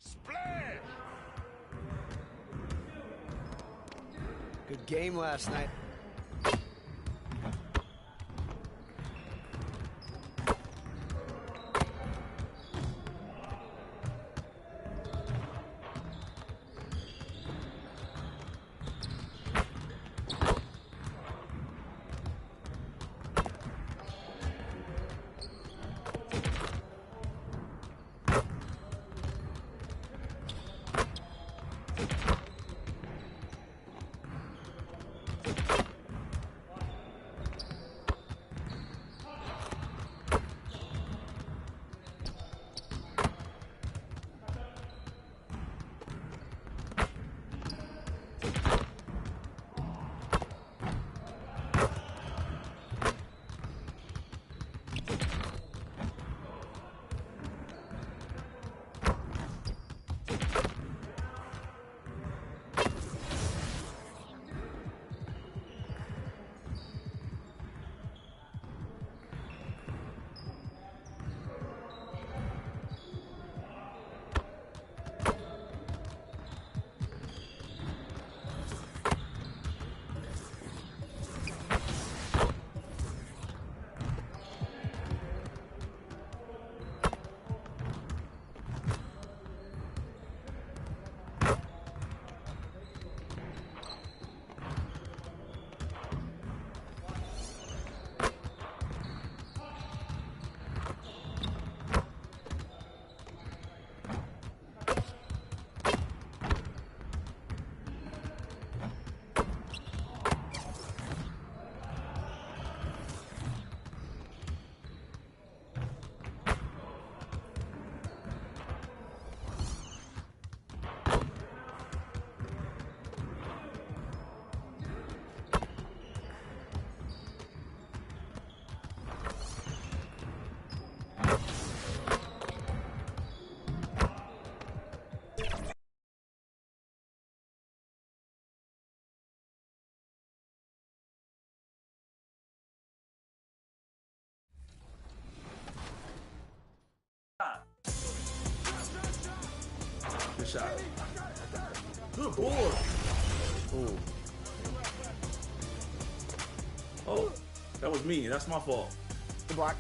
Splash! Good game last night. Good shot. Good board. Ooh. Oh, that was me. That's my fault. Good block.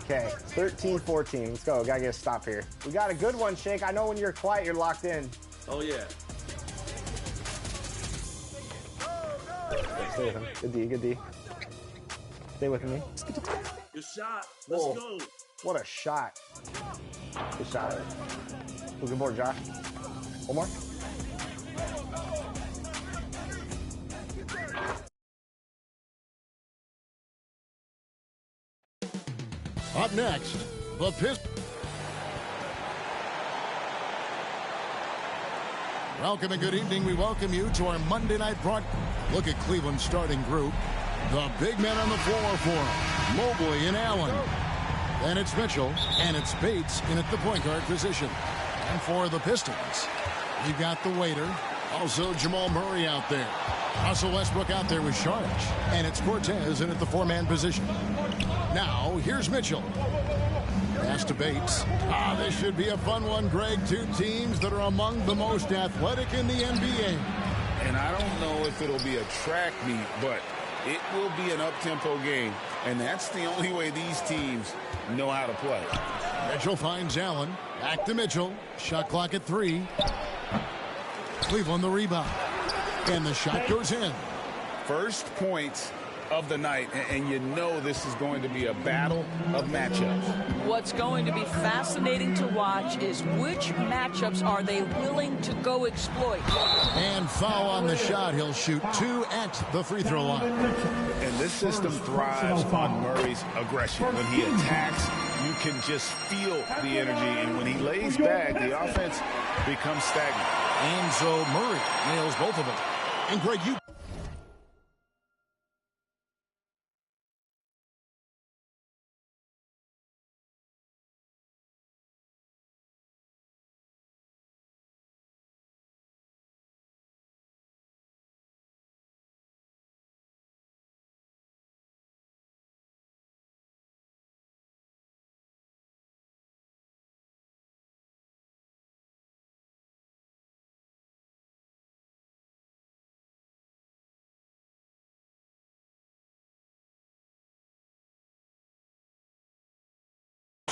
Okay, 13-14. Let's go. Gotta get a stop here. We got a good one, Shake. I know when you're quiet, you're locked in. Oh, yeah. Stay with him. Good D, good D. Stay with me. Good shot. Let's go. What a shot. Good shot. Ooh, good board, Josh. One more. Up next, the Pistons. Welcome and good evening. We welcome you to our Monday night broadcast. Look at Cleveland's starting group. The big men on the floor for them. Mobley and Allen. Then it's Mitchell, and it's Bates in at the point guard position. And for the Pistons, you've got the waiter, also Jamal Murray out there. Russell Westbrook out there with Sharge. And it's Cortez in at the four-man position. Now, here's Mitchell. Pass to Bates. This should be a fun one, Greg. Two teams that are among the most athletic in the NBA. And I don't know if it'll be a track meet, but it will be an up-tempo game. And that's the only way these teams know how to play. Mitchell finds Allen. Back to Mitchell. Shot clock at 3. Cleveland the rebound. And the shot goes in. First points of the night, and you know this is going to be a battle of matchups. What's going to be fascinating to watch is which matchups are they willing to go exploit. And foul on the shot. He'll shoot 2 at the free throw line. And this system thrives on Murray's aggression. When he attacks, you can just feel the energy, and when he lays back, the offense becomes stagnant. And so Murray nails both of them. And Greg, you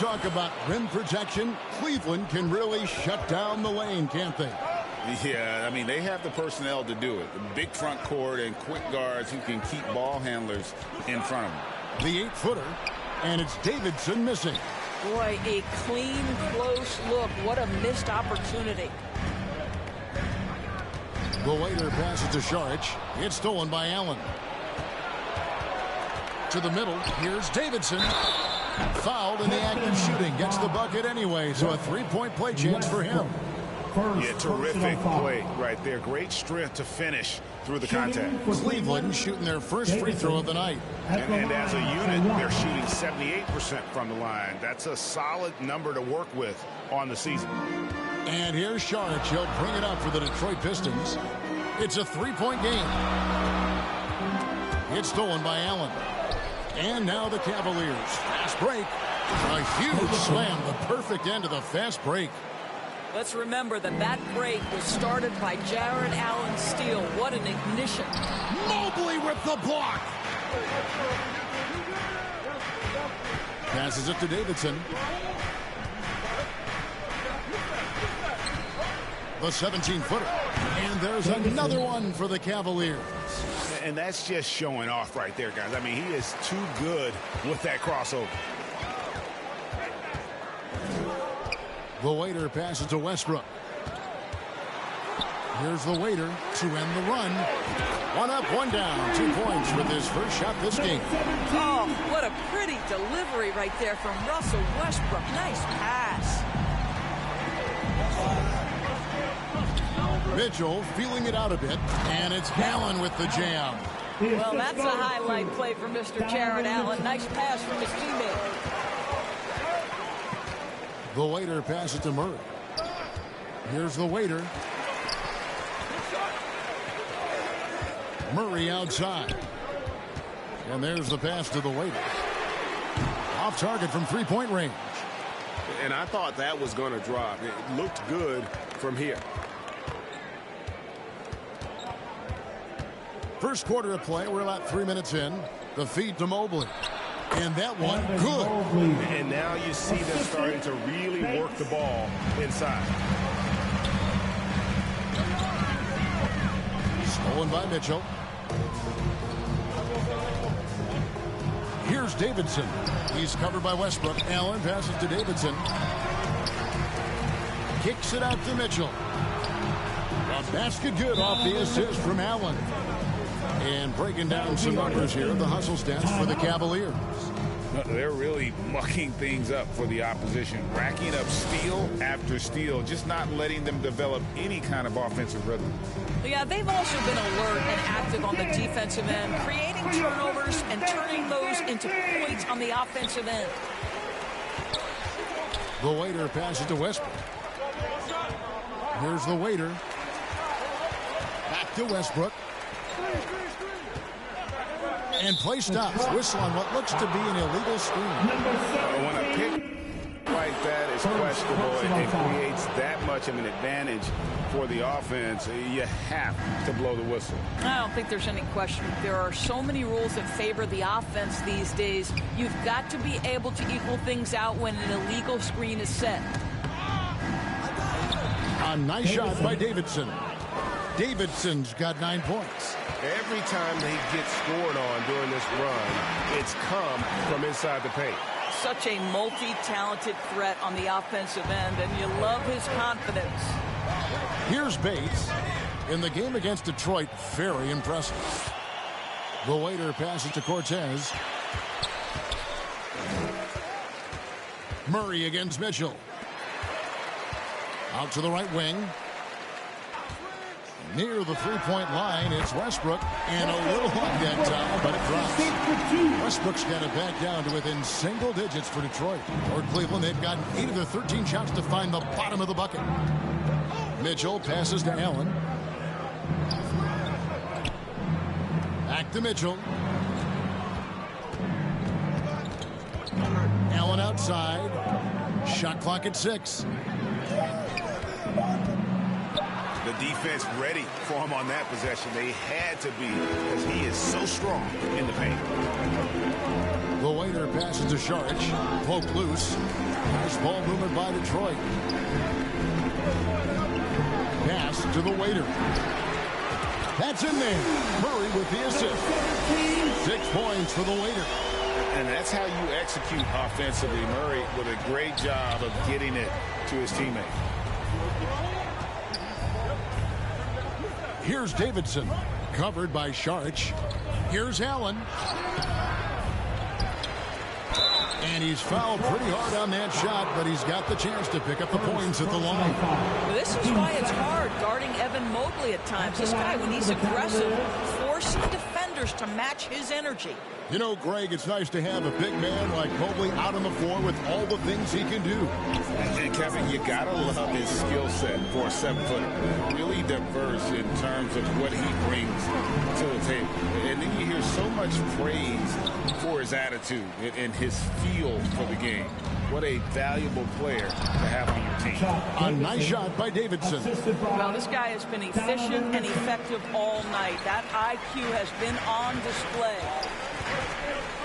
talk about rim protection, Cleveland can really shut down the lane, can't they? Yeah, I mean, they have the personnel to do it. Big front court and quick guards who can keep ball handlers in front of them. The 8-footer, and it's Davidson missing. Boy, a clean, close look. What a missed opportunity. The waiter passes to Saric. It's stolen by Allen. To the middle. Here's Davidson. Fouled in the act of shooting. Gets the bucket anyway, so a three-point play chance for him. Yeah, terrific play right there. Great strength to finish through the contact. Cleveland shooting their first free throw of the night. And as a unit, they're shooting 78% from the line. That's a solid number to work with on the season. And here's Saric. He'll bring it up for the Detroit Pistons. It's a three-point game. It's stolen by Allen. And now the Cavaliers. Fast break. A huge slam. The perfect end of the fast break. Let's remember that break was started by Jared Allen's steal. What an ignition. Mobley with the block. Passes it to Davidson. The 17-footer. And there's another one for the Cavaliers. And that's just showing off right there, guys. I mean, he is too good with that crossover. The waiter passes to Westbrook. Here's the waiter to end the run. One up, one down. 2 points with his first shot this game. Oh, what a pretty delivery right there from Russell Westbrook. Nice pass. Mitchell feeling it out a bit, and it's Allen with the jam. Well, that's a highlight play for Mr. Jared Allen. Nice pass from his teammate. The waiter passes to Murray. Here's the waiter. Murray outside. And there's the pass to the waiter. Off target from three-point range. And I thought that was going to drop. It looked good from here. First quarter of play. We're about 3 minutes in. The feed to Mobley. And that one, good. And now you see them starting to really work the ball inside. Stolen by Mitchell. Here's Davidson. He's covered by Westbrook. Allen passes to Davidson. Kicks it out to Mitchell. A basket good off the assist from Allen. And breaking down some numbers here, the hustle stats for the Cavaliers. They're really mucking things up for the opposition, racking up steal after steal, just not letting them develop any kind of offensive rhythm. Yeah, they've also been alert and active on the defensive end, creating turnovers and turning those into points on the offensive end. The waiter passes to Westbrook. Here's the waiter. Back to Westbrook. And play stops. Whistle on what looks to be an illegal screen. When a pick like that is questionable and it creates that much of an advantage for the offense, you have to blow the whistle. I don't think there's any question. There are so many rules that favor the offense these days. You've got to be able to equal things out when an illegal screen is set. A nice shot by Davidson. Davidson's got 9 points. Every time they get scored on during this run, it's come from inside the paint. Such a multi-talented threat on the offensive end, and you love his confidence. Here's Bates. In the game against Detroit, very impressive. The waiter passes to Cortez. Murray against Mitchell. Out to the right wing. Near the three-point line, it's Westbrook. And a little luck that time, but it drops. Westbrook's got it back down to within single digits for Detroit. Or Cleveland, they've gotten 8 of their 13 shots to find the bottom of the bucket. Mitchell passes to Allen. Back to Mitchell. Allen outside. Shot clock at 6. The the defense ready for him on that possession. They had to be, because he is so strong in the paint. The waiter passes to Saric. Poked loose. Nice ball movement by Detroit. Pass to the waiter. That's in there. Murray with the assist. 6 points for the waiter. And that's how you execute offensively. Murray with a great job of getting it to his teammate. Here's Davidson. Covered by Saric. Here's Allen. And he's fouled pretty hard on that shot, but he's got the chance to pick up the points at the line. This is why it's hard guarding Evan Mobley at times. This guy, when he's aggressive, forcing defenders to match his energy. You know, Greg, it's nice to have a big man like Mobley out on the floor with all the things he can do. And Kevin, you gotta love his skill set for a 7-footer. Really diverse in terms of what he brings to the table. And then you hear so much praise for his attitude and his feel for the game. What a valuable player to have on your team. A nice shot by Davidson. Well, this guy has been efficient and effective all night. That IQ has been on display.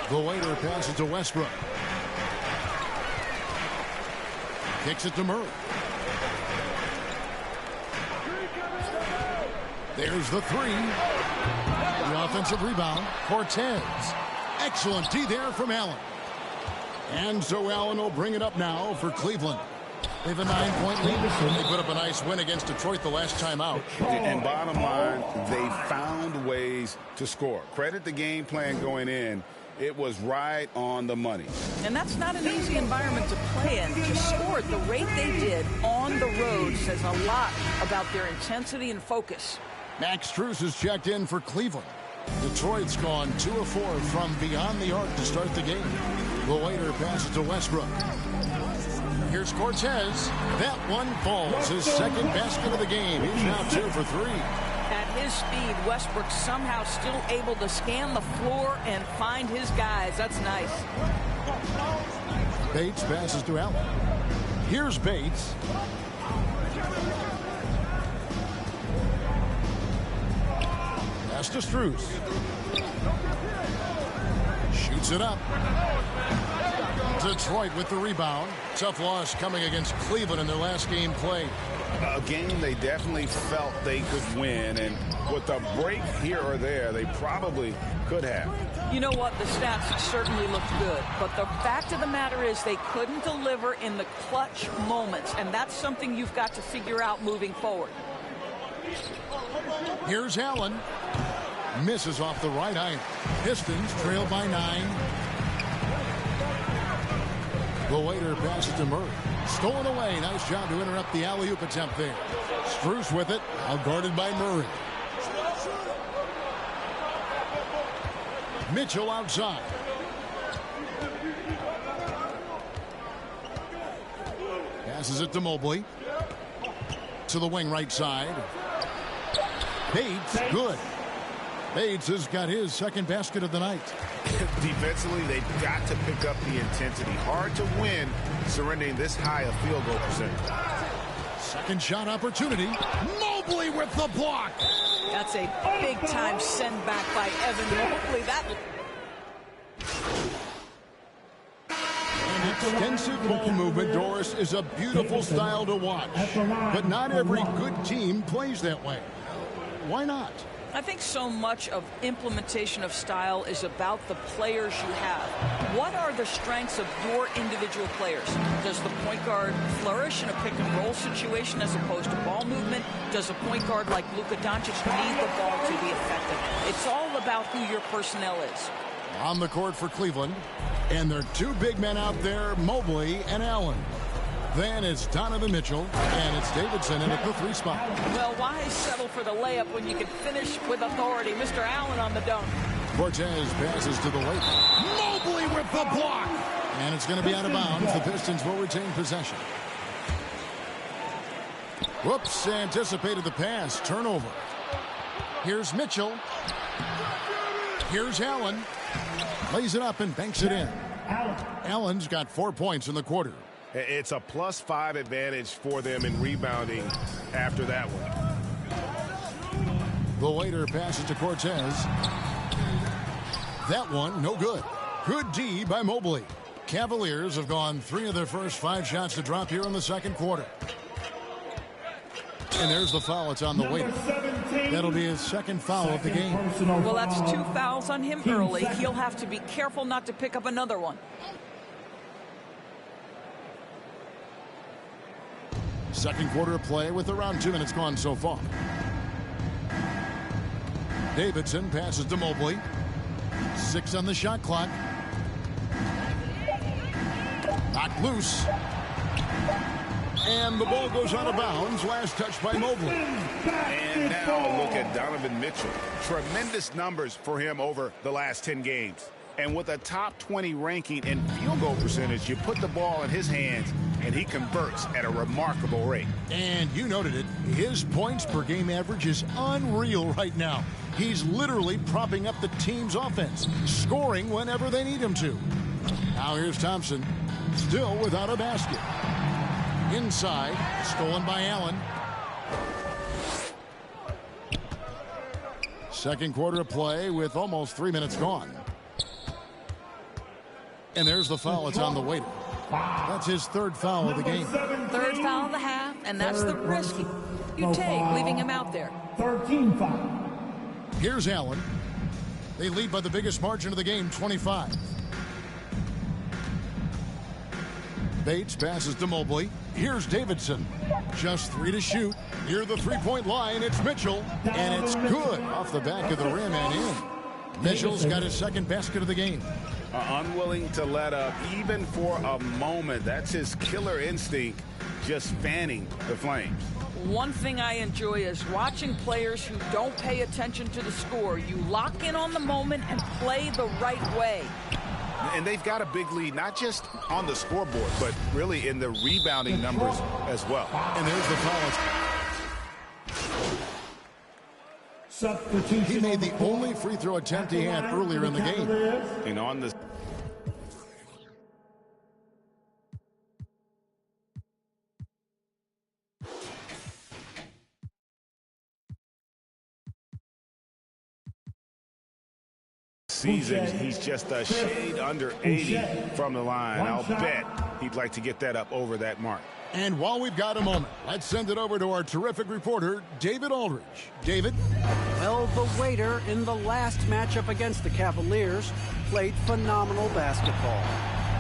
The waiter passes to Westbrook. Kicks it to Murray. There's the three. The offensive rebound. Cortez. Excellent D there from Allen. And so Allen will bring it up now for Cleveland. They have a 9-point lead. They put up a nice win against Detroit the last time out. And bottom line, they found ways to score. Credit the game plan going in. It was right on the money. And that's not an easy environment to play in. To score at the rate they did on the road says a lot about their intensity and focus. Max Strus is checked in for Cleveland. Detroit's gone 2 of 4 from beyond the arc to start the game. The waiter passes to Westbrook. Here's Cortez. That one falls. His second basket of the game. He's now 2 for 3. At his speed, Westbrook somehow still able to scan the floor and find his guys. That's nice. Bates passes to Allen. Here's Bates. Pass to Strus. Shoots it up. Detroit with the rebound. Tough loss coming against Cleveland in their last game played. A game they definitely felt they could win, and with a break here or there, they probably could have. You know what? The stats certainly looked good, but the fact of the matter is they couldn't deliver in the clutch moments, and that's something you've got to figure out moving forward. Here's Allen. Misses off the right iron. Pistons trail by 9. The waiter passes to Murray. Stolen away. Nice job to interrupt the alley-oop attempt there. Strus with it. Out guarded by Murray. Mitchell outside. Passes it to Mobley. To the wing right side. Bates, good. Bates has got his second basket of the night. Defensively, they've got to pick up the intensity. Hard to win surrendering this high a field goal percentage. Second shot opportunity. Mobley with the block. That's a big-time send back by Evan Mobley. An extensive ball movement, Doris, is a beautiful style to watch. But not every good team plays that way. Why not? I think so much of implementation of style is about the players you have. What are the strengths of your individual players? Does the point guard flourish in a pick-and-roll situation as opposed to ball movement? Does a point guard like Luka Doncic need the ball to be effective? It's all about who your personnel is. On the court for Cleveland, and there are 2 big men out there, Mobley and Allen. Then it's Donovan Mitchell, and it's Davidson in at the 3 spot. Well, why settle for the layup when you can finish with authority? Mr. Allen on the dunk. Cortez passes to the lake. Mobley with the block. And it's going to be out of bounds. The Pistons will retain possession. Whoops, anticipated the pass. Turnover. Here's Mitchell. Here's Allen. Lays it up and banks it in. Allen's got 4 points in the quarter. It's a +5 advantage for them in rebounding after that one. The waiter passes to Cortez. That one, no good. Good D by Mobley. Cavaliers have gone 3 of their first 5 shots to drop here in the second quarter. And there's the foul. It's on the waiter. That'll be his second foul of the game. Well, that's 2 fouls on him early. He'll have to be careful not to pick up another one. Second quarter of play with around 2 minutes gone so far. Davidson passes to Mobley. 6 on the shot clock. Knocked loose. And the ball goes out of bounds. Last touch by Mobley. And now look at Donovan Mitchell. Tremendous numbers for him over the last 10 games. And with a top 20 ranking in field goal percentage, you put the ball in his hands, and he converts at a remarkable rate. And you noted it. His points per game average is unreal right now. He's literally propping up the team's offense, scoring whenever they need him to. Now here's Thompson, still without a basket. Inside, stolen by Allen. Second quarter of play with almost 3 minutes gone. And there's the foul. It's on the waiter. That's his 3rd foul of the game. 3rd foul of the half, and that's the risk you take, leaving him out there. 13 foul. Here's Allen. They lead by the biggest margin of the game, 25. Bates passes to Mobley. Here's Davidson. Just 3 to shoot. Near the 3-point line, it's Mitchell. And it's good off the back of the rim and in. Mitchell's got his 2nd basket of the game. Unwilling to let up even for a moment. That's his killer instinct, just fanning the flames. One thing I enjoy is watching players who don't pay attention to the score. You lock in on the moment and play the right way. And they've got a big lead, not just on the scoreboard, but really in the rebounding numbers as well. And there's the foul. He made the only free throw attempt he had earlier in the game. And on the season, he's just a shade under 80 from the line. I'll bet he'd like to get that up over that mark. And while we've got a moment, let's send it over to our terrific reporter, David Aldridge. David? Well, the waiter in the last matchup against the Cavaliers played phenomenal basketball.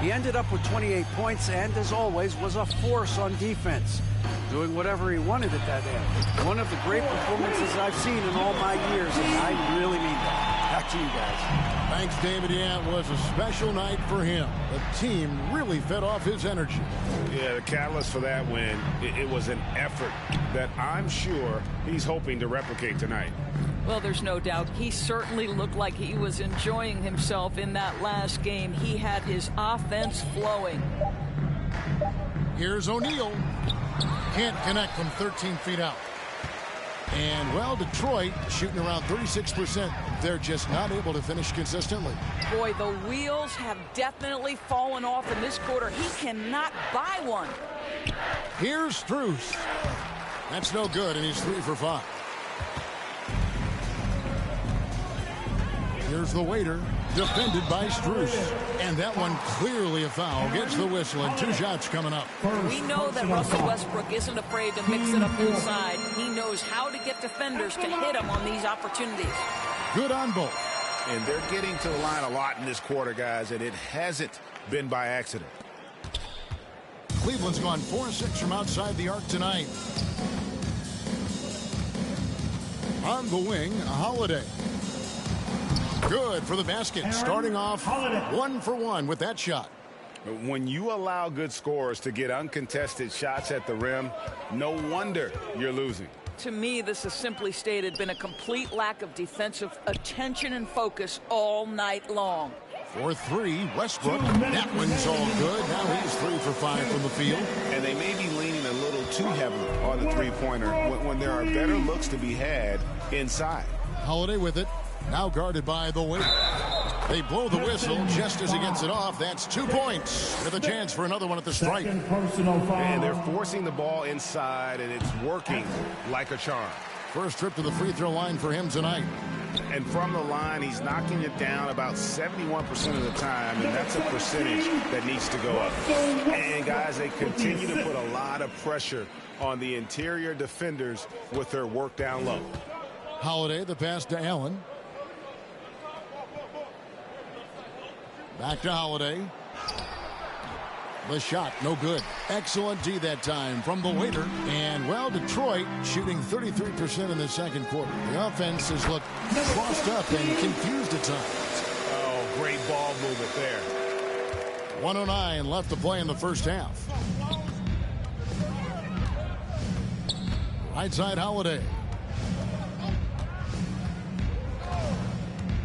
He ended up with 28 points and, as always, was a force on defense, doing whatever he wanted at that end. One of the great performances I've seen in all my years, and I really mean that. Back to you guys. Thanks, David. Yeah, it was a special night for him. The team really fed off his energy. Yeah, the catalyst for that win, it was an effort that I'm sure he's hoping to replicate tonight. Well, there's no doubt. He certainly looked like he was enjoying himself in that last game. He had his offense flowing. Here's O'Neal. Can't connect from 13 feet out. And, well, Detroit shooting around 36%. They're just not able to finish consistently. Boy, the wheels have definitely fallen off in this quarter. He cannot buy one. Here's Strus. That's no good, and he's 3 for 5. Here's the waiter, defended by Strus. And that one clearly a foul. Gets the whistle, and 2 shots coming up. We know that Russell Westbrook isn't afraid to mix it up inside. He knows how to get defenders to hit him on these opportunities. Good on both. And they're getting to the line a lot in this quarter, guys, and it hasn't been by accident. Cleveland's gone 4-6 from outside the arc tonight. On the wing, Holiday. Good for the basket, starting off 1 for 1 with that shot. When you allow good scorers to get uncontested shots at the rim, no wonder you're losing. To me, this has simply stated been a complete lack of defensive attention and focus all night long. For 3, Westbrook. That one's all good. Now he's 3 for 5 from the field. And they may be leaning a little too heavily on the three-pointer when there are better looks to be had inside. Holiday with it. Now guarded by the waiter. They blow the whistle just as he gets it off. That's 2 points with a chance for another one at the stripe. And they're forcing the ball inside, and it's working like a charm. First trip to the free throw line for him tonight. And from the line, he's knocking it down about 71% of the time, and that's a percentage that needs to go up. And, guys, they continue to put a lot of pressure on the interior defenders with their work down low. Holiday, the pass to Allen. Back to Holiday. The shot, no good. Excellent D that time from the waiter. And, well, Detroit shooting 33% in the second quarter. The offense has looked crossed up and confused at times. Oh, great ball movement there. 1:09 left to play in the first half. Right side, Holiday.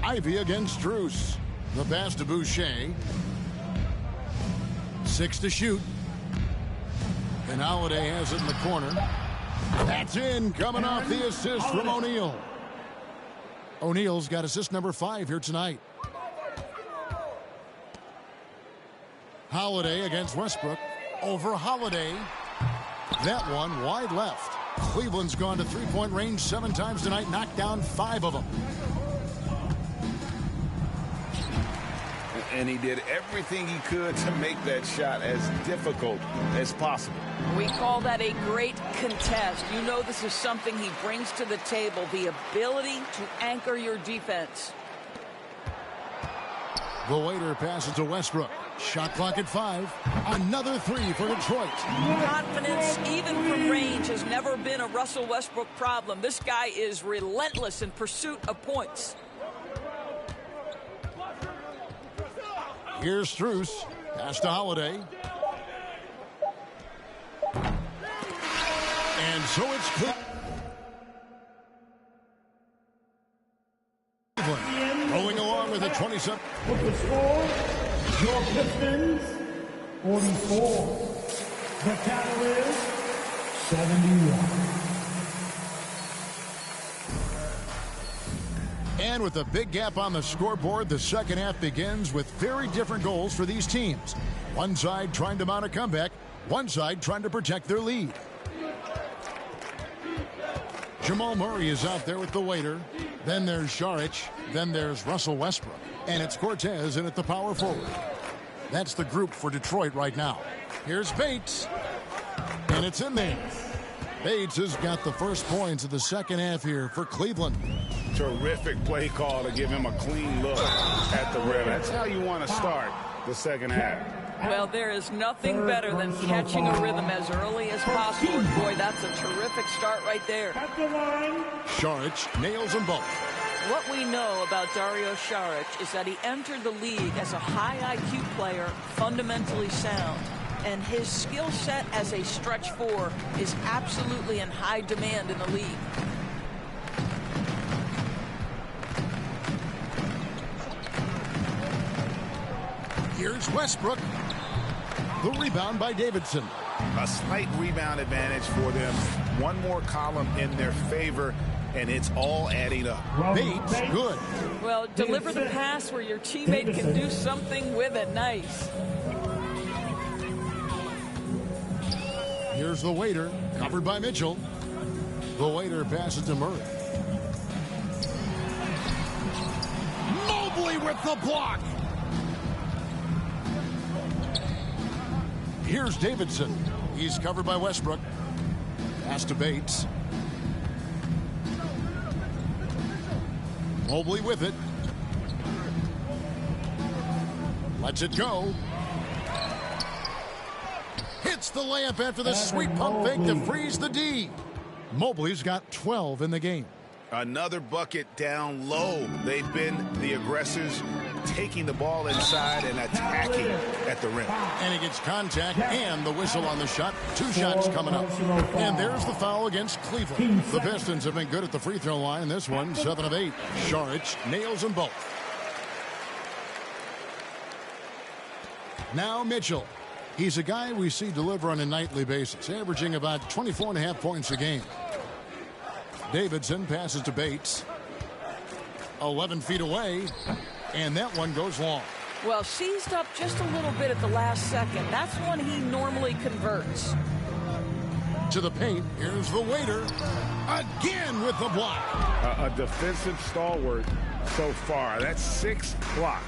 Ivy against Strus. The pass to Boucher. 6 to shoot. And Holiday has it in the corner. That's in, coming off the assist from O'Neal. O'Neal's got assist number 5 here tonight. Holiday against Westbrook. Over Holiday. That one wide left. Cleveland's gone to three-point range 7 times tonight, knocked down 5 of them. And he did everything he could to make that shot as difficult as possible. We call that a great contest. You know this is something he brings to the table, the ability to anchor your defense. The waiter passes to Westbrook. Shot clock at 5. Another 3 for Detroit. Confidence, even from range, has never been a Russell Westbrook problem. This guy is relentless in pursuit of points. Here's Strus. Pass to Holiday. And so it's Cleveland rolling along with a 27. With the score, your Pistons 44, the Cavaliers 71. And with a big gap on the scoreboard, the second half begins with very different goals for these teams. One side trying to mount a comeback, one side trying to protect their lead. Jamal Murray is out there with the waiter. Then there's Šarić. Then there's Russell Westbrook. And it's Cortez in at the power forward. That's the group for Detroit right now. Here's Bates. And it's in there. Bates has got the first points of the second half here for Cleveland. Terrific play call to give him a clean look at the rim. That's how you want to start the second half. Well, there is nothing better than catching a rhythm as early as possible. And boy, that's a terrific start right there. Šarić nails them both. What we know about Dario Šarić is that he entered the league as a high IQ player, fundamentally sound. And his skill set as a stretch 4 is absolutely in high demand in the league. Here's Westbrook. The rebound by Davidson. A slight rebound advantage for them. One more column in their favor, and it's all adding up. Bates, good. Well, deliver the pass where your teammate can do something with it. Nice. Here's the waiter, covered by Mitchell. The waiter passes to Murray. Mobley with the block. Here's Davidson. He's covered by Westbrook. Pass to Bates. Mobley with it. Lets it go. Hits the layup after the sweet pump fake to freeze the D. Mobley's got 12 in the game. Another bucket down low. They've been the aggressors, taking the ball inside and attacking at the rim. And he gets contact and the whistle on the shot. 2 shots coming up. And there's the foul against Cleveland. The Pistons have been good at the free throw line. This one, 7 of 8. Šarić nails them both. Now Mitchell. He's a guy we see deliver on a nightly basis, averaging about 24.5 points a game. Davidson passes to Bates. 11 feet away, and that one goes long. Well, seized up just a little bit at the last second. That's when he normally converts. To the paint. Here's the waiter. Again with the block. A defensive stalwart so far. That's 6 blocks.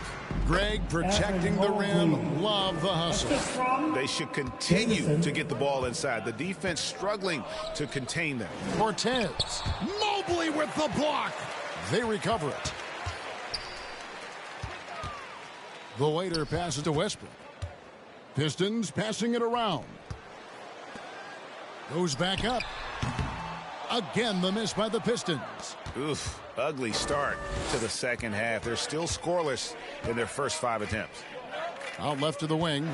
Greg protecting the rim. Love the hustle. They should continue to get the ball inside. The defense struggling to contain them. Cortez. Mobley with the block. They recover it. The waiter passes to Westbrook. Pistons passing it around. Goes back up. Again, the miss by the Pistons. Oof, ugly start to the second half. They're still scoreless in their first 5 attempts. Out left to the wing.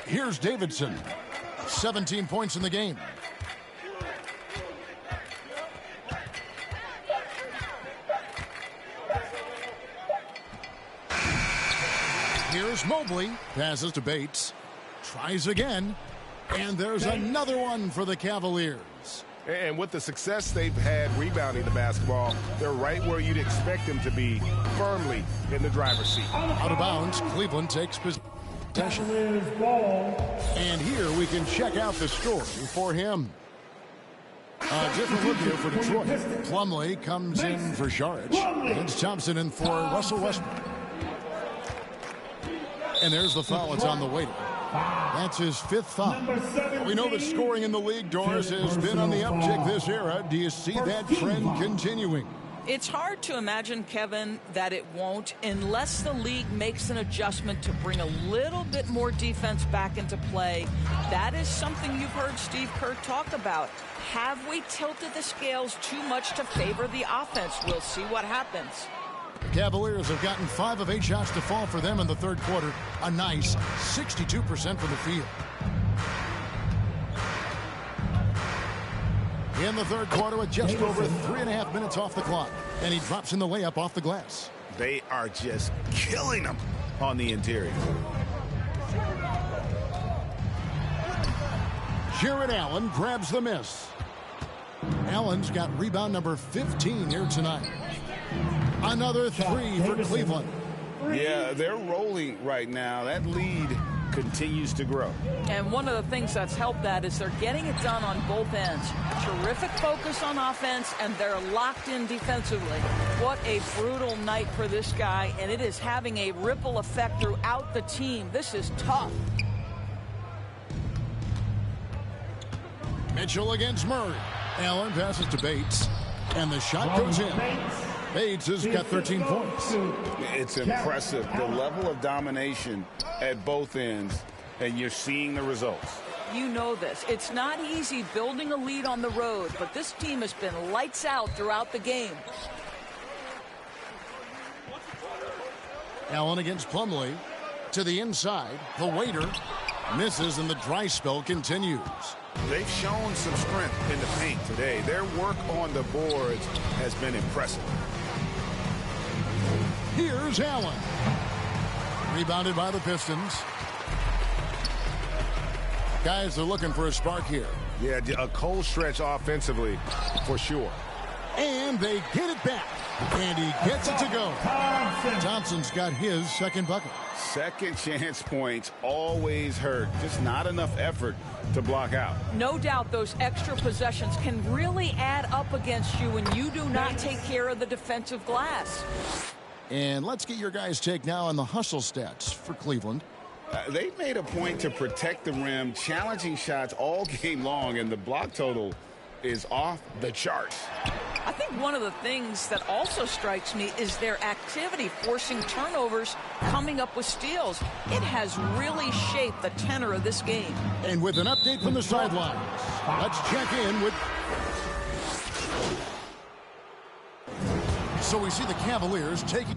Here's Davidson. 17 points in the game. Here's Mobley. Passes to Bates. Tries again. And there's another one for the Cavaliers. And with the success they've had rebounding the basketball, they're right where you'd expect them to be, firmly in the driver's seat. Out of bounds, Cleveland takes possession. And here we can check out the story for him. A different look here for Detroit. Plumlee comes in for Saric. It's Thompson in for Russell Westbrook. And there's the foul. It's on the waiter. That's his 5th foul. We know that scoring in the league, Doris, has been on the uptick this era. Do you see that trend continuing? It's hard to imagine, Kevin, that it won't unless the league makes an adjustment to bring a little bit more defense back into play. That is something you've heard Steve Kerr talk about. Have we tilted the scales too much to favor the offense? We'll see what happens. The Cavaliers have gotten 5 of 8 shots to fall for them in the third quarter. A nice 62% from the field. In the third quarter with just over 3.5 minutes off the clock. And he drops in the layup off the glass. They are just killing them on the interior. Jared Allen grabs the miss. Allen's got rebound number 15 here tonight. Another 3 for Cleveland. Yeah, they're rolling right now. That lead continues to grow. And one of the things that's helped that is they're getting it done on both ends. Terrific focus on offense, and they're locked in defensively. What a brutal night for this guy, and it is having a ripple effect throughout the team. This is tough. Mitchell against Murray. Allen passes to Bates, and the shot goes in. Bates has got 13 points. It's impressive, the level of domination at both ends, and you're seeing the results. You know this. It's not easy building a lead on the road, but this team has been lights out throughout the game. Allen against Plumlee. To the inside. The waiter misses, and the dry spell continues. They've shown some strength in the paint today. Their work on the boards has been impressive. Here's Allen. Rebounded by the Pistons. Guys are looking for a spark here. Yeah, a cold stretch offensively, for sure. And they get it back. And he gets it to go. Thompson's got his second bucket. Second chance points always hurt. Just not enough effort to block out. No doubt those extra possessions can really add up against you when you do not take care of the defensive glass. And let's get your guys' take now on the hustle stats for Cleveland. They made a point to protect the rim, challenging shots all game long, and the block total is off the charts. I think one of the things that also strikes me is their activity, forcing turnovers, coming up with steals. It has really shaped the tenor of this game. And with an update from the sidelines, let's check in with... So we see the Cavaliers taking...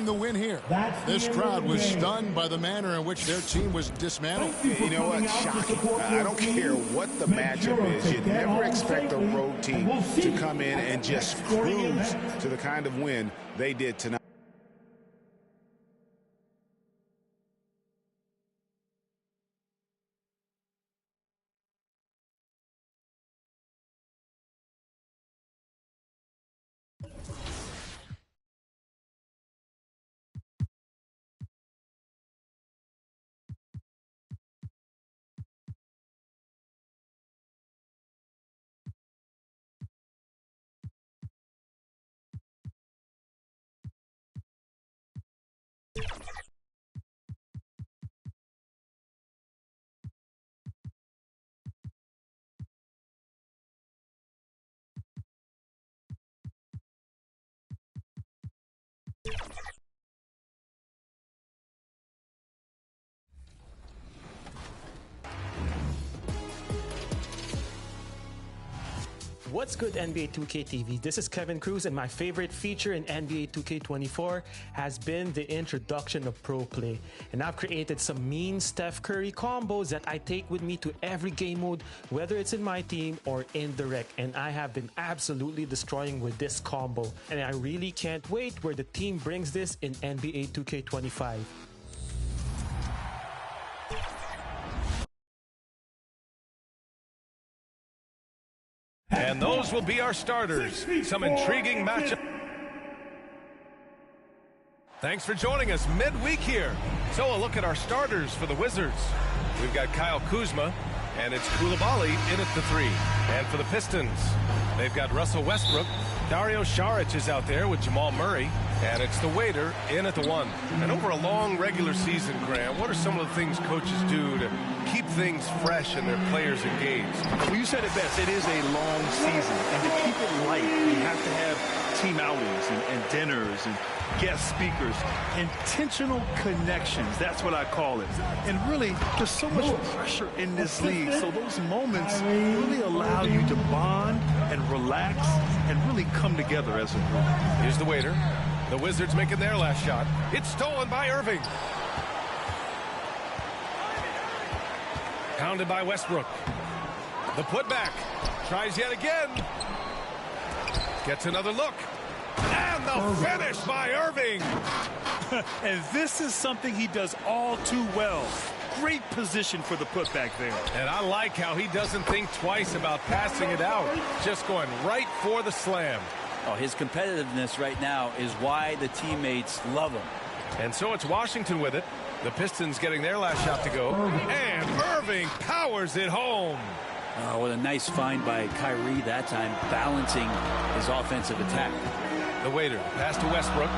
the win here. This crowd was stunned by the manner in which their team was dismantled. You know what? Shocking. I don't care what the matchup is. You never expect a road team to come in and just cruise to the kind of win they did tonight. What's good, NBA 2K TV? This is Kevin Cruz, and my favorite feature in NBA 2K24 has been the introduction of Pro Play. And I've created some mean Steph Curry combos that I take with me to every game mode, whether it's in my team or in the rec. And I have been absolutely destroying with this combo. And I really can't wait where the team brings this in NBA 2K25. And those will be our starters. Some intriguing matchup. Thanks for joining us midweek here. So a look at our starters for the Wizards. We've got Kyle Kuzma, and it's Koulibaly in at the 3. And for the Pistons, they've got Russell Westbrook. Dario Saric is out there with Jamal Murray, and it's the Waiter in at the 1. And over a long regular season, Graham, what are some of the things coaches do to keep things fresh and their players engaged? Well, you said it best. It is a long season, and to keep it light, you have to have team outings and dinners and guest speakers, intentional connections. That's what I call it. And really, there's so much pressure in this league, so those moments really allow you to bond and relax and really come together as a group. Here's the Waiter. The Wizards making their last shot. It's stolen by Irving. Pounded by Westbrook. The putback. Tries yet again. Gets another look. And the finish by Irving. And this is something he does all too well. Great position for the putback there. And I like how he doesn't think twice about passing it out. Just going right for the slam. Oh, his competitiveness right now is why the teammates love him. And so it's Washington with it. The Pistons getting their last shot to go. And Irving powers it home. Oh, what a nice find by Kyrie that time, balancing his offensive attack. The Waiter, pass to Westbrook.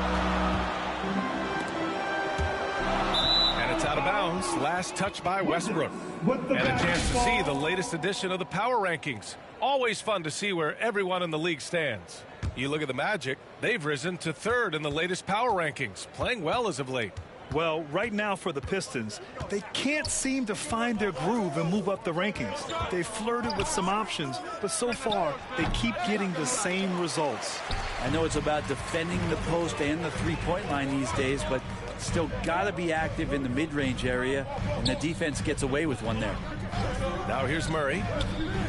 And it's out of bounds. Last touch by Westbrook. And a chance to see the latest edition of the power rankings. Always fun to see where everyone in the league stands. You look at the Magic, they've risen to 3rd in the latest power rankings, playing well as of late. Well, right now for the Pistons, they can't seem to find their groove and move up the rankings. They flirted with some options, but so far they keep getting the same results. I know it's about defending the post and the three-point line these days, but still got to be active in the mid-range area, and the defense gets away with one there. Now here's Murray.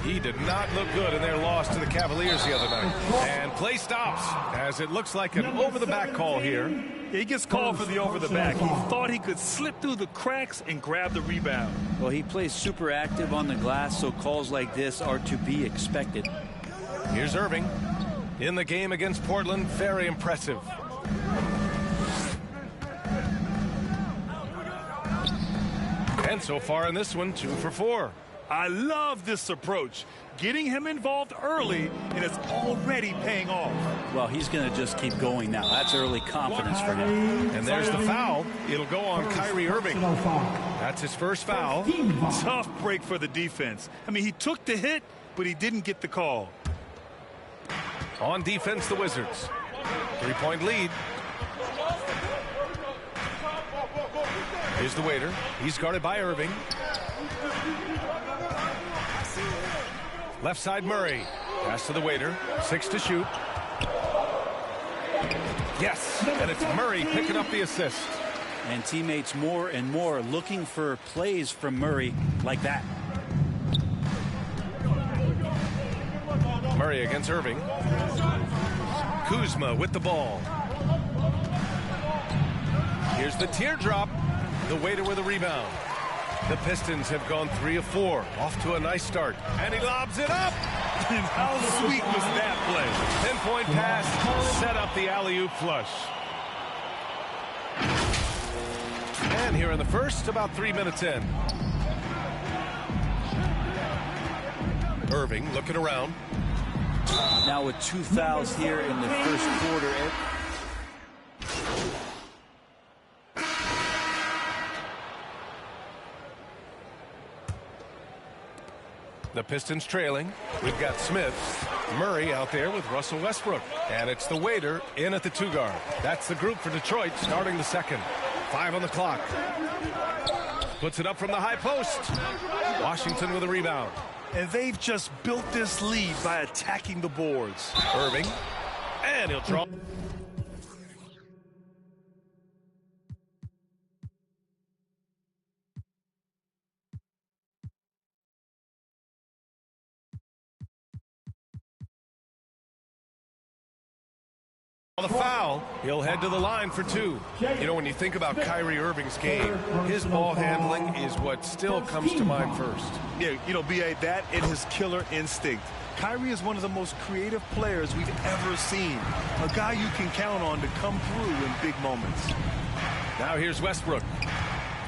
He did not look good in their loss to the Cavaliers the other night. And play stops as it looks like an over-the-back call here. He gets called for the over-the-back. He thought he could slip through the cracks and grab the rebound. Well, he plays super active on the glass, so calls like this are to be expected. Here's Irving. In the game against Portland, very impressive. And so far in this one, 2 for 4. I love this approach. Getting him involved early, and it's already paying off. Well, he's going to just keep going now. That's early confidence for him. And there's the foul. It'll go on Kyrie Irving. That's his first foul. Tough break for the defense. I mean, he took the hit, but he didn't get the call. On defense, the Wizards. 3-point lead. Here's the Waiter. He's guarded by Irving. Left side Murray. Pass to the Waiter. 6 to shoot. Yes, and it's Murray picking up the assist. And teammates more and more looking for plays from Murray like that. Murray against Irving. Kuzma with the ball. Here's the teardrop. The Waiter with a rebound. The Pistons have gone 3 of 4. Off to a nice start. And he lobs it up. And how sweet was that play? 10-point pass. Set up the alley-oop flush. And here in the first, about 3 minutes in. Irving looking around. Now with 2 fouls here in the first quarter. The Pistons trailing. We've got Smith. Murray out there with Russell Westbrook. And it's the Waiter in at the 2 guard. That's the group for Detroit starting the second. 5 on the clock. Puts it up from the high post. Washington with a rebound. and they've just built this lead by attacking the boards. Irving, and he'll draw. On the foul, he'll head to the line for two. You know, when you think about Kyrie Irving's game, his ball handling is what still comes to mind first. Yeah, you know, B.A., that and his killer instinct. Kyrie is one of the most creative players we've ever seen. A guy you can count on to come through in big moments. Now here's Westbrook.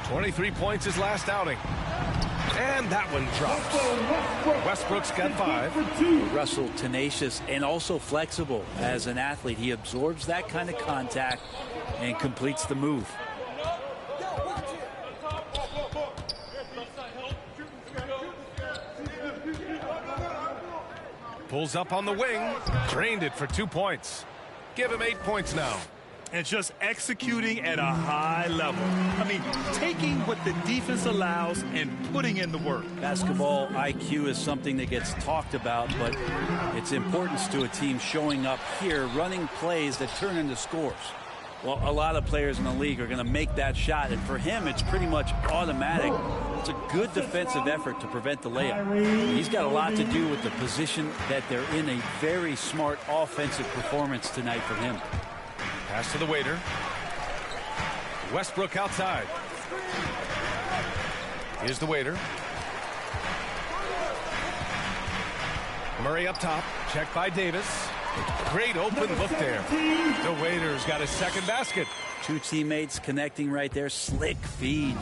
23 points his last outing. And that one drops. Westbrook's got 5. Russell, tenacious and also flexible as an athlete. He absorbs that kind of contact and completes the move. Pulls up on the wing. Drained it for 2 points. Give him 8 points now. And just executing at a high level. I mean, taking what the defense allows and putting in the work. Basketball IQ is something that gets talked about, but its importance to a team showing up here, running plays that turn into scores. Well, a lot of players in the league are going to make that shot, and for him, it's pretty much automatic. It's a good defensive effort to prevent the layup. He's got a lot to do with the position that they're in. A very smart offensive performance tonight from him. Pass to the waiter. Westbrook outside. Here's the waiter. Murray up top. Checked by Davis. Great open look there. The waiter's got his second basket. 2 teammates connecting right there. Slick feed.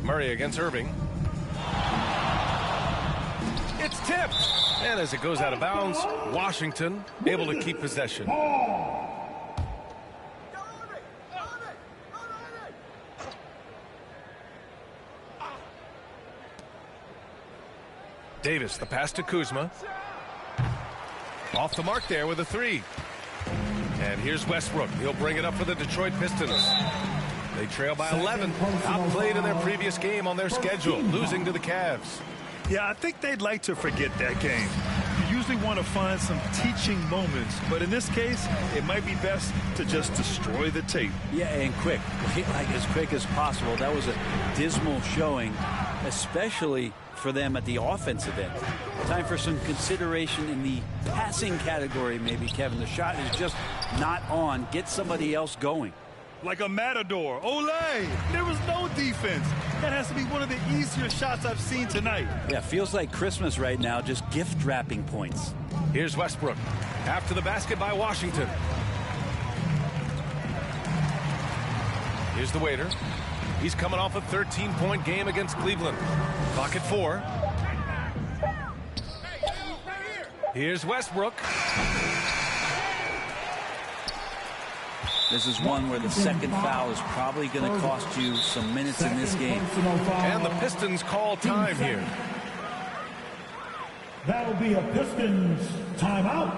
Murray against Irving. It's tipped. And as it goes out of bounds, Washington able to keep possession. Davis, the pass to Kuzma. Off the mark there with a 3. And here's Westbrook. He'll bring it up for the Detroit Pistons. They trail by 11. Outplayed in their previous game on their schedule, losing to the Cavs. Yeah, I think they'd like to forget that game. You usually want to find some teaching moments, but in this case, it might be best to just destroy the tape. Yeah, and quick. Like as quick as possible. That was a dismal showing, especially for them at the offensive end. Time for some consideration in the passing category, maybe, Kevin. The shot is just not on. Get somebody else going. Like a matador. Olay! There was no defense. That has to be one of the easier shots I've seen tonight. Yeah, feels like Christmas right now, just gift wrapping points. Here's Westbrook. After the basket by Washington. Here's the waiter. He's coming off a 13-point game against Cleveland. Clock at 4. Here's Westbrook. This is one where the second foul is probably going to cost you some minutes in this game. And the Pistons call time here. That'll be a Pistons timeout.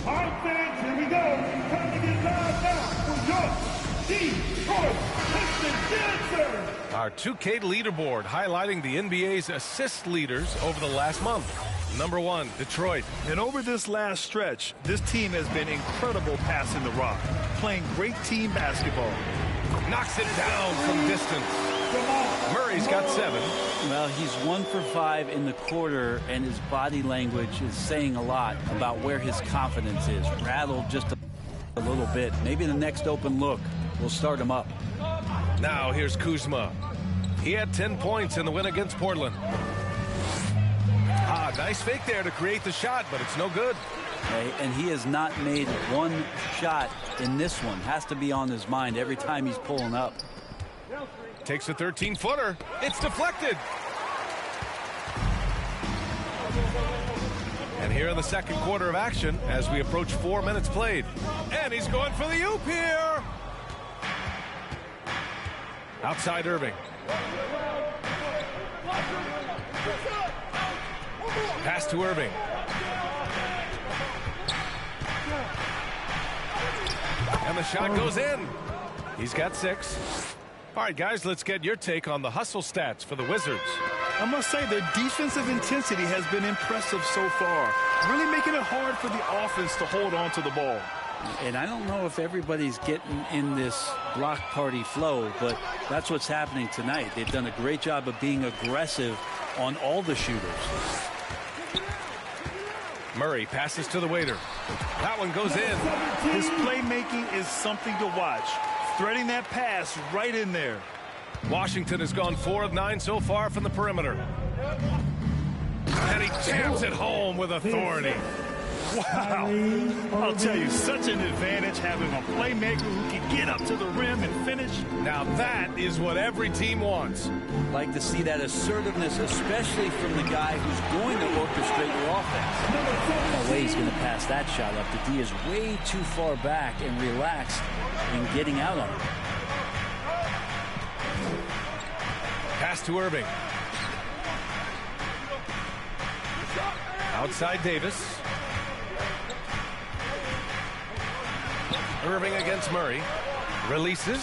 All right, fans, here we go. Time to get live now for your Detroit Pistons dancer. Our 2K leaderboard highlighting the NBA's assist leaders over the last month. Number 1, Detroit. And over this last stretch, this team has been incredible passing the rock, playing great team basketball. Knocks it down from distance. Murray's got 7. Well, he's 1 for 5 in the quarter, and his body language is saying a lot about where his confidence is. Rattled just a little bit. Maybe the next open look will start him up. Now here's Kuzma. He had 10 points in the win against Portland. Nice fake there to create the shot, but it's no good. Okay, and he has not made one shot in this one. Has to be on his mind every time he's pulling up. Takes a 13-footer. It's deflected. And here in the second quarter of action as we approach 4 minutes played. And he's going for the oop here. Outside Irving. Pass to Irving. And the shot goes in. He's got 6. All right, guys, let's get your take on the hustle stats for the Wizards. I must say their defensive intensity has been impressive so far, really making it hard for the offense to hold on to the ball. And I don't know if everybody's getting in this block party flow, but that's what's happening tonight. They've done a great job of being aggressive on all the shooters. Murray passes to the waiter. That one goes in. His playmaking is something to watch. Threading that pass right in there. Washington has gone 4 of 9 so far from the perimeter. And he jams it home with authority. Wow. I'll tell you, such an advantage having a playmaker who can get up to the rim and finish. Now that is what every team wants. Like to see that assertiveness, especially from the guy who's going to orchestrate your offense. No way he's going to pass that shot up. The D is way too far back and relaxed in getting out on it. Pass to Irving. Outside Davis. Irving against Murray. Releases.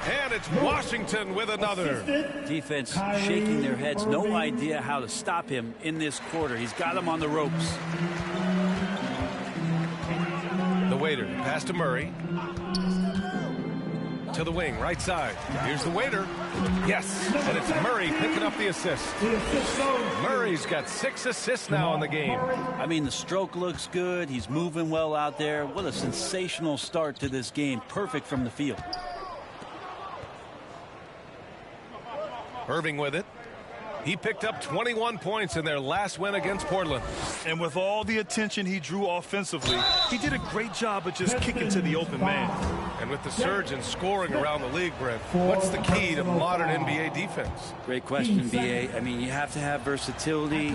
And it's Washington with another. Defense shaking their heads. No idea how to stop him in this quarter. He's got him on the ropes. The waiter. Pass to Murray. To the wing, right side. Here's the waiter. Yes, and it's Murray picking up the assist. Murray's got 6 assists now in the game. I mean, the stroke looks good. He's moving well out there. What a sensational start to this game. Perfect from the field. Irving with it. He picked up 21 points in their last win against Portland. And with all the attention he drew offensively, he did a great job of just kicking to the open man. And with the surge in scoring around the league, Brent, what's the key to modern NBA defense? Great question, B.A. I mean, you have to have versatility.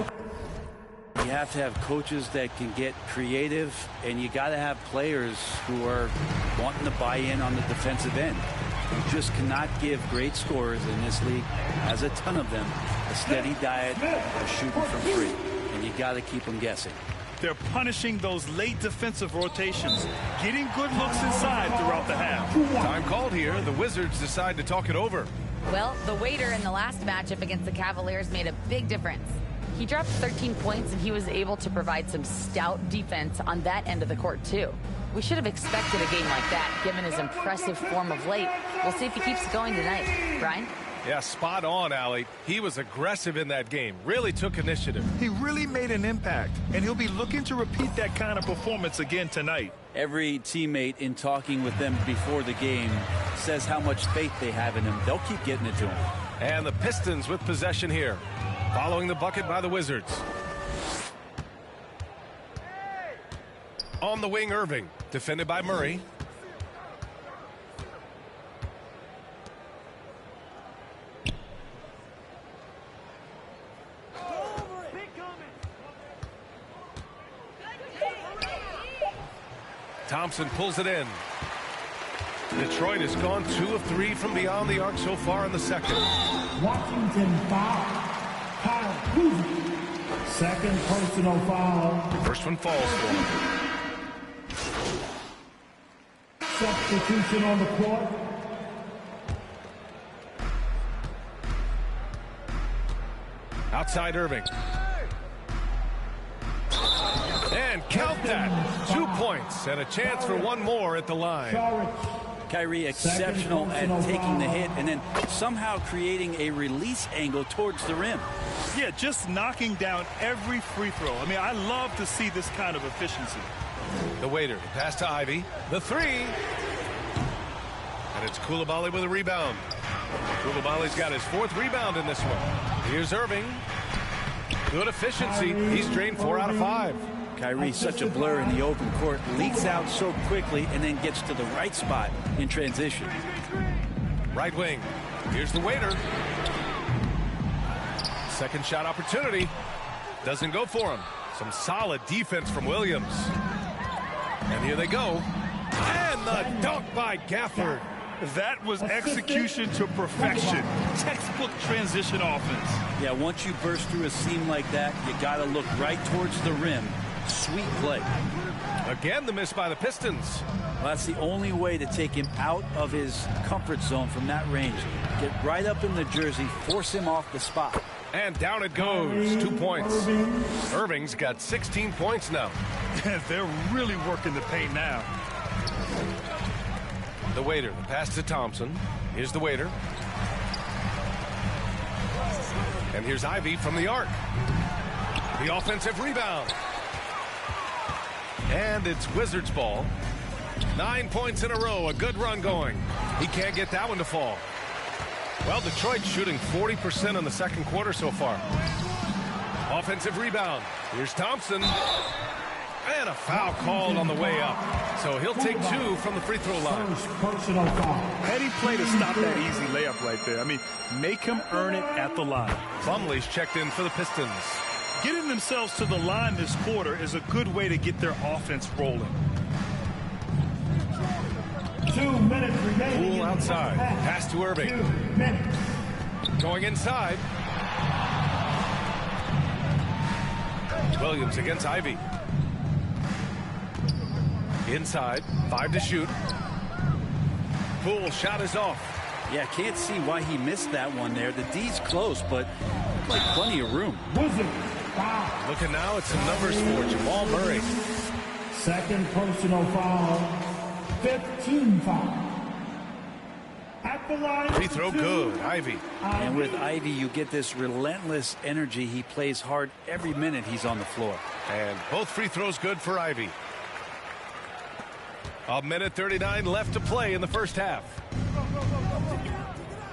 You have to have coaches that can get creative, and you got to have players who are wanting to buy in on the defensive end. You just cannot give great scorers in this league, has a ton of them, a steady diet of shooting from free, and you got to keep them guessing. They're punishing those late defensive rotations, getting good looks inside throughout the half. Time called here. The Wizards decide to talk it over. Well, the waiter in the last matchup against the Cavaliers made a big difference. He dropped 13 points, and he was able to provide some stout defense on that end of the court, too. We should have expected a game like that, given his impressive form of late. We'll see if he keeps going tonight. Brian? Yeah, spot on, Allie. He was aggressive in that game, really took initiative. He really made an impact, and he'll be looking to repeat that kind of performance again tonight. Every teammate in talking with them before the game says how much faith they have in him. They'll keep getting it to him. And the Pistons with possession here, following the bucket by the Wizards. On the wing, Irving, defended by Murray. Thompson pulls it in. Detroit has gone 2 of 3 from beyond the arc so far in the second. Washington foul. Kyle Kuzma. Second personal foul. First one falls for him. Substitution on the court. Outside Irving. And count that. 2 points and a chance for one more at the line. Kyrie exceptional at taking the hit and then somehow creating a release angle towards the rim. Yeah, just knocking down every free throw. I mean, I love to see this kind of efficiency. The waiter, pass to Ivy. The 3. And it's Coulibaly with a rebound. Coulibaly's got his 4th rebound in this one. Here's Irving. Good efficiency. He's drained 4 out of 5. Kyrie's such a blur in the open court, leaks out so quickly and then gets to the right spot in transition. Right wing. Here's the waiter. Second shot opportunity. Doesn't go for him. Some solid defense from Williams. And here they go. And the dunk by Gafford. That was execution to perfection. Textbook transition offense. Yeah, once you burst through a seam like that, you got to look right towards the rim Sweet play. Again, the miss by the Pistons. Well, that's the only way to take him out of his comfort zone from that range. Get right up in the jersey, force him off the spot. And down it goes. 2 points. Irving's got 16 points now. They're really working the paint now. The Waiter, the pass to Thompson. Here's the Waiter. And here's Ivy from the arc. The offensive rebound. And it's Wizards ball. 9 points in a row. A good run going. He can't get that one to fall. Well, Detroit's shooting 40% in the second quarter so far. Offensive rebound. Here's Thompson. And a foul called on the way up. So he'll take 2 from the free throw line. Personal foul. Heady play to stop that easy layup right there. I mean, make him earn it at the line. Plumlee's checked in for the Pistons. Getting themselves to the line this quarter is a good way to get their offense rolling. 2 minutes remaining. Poole outside. Pass to Irving. 2 minutes. Going inside. Williams against Ivy. Inside. 5 to shoot. Poole shot is off. Yeah, can't see why he missed that one there. The D's close, but like plenty of room. Looking now at some numbers for Jamal Murray. Second personal foul. 15 foul. At the line. Free throw good. Ivy. And with Ivy, you get this relentless energy. He plays hard every minute he's on the floor. And both free throws good for Ivy. 1:39 left to play in the first half.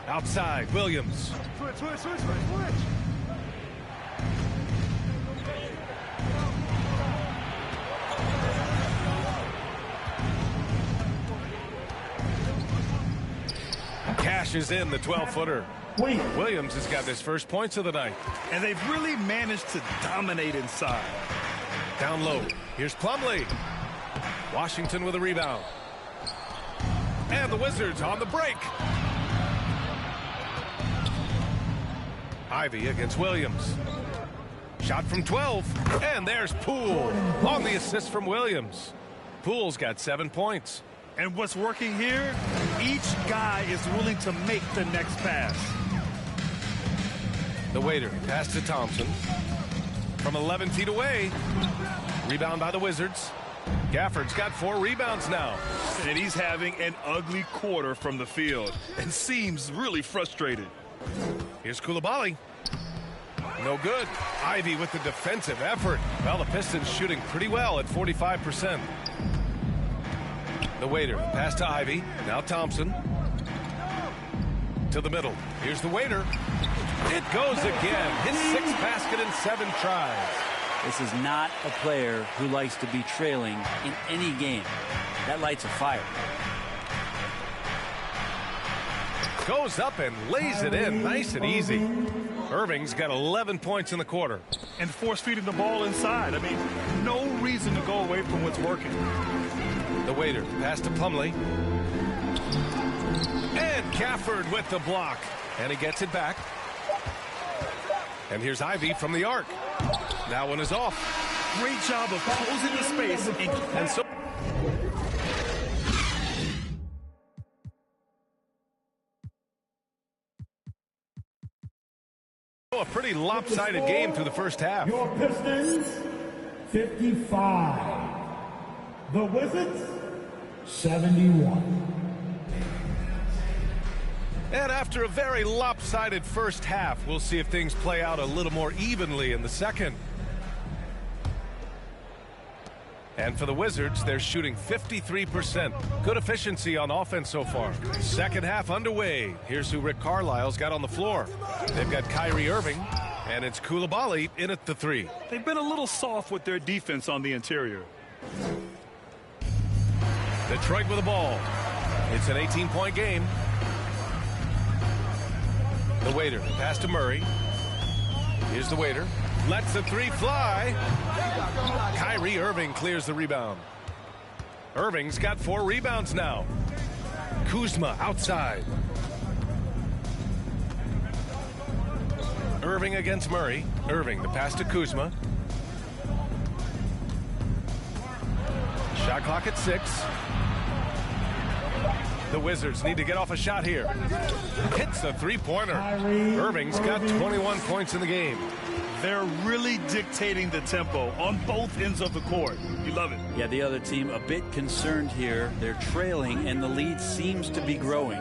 Outside, Williams. Switch. Cashes in the 12-footer. Williams has got his first points of the night. And they've really managed to dominate inside. Down low. Here's Plumlee. Washington with a rebound. And the Wizards on the break. Ivy against Williams. Shot from 12. And there's Poole on the assist from Williams. Poole's got 7 points. And what's working here, each guy is willing to make the next pass. The Waiter, pass to Thompson. From 11 feet away. Rebound by the Wizards. Gafford's got 4 rebounds now. And he's having an ugly quarter from the field and seems really frustrated. Here's Koulibaly. No good. Ivy with the defensive effort. Well, the Pistons shooting pretty well at 45%. The Waiter, pass to Ivy. Now Thompson. To the middle. Here's the Waiter. It goes again. His 6th basket in 7 tries. This is not a player who likes to be trailing in any game. That lights a fire. Goes up and lays it in nice and easy. Irving's got 11 points in the quarter. And force feeding the ball inside. I mean, no reason to go away from what's working. The Waiter, pass to Plumlee. And Gafford with the block. And he gets it back. And here's Ivy from the arc. That one is off. Great job of closing the space. And so a pretty lopsided game through the first half. Your Pistons, 55. The Wizards, 71. And after a very lopsided first half, we'll see if things play out a little more evenly in the second. And for the Wizards, they're shooting 53%. Good efficiency on offense so far. Second half underway. Here's who Rick Carlisle's got on the floor. They've got Kyrie Irving, and it's Koulibaly in at the 3. They've been a little soft with their defense on the interior. Detroit with the ball. It's an 18-point game. The Waiter, pass to Murray. Here's the Waiter. Lets the 3 fly. Kyrie Irving clears the rebound. Irving's got 4 rebounds now. Kuzma outside. Irving against Murray. Irving, the pass to Kuzma. Shot clock at 6. The Wizards need to get off a shot here. Hits a three-pointer. Irving's got 21 points in the game. They're really dictating the tempo on both ends of the court. You love it. Yeah, the other team a bit concerned here. They're trailing, and the lead seems to be growing.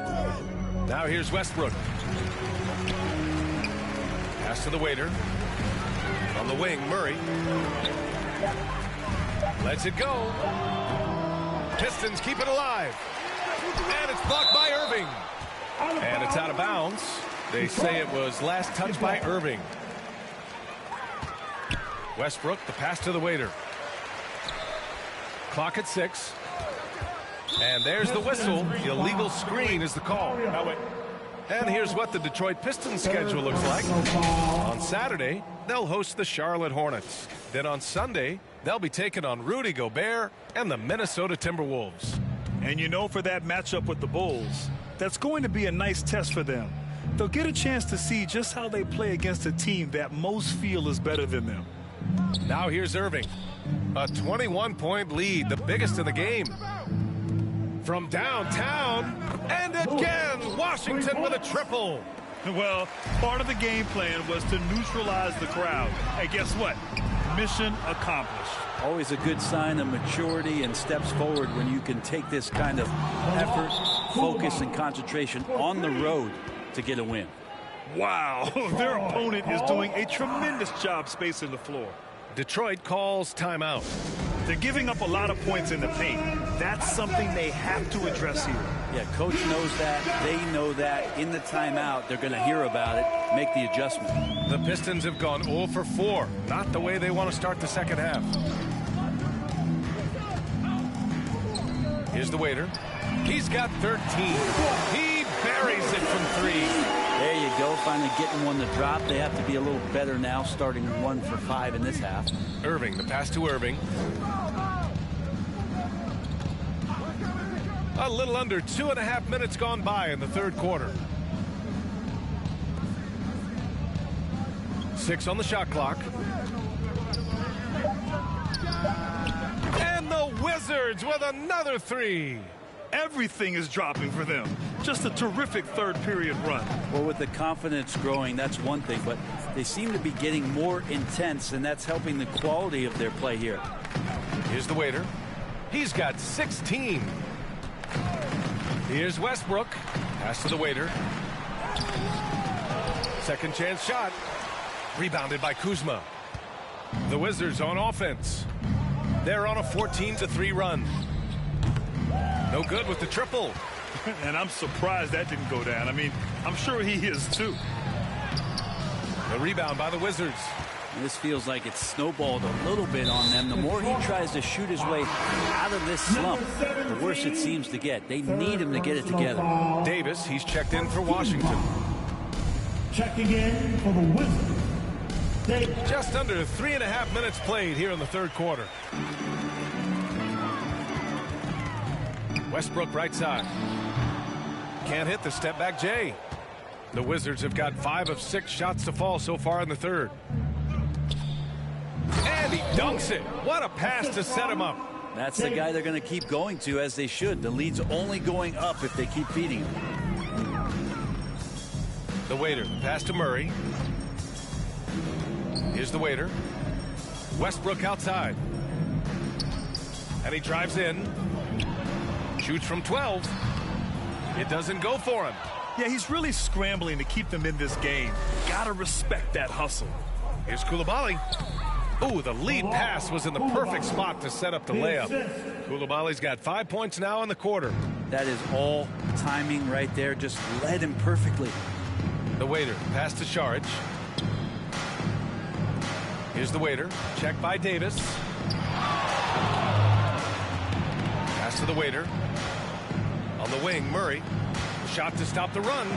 Now here's Westbrook. Pass to the waiter. On the wing, Murray. Lets it go. Pistons keep it alive. And it's blocked by Irving. And it's out of bounds. They say it was last touched by Irving. Westbrook, the pass to the waiter. Clock at 6. And there's the whistle. The illegal screen is the call. And here's what the Detroit Pistons schedule looks like. On Saturday, they'll host the Charlotte Hornets. Then on Sunday, they'll be taking on Rudy Gobert and the Minnesota Timberwolves. And you know, for that matchup with the Bulls, that's going to be a nice test for them. They'll get a chance to see just how they play against a team that most feel is better than them. Now here's Irving. A 21-point lead, the biggest in the game. From downtown, and again, Washington with a triple. Well, part of the game plan was to neutralize the crowd. And guess what? Mission accomplished. Always a good sign of maturity and steps forward when you can take this kind of effort, focus, and concentration on the road to get a win. Wow, their opponent is doing a tremendous job spacing the floor. Detroit calls timeout. They're giving up a lot of points in the paint. That's something they have to address here. Yeah, coach knows that. They know that. In the timeout, they're going to hear about it, make the adjustment. The Pistons have gone 0 for 4. Not the way they want to start the second half. Here's the waiter. He's got 13. He buries it from 3. There you go, finally getting one to drop. They have to be a little better now, starting 1 for 5 in this half. Irving, the pass to Irving. A little under 2.5 minutes gone by in the third quarter. 6 on the shot clock. And the Wizards with another 3. Everything is dropping for them. Just a terrific third period run. Well, with the confidence growing, that's one thing, but they seem to be getting more intense, and that's helping the quality of their play here. Here's the waiter. He's got 16. Here's Westbrook. Pass to the waiter. Second chance shot. Rebounded by Kuzma. The Wizards on offense. They're on a 14-3 run. No good with the triple. And I'm surprised that didn't go down. I mean, I'm sure he is too. The rebound by the Wizards. And this feels like it's snowballed a little bit on them. The more he tries to shoot his way out of this slump, the worse it seems to get. They need him to get it together. Davis, he's checked in for Washington. Checking in for the Wizards. Just under 3.5 minutes played here in the third quarter. Westbrook right side. Can't hit the step back J. The Wizards have got 5 of 6 shots to fall so far in the third. And he dunks it. What a pass to set him up. That's the guy they're going to keep going to, as they should. The lead's only going up if they keep feeding him. The waiter, pass to Murray. Here's the waiter. Westbrook outside. And he drives in. Shoots from 12. It doesn't go for him. Yeah, he's really scrambling to keep them in this game. Gotta respect that hustle. Here's Koulibaly. Ooh, the lead pass was in the perfect spot to set up the layup. Koulibaly's got 5 points now in the quarter. That is all timing right there. Just led him perfectly. The waiter, pass to Saric. Here's the waiter. Check by Davis. Pass to the waiter. On the wing, Murray. Shot to stop the run.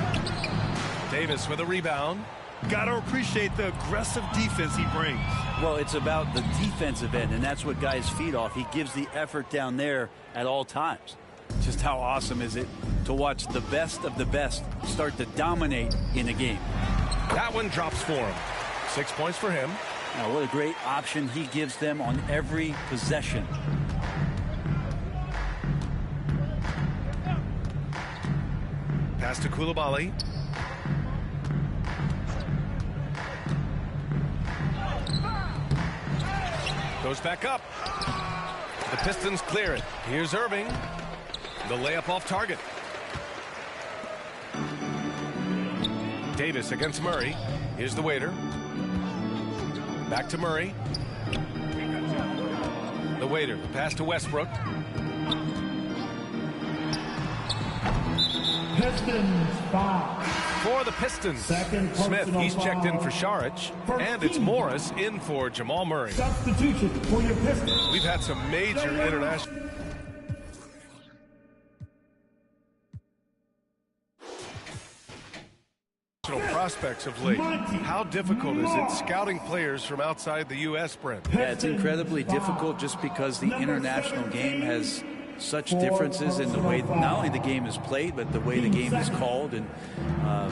Davis with a rebound. Gotta appreciate the aggressive defense he brings. Well, it's about the defensive end, and that's what guys feed off. He gives the effort down there at all times. Just how awesome is it to watch the best of the best start to dominate in a game. That one drops for him. 6 points for him. Now, what a great option he gives them on every possession. Pass to Koulibaly. Goes back up. The Pistons clear it. Here's Irving. The layup off target. Davis against Murray. Here's the waiter. Back to Murray. The waiter. Pass to Westbrook. Pistons foul. For the Pistons, Smith, he's checked in for Saric, and it's Morris in for Jamal Murray. Substitution for your Pistons. We've had some major international prospects of late. How difficult is it scouting players from outside the U.S., Brent? Yeah, it's incredibly difficult just because the international game has such differences in the way not only the game is played, but the way the game is called, and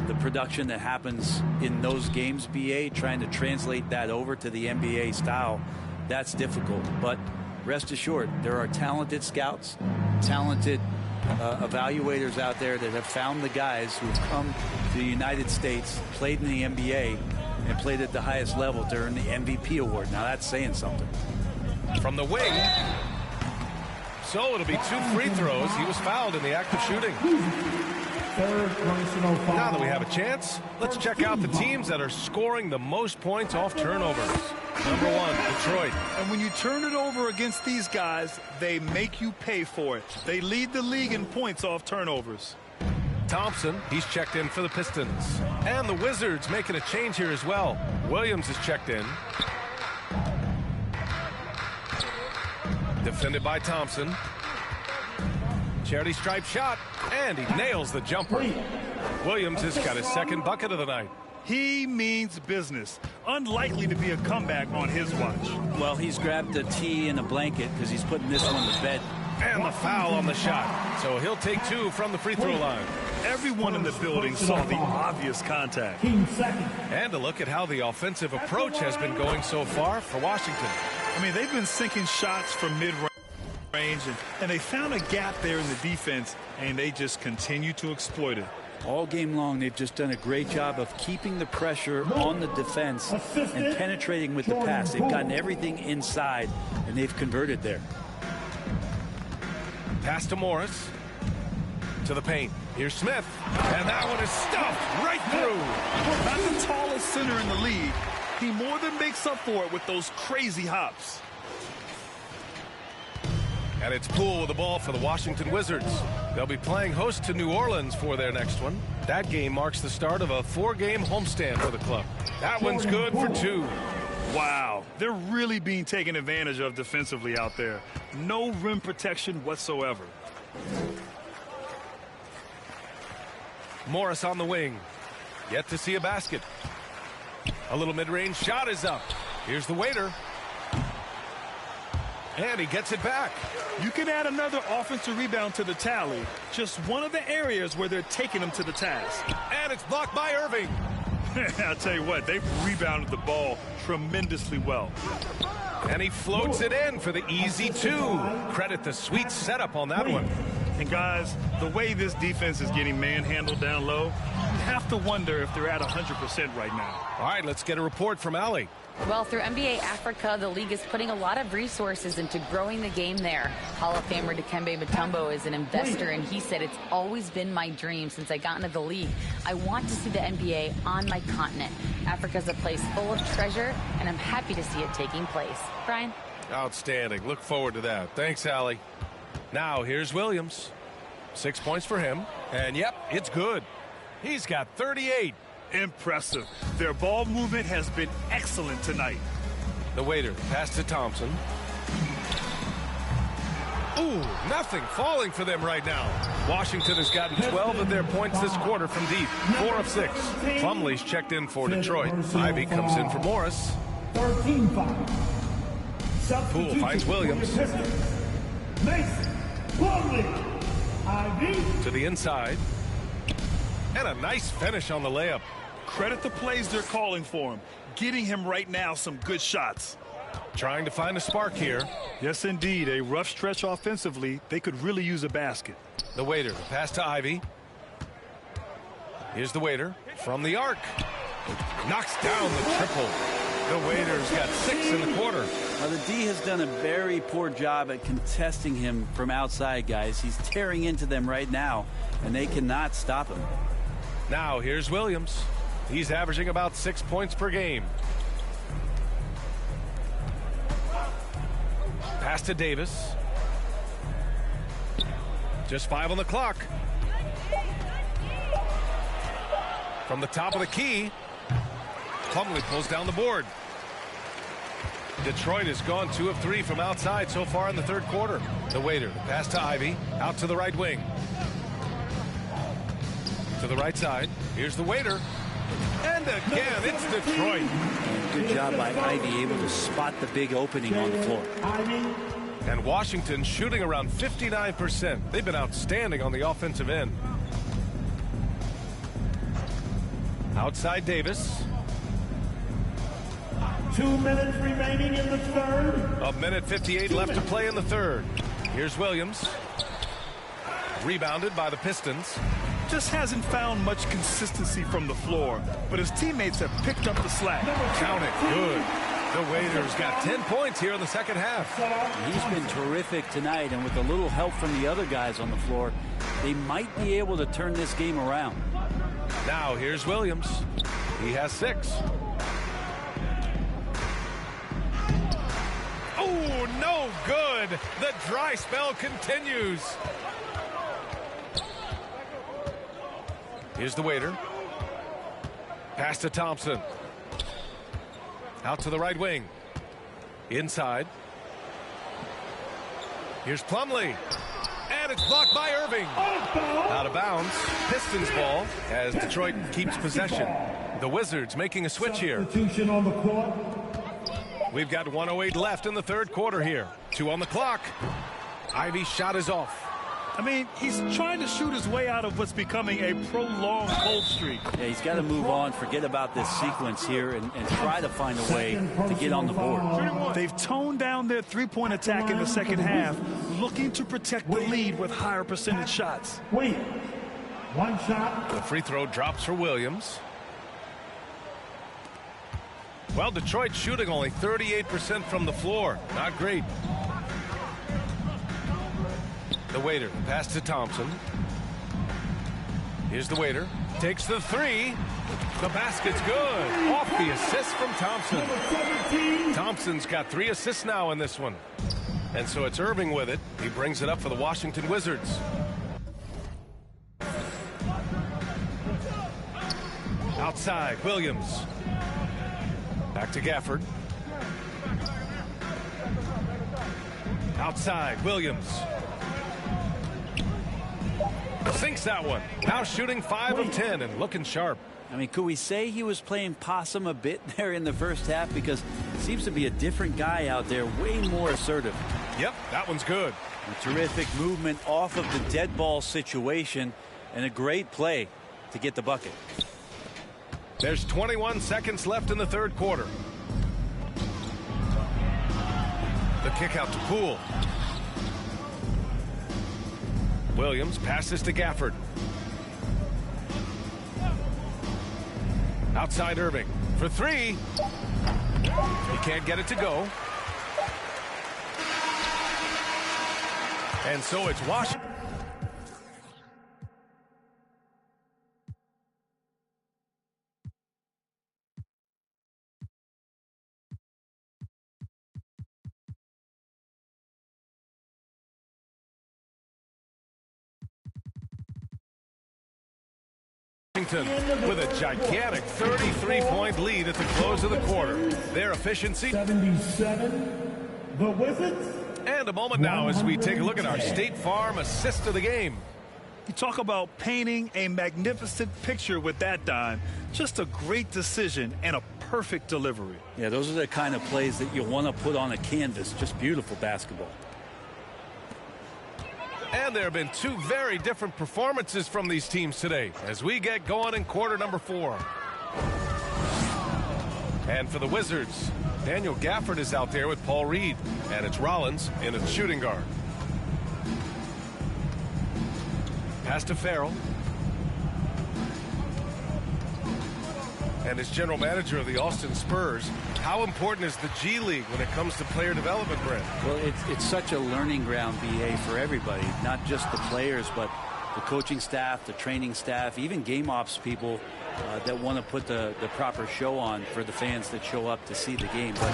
the production that happens in those games, BA, trying to translate that over to the NBA style, that's difficult. But rest assured, there are talented scouts, talented evaluators out there that have found the guys who have come to the United States, played in the NBA, and played at the highest level to earn the MVP award. Now that's saying something. From the wing. So it'll be 2 free throws. He was fouled in the act of shooting. Third personal foul. Now that we have a chance, let's check out the teams that are scoring the most points off turnovers. Number 1, Detroit. And when you turn it over against these guys, they make you pay for it. They lead the league in points off turnovers. Thompson, he's checked in for the Pistons. And the Wizards making a change here as well. Williams is checked in. Defended by Thompson. Charity stripe shot, and he nails the jumper. Williams has got his second bucket of the night. He means business. Unlikely to be a comeback on his watch. Well, he's grabbed a tee and a blanket because he's putting this one to bed. And the foul on the shot. So he'll take 2 from the free throw line. Everyone in the building saw the obvious contact. And a look at how the offensive approach has been going so far for Washington. I mean, they've been sinking shots from mid-range, and they found a gap there in the defense, and they just continue to exploit it. All game long, they've just done a great job of keeping the pressure on the defense and penetrating with the pass. They've gotten everything inside, and they've converted there. Pass to Morris. To the paint. Here's Smith. And that one is stuffed right through. Not the tallest center in the league. He more than makes up for it with those crazy hops. And it's Poole with the ball for the Washington Wizards. They'll be playing host to New Orleans for their next one. That game marks the start of a 4-game homestand for the club. That one's good for 2. Wow, they're really being taken advantage of defensively out there. No rim protection whatsoever. Morris on the wing. Yet to see a basket. A little mid-range shot is up. Here's the waiter. And he gets it back. You can add another offensive rebound to the tally. Just one of the areas where they're taking them to the task. And it's blocked by Irving. I'll tell you what, they've rebounded the ball tremendously well. And he floats it in for the easy 2. Credit the sweet setup on that one. And guys, the way this defense is getting manhandled down low, you have to wonder if they're at 100% right now. All right, let's get a report from Allie. Well, through NBA Africa, the league is putting a lot of resources into growing the game there. Hall of Famer Dikembe Mutombo is an investor, and he said, "It's always been my dream since I got into the league. I want to see the NBA on my continent. Africa's a place full of treasure, and I'm happy to see it taking place." Brian? Outstanding. Look forward to that. Thanks, Allie. Now, here's Williams. 6 points for him. And, yep, it's good. He's got 38. Impressive. Their ball movement has been excellent tonight. The waiter, pass to Thompson. Ooh, nothing falling for them right now. Washington has gotten 12 of their points this quarter from deep. 4 of 6. Plumlee's checked in for Detroit. Ivy comes in for Morris. 13-5. Poole finds Williams. Mason Plumlee. Ivy. To the inside. And a nice finish on the layup. Credit the plays they're calling for him. Getting him right now some good shots. Trying to find a spark here. Yes, indeed. A rough stretch offensively. They could really use a basket. The waiter, pass to Ivy. Here's the waiter from the arc. Knocks down the triple. The waiter's got 6 in the quarter. Now, the D has done a very poor job at contesting him from outside, guys. He's tearing into them right now, and they cannot stop him. Now, here's Williams. He's averaging about 6 points per game. Pass to Davis. Just 5 on the clock. From the top of the key, Plumlee pulls down the board. Detroit has gone 2 of 3 from outside so far in the third quarter. The waiter, the pass to Ivy, out to the right wing. To the right side. Here's the waiter. And again, it's Detroit. Good job by Ivy, able to spot the big opening on the floor. And Washington shooting around 59%. They've been outstanding on the offensive end. Outside Davis. 2 minutes remaining in the third. 1:58 left to play in the third. Here's Williams. Rebounded by the Pistons. Just hasn't found much consistency from the floor, but his teammates have picked up the slack. Count it. Good. The waiter's got 10 points here in the second half. He's been terrific tonight, and with a little help from the other guys on the floor, they might be able to turn this game around. Now here's Williams. He has 6. Oh, no good. The dry spell continues. Here's the waiter. Pass to Thompson. Out to the right wing. Inside. Here's Plumlee. And it's blocked by Irving. Out of bounds. Pistons ball as Detroit keeps possession. The Wizards making a switch here. Substitution on the court. We've got 1:08 left in the third quarter here. 2 on the clock. Ivy's shot is off. I mean, he's trying to shoot his way out of what's becoming a prolonged cold streak. Yeah, he's got to move on, forget about this sequence here, and try to find a way to get on the board. They've toned down their three-point attack in the second half, looking to protect the lead with higher percentage shots. Wait. 1 shot. The free throw drops for Williams. Well, Detroit shooting only 38% from the floor. Not great. The waiter, pass to Thompson. Here's the waiter. Takes the 3. The basket's good. Off the assist from Thompson. Thompson's got 3 assists now in this one. And so it's Irving with it. He brings it up for the Washington Wizards. Outside, Williams. Back to Gafford. Outside, Williams. Sinks that one. Now shooting 5 of 10 and looking sharp. I mean, could we say he was playing possum a bit there in the first half? Because it seems to be a different guy out there, way more assertive. Yep, that one's good. A terrific movement off of the dead ball situation and a great play to get the bucket. There's 21 seconds left in the third quarter. The kick out to Poole. Williams passes to Gafford. Outside Irving for 3. He can't get it to go. And so it's Washington. With a gigantic 33-point lead at the close of the quarter. Their efficiency. 77. The Wizards. And a moment now as we take a look at our State Farm assist of the game. You talk about painting a magnificent picture with that dime. Just a great decision and a perfect delivery. Yeah, those are the kind of plays that you want to put on a canvas. Just beautiful basketball. And there have been 2 very different performances from these teams today as we get going in quarter number 4. And for the Wizards, Daniel Gafford is out there with Paul Reed, and it's Rollins in a shooting guard. Pass to Farrell. And as general manager of the Austin Spurs, how important is the G League when it comes to player development, Brent? Well, it's such a learning ground, BA, for everybody, not just the players, but the coaching staff, the training staff, even game ops people that want to put the proper show on for the fans that show up to see the game. But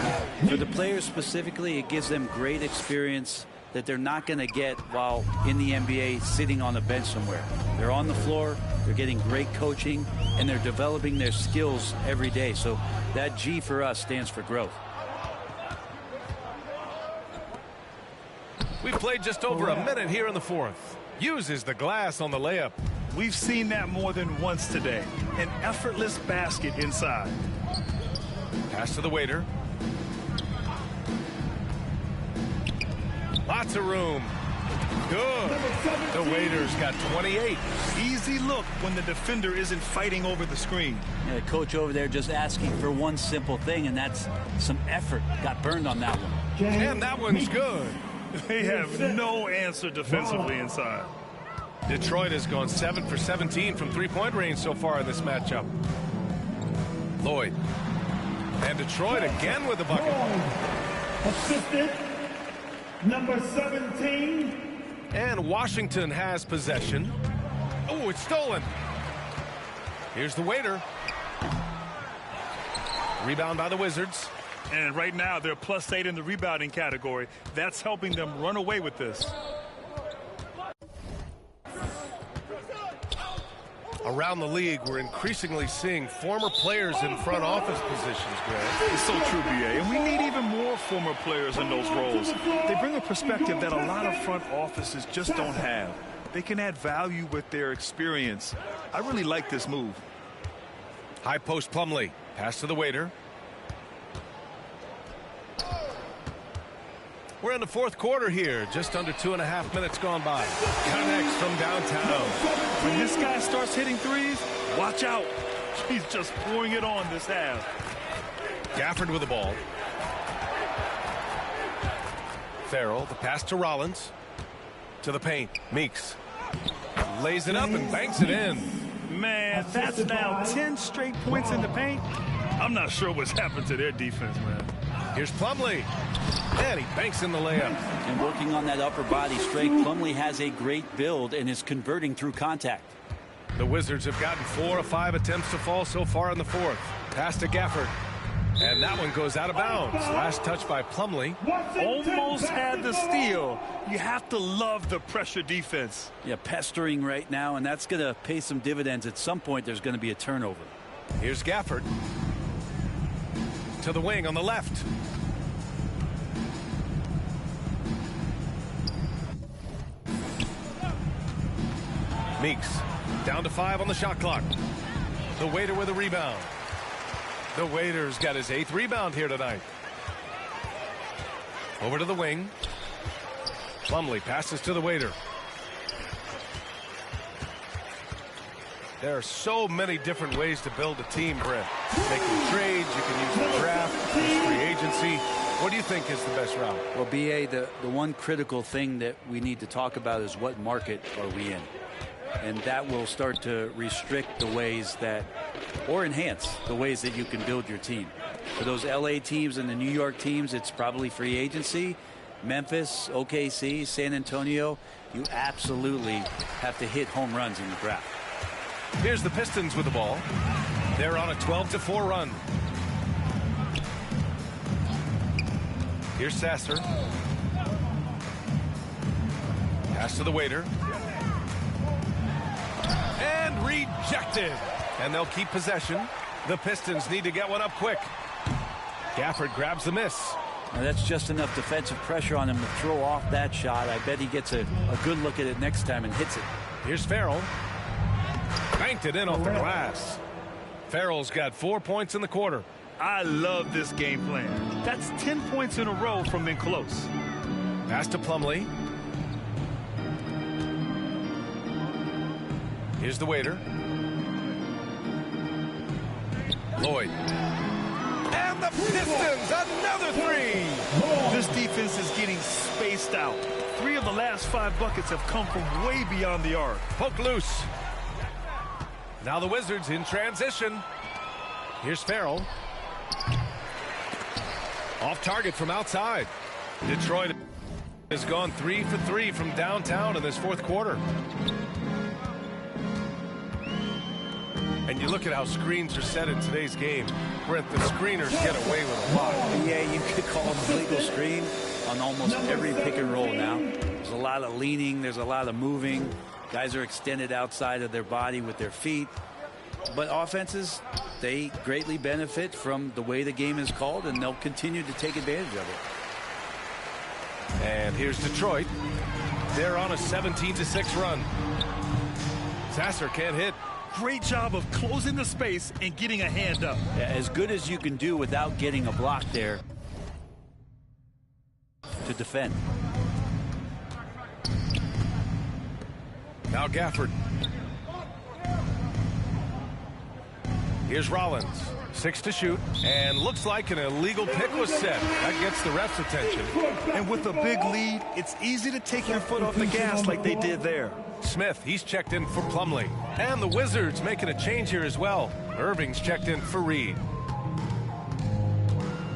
for the players specifically, it gives them great experience that they're not going to get while in the NBA sitting on a bench somewhere. They're on the floor, they're getting great coaching, and they're developing their skills every day. So that G for us stands for growth. We've played just over a minute here in the fourth. Uses the glass on the layup. We've seen that more than once today. An effortless basket inside. Pass to the waiter. Lots of room. Good. The waiter's got 28. Easy look when the defender isn't fighting over the screen. Yeah, the coach over there just asking for one simple thing, and that's some effort. Got burned on that one. And that one's good. They have no answer defensively inside. Detroit has gone 7 for 17 from three-point range so far in this matchup. Lloyd. And Detroit again with the bucket. Assistant number 17. And Washington has possession. Oh, it's stolen. Here's the waiter. Rebound by the Wizards. And right now they're +8 in the rebounding category. That's helping them run away with this. Around the league, we're increasingly seeing former players in front office positions, Greg. It's so true, BA, and we need even more former players in those roles. They bring a perspective that a lot of front offices just don't have. They can add value with their experience. I really like this move. High post Plumlee. Pass to the waiter. We're in the fourth quarter here. Just under 2.5 minutes gone by. Connects from downtown. When this guy starts hitting threes, watch out. He's just pouring it on this half. Gafford with the ball. Farrell, the pass to Rollins. To the paint. Meeks. Lays it up and banks it in. Man, that's now 10 straight points in the paint. I'm not sure what's happened to their defense, man. Here's Plumlee. And he banks in the layup. And working on that upper body strength, Plumlee has a great build and is converting through contact. The Wizards have gotten 4 of 5 attempts to fall so far in the fourth. Pass to Gafford. And that one goes out of bounds. Last touch by Plumlee. Almost had the steal. You have to love the pressure defense. Yeah, pestering right now, and that's going to pay some dividends. At some point, there's going to be a turnover. Here's Gafford. To the wing on the left. Meeks down to 5 on the shot clock. The waiter with a rebound. The waiter's got his 8th rebound here tonight. Over to the wing. Plumlee passes to the waiter. There are so many different ways to build a team, Brent. Making trades, you can use the draft, use free agency. What do you think is the best route? Well, BA, the one critical thing that we need to talk about is what market are we in? And that will start to restrict the ways that, or enhance the ways that you can build your team. For those LA teams and the New York teams, it's probably free agency. Memphis, OKC, San Antonio, you absolutely have to hit home runs in the draft. Here's the Pistons with the ball. They're on a 12-4 run. Here's Sasser. Pass to the waiter. And rejected. And they'll keep possession. The Pistons need to get one up quick. Gafford grabs the miss. Now that's just enough defensive pressure on him to throw off that shot. I bet he gets a good look at it next time and hits it. Here's Farrell. Banked it in off the glass. Farrell's got 4 points in the quarter. I love this game plan. That's 10 points in a row from in close. Pass to Plumlee. Here's the waiter. Lloyd. And the Pistons, another 3. This defense is getting spaced out. 3 of the last 5 buckets have come from way beyond the arc. Poke loose. Now the Wizards in transition. Here's Farrell. Off target from outside. Detroit has gone 3 for 3 from downtown in this fourth quarter. And you look at how screens are set in today's game. Brent, the screeners get away with a lot. Yeah, you could call them legal screen on almost every pick and roll now. There's a lot of leaning. There's a lot of moving. Guys are extended outside of their body with their feet. But offenses, they greatly benefit from the way the game is called, and they'll continue to take advantage of it. And here's Detroit. They're on a 17-6 run. Sasser can't hit. Great job of closing the space and getting a hand up. Yeah, as good as you can do without getting a block there to defend. Now Gafford. Here's Rollins. 6 to shoot. And looks like an illegal pick was set. That gets the ref's attention. And with a big lead, it's easy to take your foot off the gas like they did there. Smith, he's checked in for Plumlee. And the Wizards making a change here as well. Irving's checked in for Reed.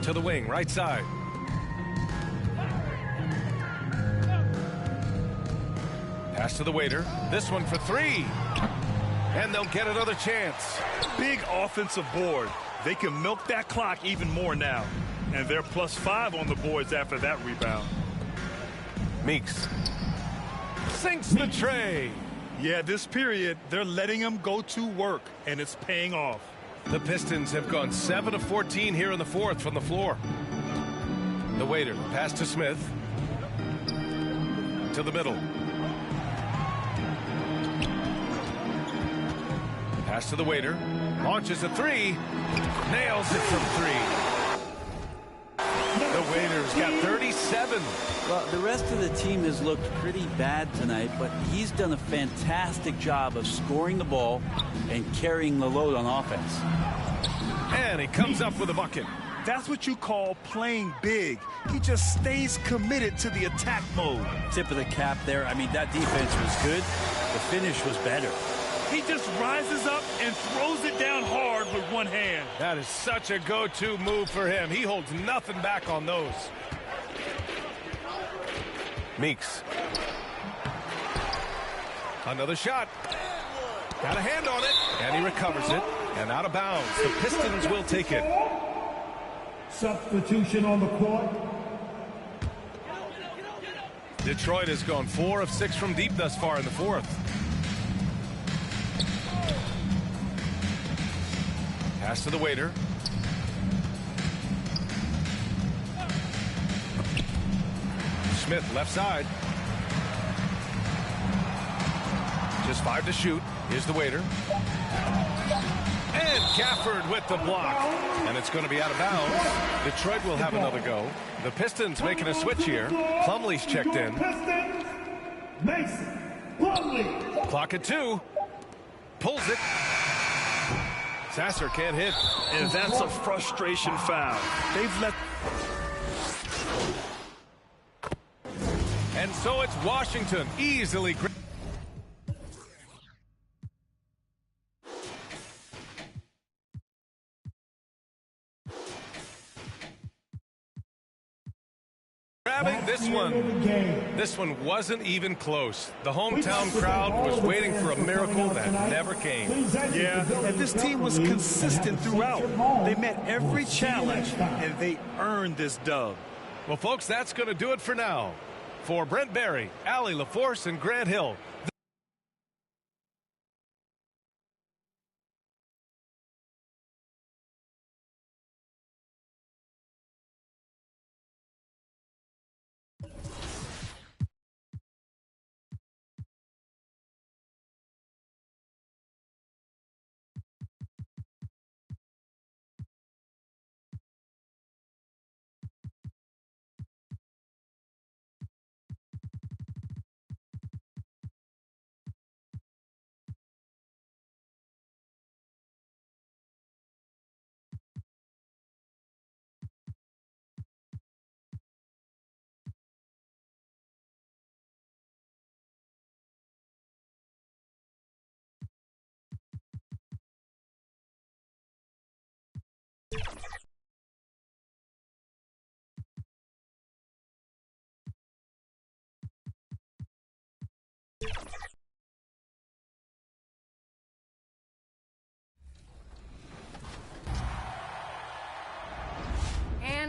To the wing, right side. Pass to the waiter. This one for 3. And they'll get another chance. Big offensive board. They can milk that clock even more now. And they're +5 on the boards after that rebound. Meeks sinks the tray. Yeah, this period, they're letting him go to work, and it's paying off. The Pistons have gone 7 of 14 here in the fourth from the floor. The waiter, pass to Smith. To the middle. Pass to the waiter. Launches a 3. Nails it from 3. The waiter's got 37. Well, the rest of the team has looked pretty bad tonight, but he's done a fantastic job of scoring the ball and carrying the load on offense. And he comes up with a bucket. That's what you call playing big. He just stays committed to the attack mode. Tip of the cap there. I mean, that defense was good. The finish was better. He just rises up and throws it down hard with one hand. That is such a go-to move for him. He holds nothing back on those. Meeks. Another shot. Got a hand on it. And he recovers it. And out of bounds. The Pistons will take it. Substitution on the court. Detroit has gone 4 of 6 from deep thus far in the fourth. Pass to the waiter. Smith left side. Just 5 to shoot. Here's the waiter. And Gafford with the block. And it's going to be out of bounds. Detroit will have another go. The Pistons making a switch here. Plumlee's checked in. Mason Plumlee. Clock at 2. Pulls it. Sasser can't hit. And that's a frustration foul. They've let... And so it's Washington easily... grabbing this one. This one wasn't even close. The hometown crowd was waiting for a miracle that never came. Yeah, and this team was consistent throughout. They met every challenge, and they earned this dub. Well, folks, that's going to do it for now. For Brent Barry, Allie LaForce, and Grant Hill,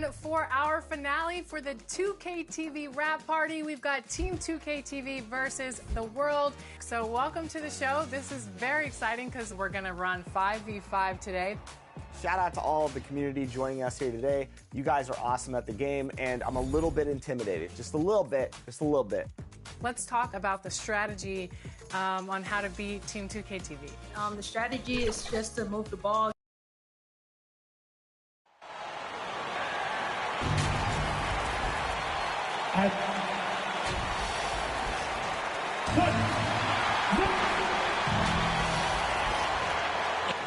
And for our finale for the 2K TV wrap party, we've got Team 2K TV versus the world. So welcome to the show. This is very exciting because we're going to run 5v5 today. Shout out to all of the community joining us here today. You guys are awesome at the game, and I'm a little bit intimidated. Just a little bit. Just a little bit. Let's talk about the strategy on how to beat Team 2K TV. The strategy is just to move the ball.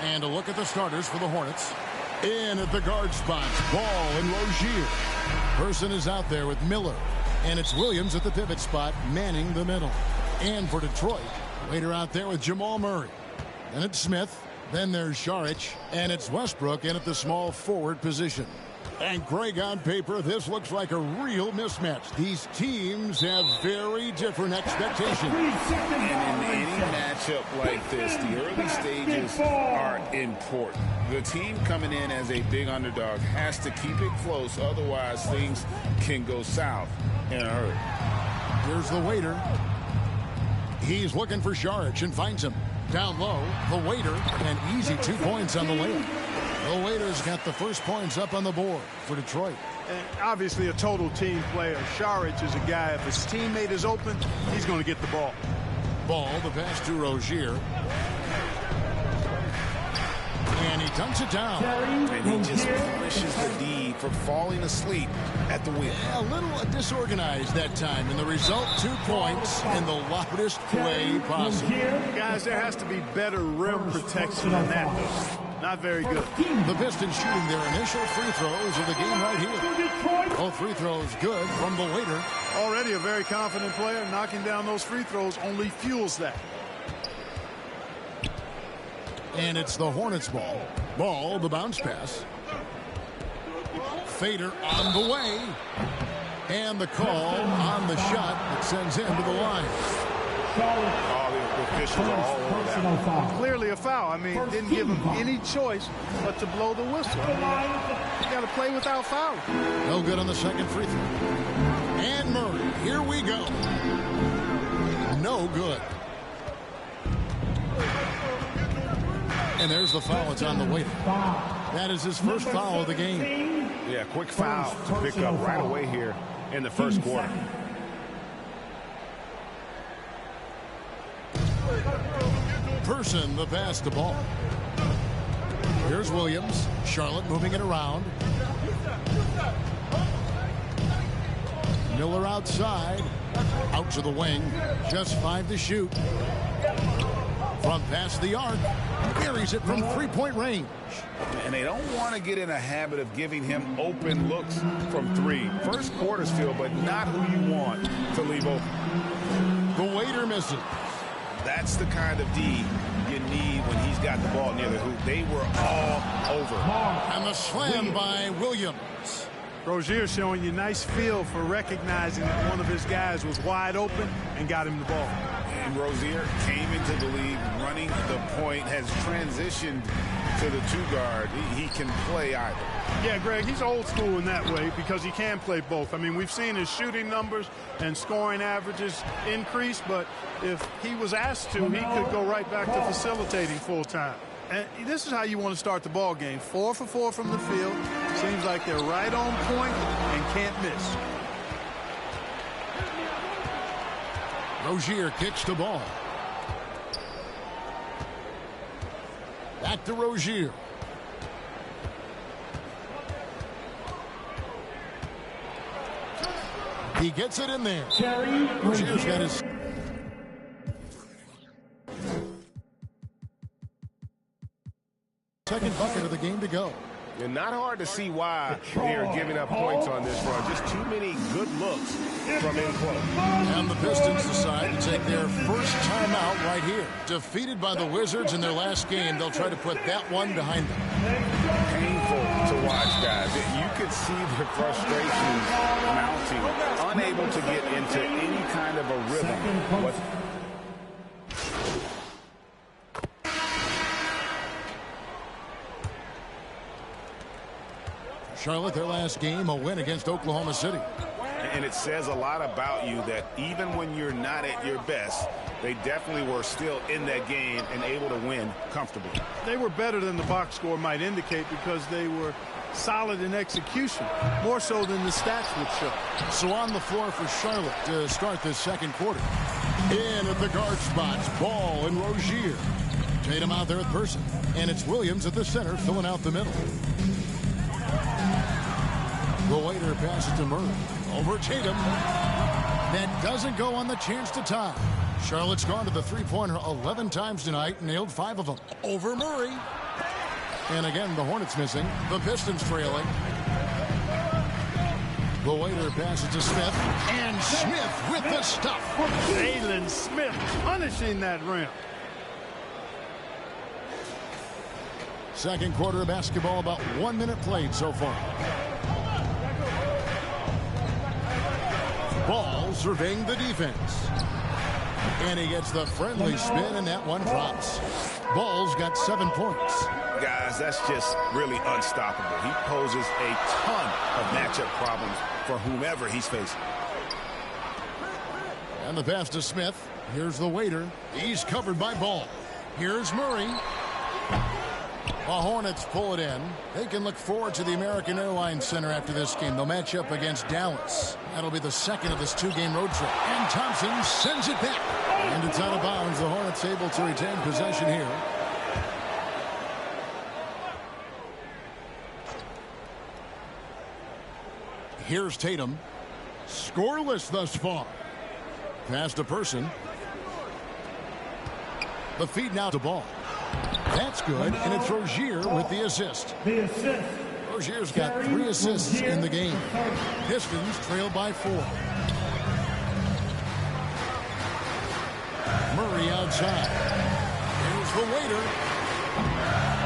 And a look at the starters for the Hornets. In at the guard spots, Ball and Rozier. Person is out there with Miller. And it's Williams at the pivot spot, manning the middle. And for Detroit, later out there with Jamal Murray. And it's Smith. Then there's Šarić. And it's Westbrook in at the small forward position. And Greg, on paper, this looks like a real mismatch. These teams have very different expectations. And in any matchup like this, the early stages are important. The team coming in as a big underdog has to keep it close, otherwise things can go south in a hurry. Here's the waiter. He's looking for Šarić and finds him. Down low, the waiter, and easy 2 points on the layup. The waiter's got the first points up on the board for Detroit. And obviously a total team player. Šarić is a guy, if his teammate is open, he's going to get the ball. Ball, the pass to Rozier. And he dunks it down. And he just punishes the D for falling asleep at the wheel. A little disorganized that time, and the result, 2 points in the loudest way possible. Guys, there has to be better rim protection than that, though. Not very good. The Pistons shooting their initial free throws of the game right here. Both free throws good from the waiter. Already a very confident player. Knocking down those free throws only fuels that. And it's the Hornets ball. Ball, the bounce pass. Fader on the way. And the call on the shot that sends him to the line. The officials are all over that. Clearly a foul. I mean, didn't give him any choice but to blow the whistle. You got to play without foul. No good on the second free throw. And Murray, here we go. No good. And there's the foul. It's on the waiter. That is his first foul of the game. Yeah, quick foul to pick up right away here in the first quarter. Person, the pass to Ball. Here's Williams. Charlotte moving it around. Miller outside. Out to the wing. Just 5 to shoot. From past the arc. Carries it from three-point range. And they don't want to get in a habit of giving him open looks from three. First quarter's feel, but not who you want to leave open. The waiter misses. That's the kind of D you need when he's got the ball near the hoop. They were all over. And the slam by Williams. Rozier showing you nice feel for recognizing that one of his guys was wide open and got him the ball. And Rozier came into the league running the point, has transitioned to the two-guard. He can play either. Yeah, Greg, he's old school in that way because he can play both. I mean, we've seen his shooting numbers and scoring averages increase, but if he was asked to, he could go right back to facilitating full-time. And this is how you want to start the ball game. 4 for 4 from the field. Seems like they're right on point and can't miss. Rozier kicks the ball. Back to Rozier. He gets it in there. Rozier's got his... second bucket of the game to go. And not hard to see why they are giving up points on this run. Just too many good looks from in close. And the Pistons decide to take their first timeout right here. Defeated by the Wizards in their last game, they'll try to put that one behind them. Painful to watch, guys. You could see the frustration mounting, unable to get into any kind of a rhythm. Charlotte, their last game, a win against Oklahoma City. And it says a lot about you that even when you're not at your best, they definitely were still in that game and able to win comfortably. They were better than the box score might indicate because they were solid in execution, more so than the stats would show. So on the floor for Charlotte to start this second quarter. In at the guard spots, Ball and Rozier. Tatum out there at Person. And it's Williams at the center filling out the middle. The waiter passes to Murray. Over Tatum. That doesn't go on the chance to tie. Charlotte's gone to the three-pointer 11 times tonight, nailed 5 of them. Over Murray. And again, the Hornets missing. The Pistons trailing. The waiter passes to Smith. And Smith with the stuff. Jalen Smith punishing that rim. Second quarter of basketball, about 1 minute played so far. Ball surveying the defense. And he gets the friendly spin, and that one drops. Ball's got 7 points. Guys, that's just really unstoppable. He poses a ton of matchup problems for whomever he's facing. And the pass to Smith. Here's the waiter. He's covered by Ball. Here's Murray. The Hornets pull it in. They can look forward to the American Airlines Center after this game. They'll match up against Dallas. That'll be the second of this 2-game road trip. And Thompson sends it back. And it's out of bounds. The Hornets able to retain possession here. Here's Tatum. Scoreless thus far. Pass to Person. The feed now to Ball. That's good, and it's Rozier with the assist. Rozier's got 3 assists in the game. Pistons trail by 4. Murray outside. Here's the waiter.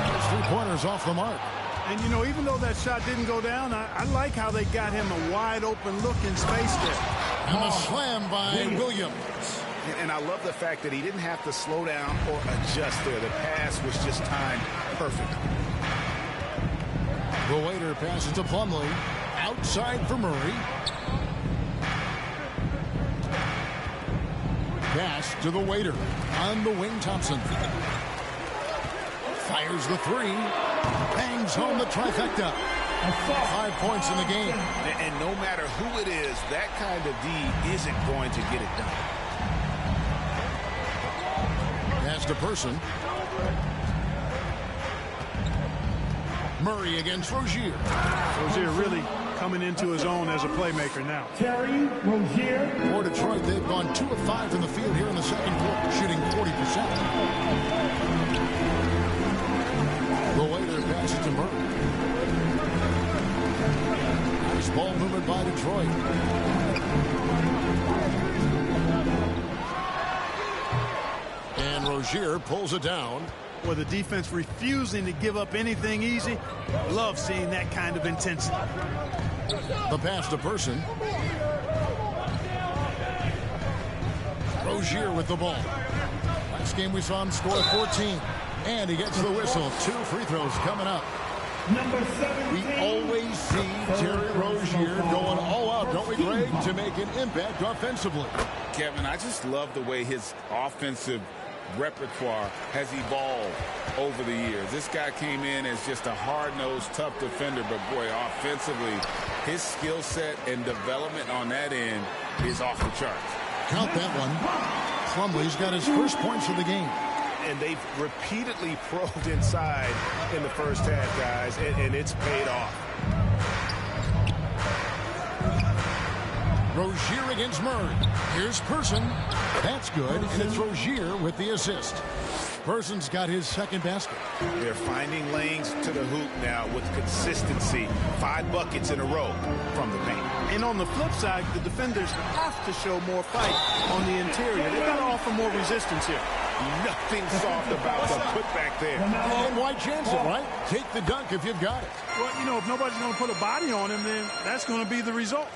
Those 3-pointers off the mark. And, you know, even though that shot didn't go down, I like how they got him a wide-open look in space there. And the slam by Williams. And I love the fact that he didn't have to slow down or adjust there. The pass was just timed perfect. The waiter passes to Plumlee. Outside for Murray. Pass to the waiter. On the wing, Thompson. Fires the 3. Bangs home the trifecta. 5 points in the game. And no matter who it is, that kind of D isn't going to get it done. Pass to Person. Murray against Rozier. Rozier really coming into his own as a playmaker now. Terry Rozier. For Detroit, they've gone 2 of 5 from the field here in the second quarter, shooting 40%. The waiter passes to Murray. Nice ball movement by Detroit. And Rozier pulls it down. With the defense refusing to give up anything easy. Love seeing that kind of intensity. The pass to Person. Rozier with the ball. Last game we saw him score 14. And he gets the whistle. 2 free throws coming up. We always see Terry Rozier going all out, don't we, Greg, to make an impact offensively. Kevin, I just love the way his offensive repertoire has evolved over the years. This guy came in as just a hard-nosed, tough defender, but boy, offensively, his skill set and development on that end is off the charts. Count that one. Plumlee's got his first points of the game. And they've repeatedly probed inside in the first half, guys, and it's paid off. Rozier against Murray. Here's Person. That's good, and it's Rozier with the assist. Person's got his second basket. They're finding lanes to the hoop now with consistency. 5 buckets in a row from the paint. And on the flip side, the defenders have to show more fight on the interior. They've got to offer more resistance here. Nothing soft about the putback there. And why chance it, right? Take the dunk if you've got it. Well, you know, if nobody's going to put a body on him, then that's going to be the result.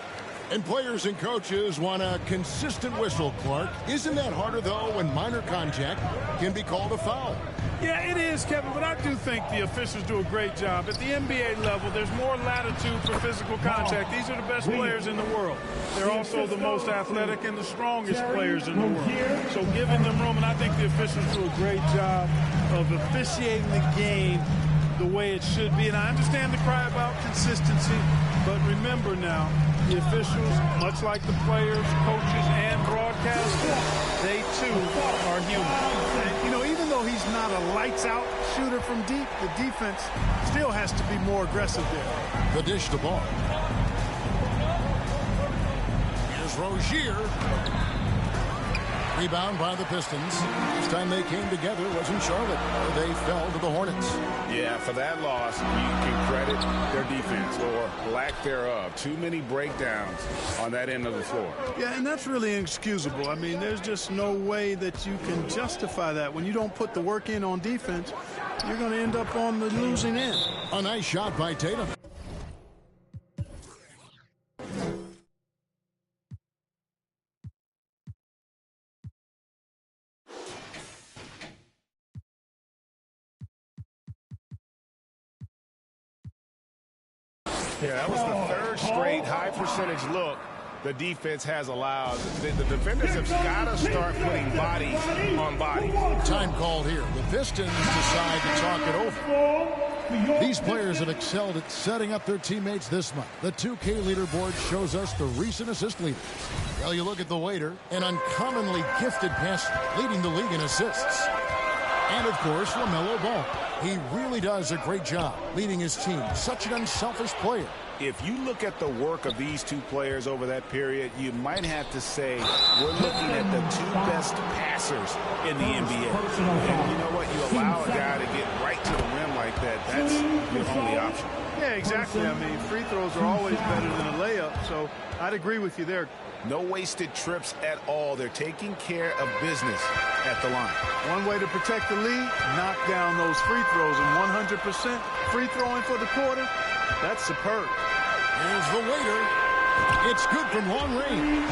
And players and coaches want a consistent whistle, Clark. Isn't that harder, though, when minor contact can be called a foul? Yeah, it is, Kevin, but I do think the officials do a great job. At the NBA level, there's more latitude for physical contact. These are the best players in the world. They're also the most athletic and the strongest players in the world. So giving them room, and I think the officials do a great job of officiating the game the way it should be. And I understand the cry about consistency, but remember now, the officials, much like the players, coaches, and broadcasters, they too are human. And, you know, even though he's not a lights-out shooter from deep, the defense still has to be more aggressive there. The dish to ball. Here's Rozier. Rebound by the Pistons. This time they came together was in Charlotte, where they fell to the Hornets. Yeah, for that loss, you can credit their defense or lack thereof. Too many breakdowns on that end of the floor. Yeah, and that's really inexcusable. I mean, there's just no way that you can justify that. When you don't put the work in on defense, you're going to end up on the losing end. A nice shot by Tatum. Yeah, that was the third straight high percentage look the defense has allowed. The defenders have got to start putting bodies on bodies. Time called here. The Pistons decide to talk it over. These players have excelled at setting up their teammates this month. The 2K leaderboard shows us the recent assist leaders. Well, you look at the waiter, an uncommonly gifted passer, leading the league in assists. And, of course, LaMelo Ball. He really does a great job leading his team. Such an unselfish player. If you look at the work of these two players over that period, you might have to say we're looking at the two best passers in the NBA. And you know what? You allow a guy to get right to the rim like that. That's the only option. Yeah, exactly. I mean, free throws are always better than a layup, so I'd agree with you there. No wasted trips at all. They're taking care of business at the line. One way to protect the lead, knock down those free throws, and 100% free throwing for the quarter, that's superb. Here's the waiter. It's good from long range.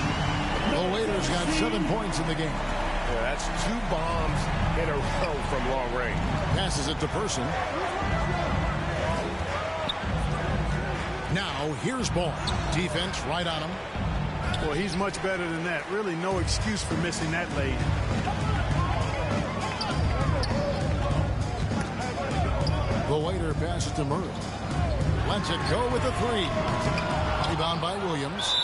The waiter's got 7 points in the game. Yeah, that's 2 bombs in a row from long range. Passes it to Person. Now, here's Ball. Defense right on him. Well, he's much better than that. Really no excuse for missing that late. The waiter passes to Murray. Lets it go with a 3. Rebound by Williams.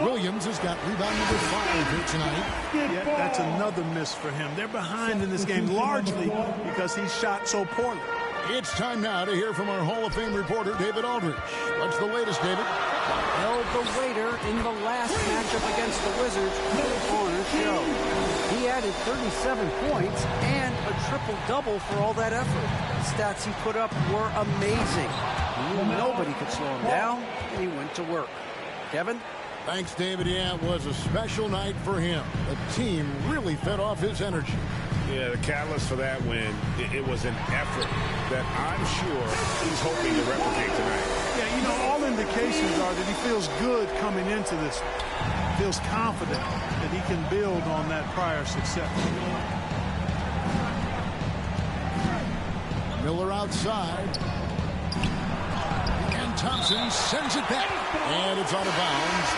Williams has got rebound number 5 here tonight. Yeah, that's another miss for him. They're behind in this game largely because he shot so poorly. It's time now to hear from our Hall of Fame reporter, David Aldridge. What's the latest, David? Held the waiter in the last matchup against the Wizards on a show. He added 37 points and a triple-double for all that effort. The stats he put up were amazing. Nobody could slow him down, and he went to work. Kevin? Thanks, David. Yeah, it was a special night for him. The team really fed off his energy. Yeah, the catalyst for that win, it was an effort that I'm sure he's hoping to replicate tonight. Yeah, you know, all indications are that he feels good coming into this. Feels confident that he can build on that prior success. Miller outside. And Thompson sends it back. And it's out of bounds.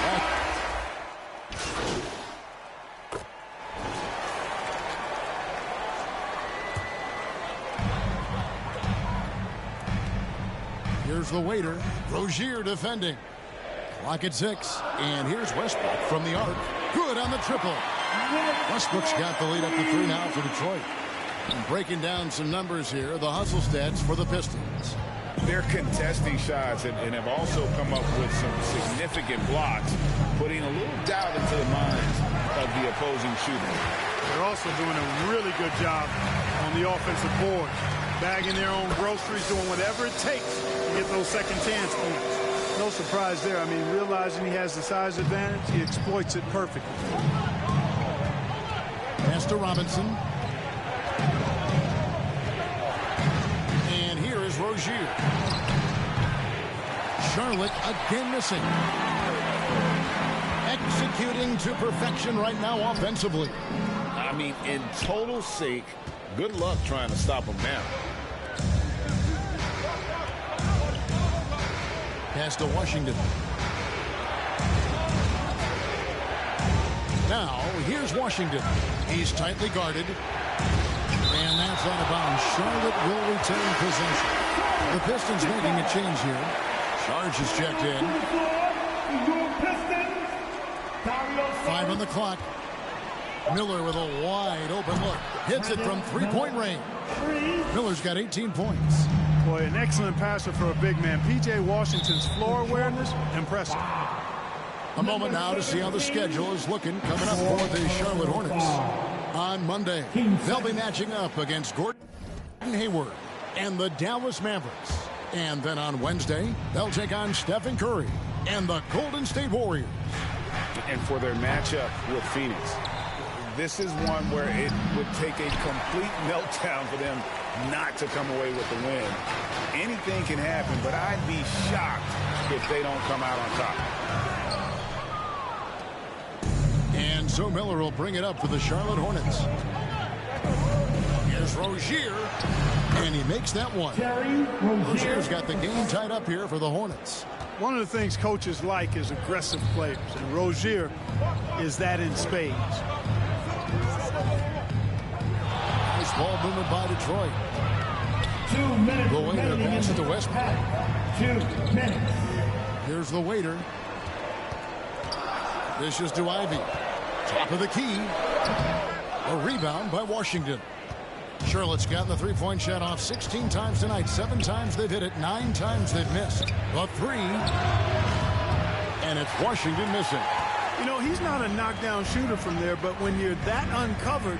Here's the waiter. Rozier defending. Clock at 6. And here's Westbrook from the arc. Good on the triple. Westbrook's got the lead up to 3 now for Detroit. And breaking down some numbers here, the hustle stats for the Pistons. They're contesting shots and have also come up with some significant blocks, putting a little doubt into the minds of the opposing shooter. They're also doing a really good job on the offensive board, bagging their own groceries, doing whatever it takes to get those second chance points. No surprise there. I mean, realizing he has the size advantage, he exploits it perfectly. Pass to Robinson. And here is Rozier. Charlotte again missing. executing to perfection right now offensively. I mean, in total sync, good luck trying to stop him now. Pass to Washington. Now, here's Washington. He's tightly guarded. And that's out of bounds. Charlotte will retain possession. The Pistons making a change here. Charge is checked in. 5 on the clock. Miller with a wide open look. Hits it from three-point range. Miller's got 18 points. Boy, an excellent passer for a big man. P.J. Washington's floor awareness, impressive. A moment now to see how the schedule is looking coming up for the Charlotte Hornets. On Monday, they'll be matching up against Gordon Hayward and the Dallas Mavericks. And then on Wednesday, they'll take on Stephen Curry and the Golden State Warriors. And for their matchup with Phoenix, this is one where it would take a complete meltdown for them not to come away with the win. Anything can happen, but I'd be shocked if they don't come out on top. And so Miller will bring it up for the Charlotte Hornets. Here's Rozier, and he makes that one. Rozier's got the game tied up here for the Hornets. One of the things coaches like is aggressive players, and Rozier is that in spades. Nice ball movement by Detroit. 2 minutes. The Waiter passes to Westbrook. 2 minutes. Here's the Waiter. This is to Ivy. Top of the key. A rebound by Washington. Charlotte's gotten the three-point shot off 16 times tonight. 7 times they've hit it. 9 times they've missed. A 3. And it's Washington missing. You know, he's not a knockdown shooter from there, but when you're that uncovered,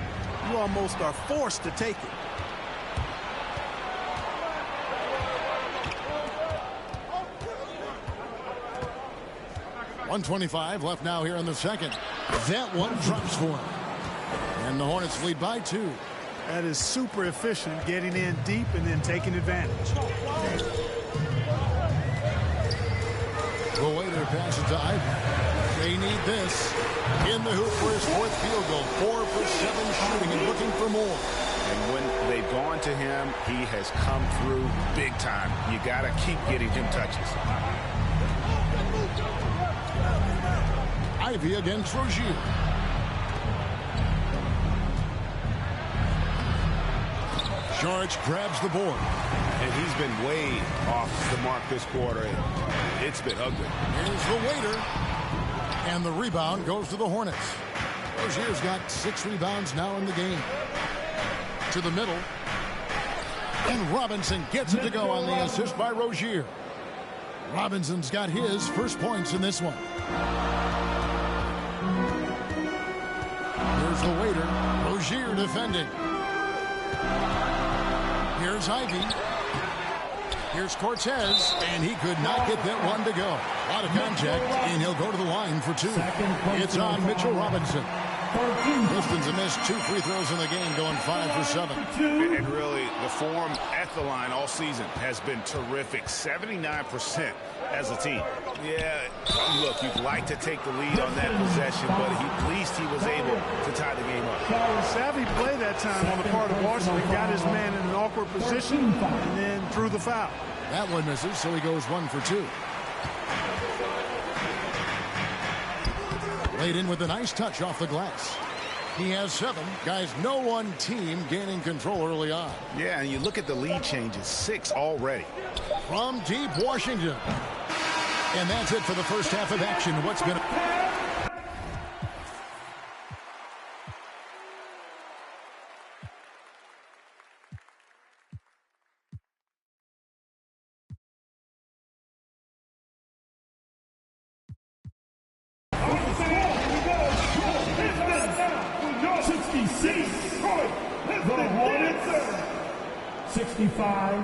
you almost are forced to take it. .125 left now here in the second. That one drops for him. And the Hornets lead by 2. That is super efficient, getting in deep and then taking advantage. The Waiter passes to Ivy. They need this. In the hoop for his 4th field goal. 4 for 7 shooting and looking for more. And when they've gone to him, he has come through big time. You got to keep getting him touches. Ivy against Rozier. Saric grabs the board. And he's been way off the mark this quarter. It's been ugly. Here's the Waiter. And the rebound goes to the Hornets. Rozier's got 6 rebounds now in the game. To the middle. And Robinson gets it to go on the assist by Rozier. Robinson's got his first points in this one. Here's the Waiter. Rozier defending. Here's Ivy. Here's Cortez, and he could not get that one to go. A lot of contact, and he'll go to the line for 2. It's on Mitchell Robinson. Pistons have missed 2 free throws in the game, going 5 for 7. And really, the form at the line all season has been terrific. 79% as a team. Yeah, look, you'd like to take the lead on that possession, but at least he was able to tie the game up. Savvy play that time on the part of Washington. Got his man in an awkward position and then threw the foul. That one misses, so he goes 1 for 2. Laid in with a nice touch off the glass. He has 7. Guys, no one team gaining control early on. Yeah, and you look at the lead changes, 6 already. From deep Washington. And that's it for the first half of action. What's been... The Hornets 65.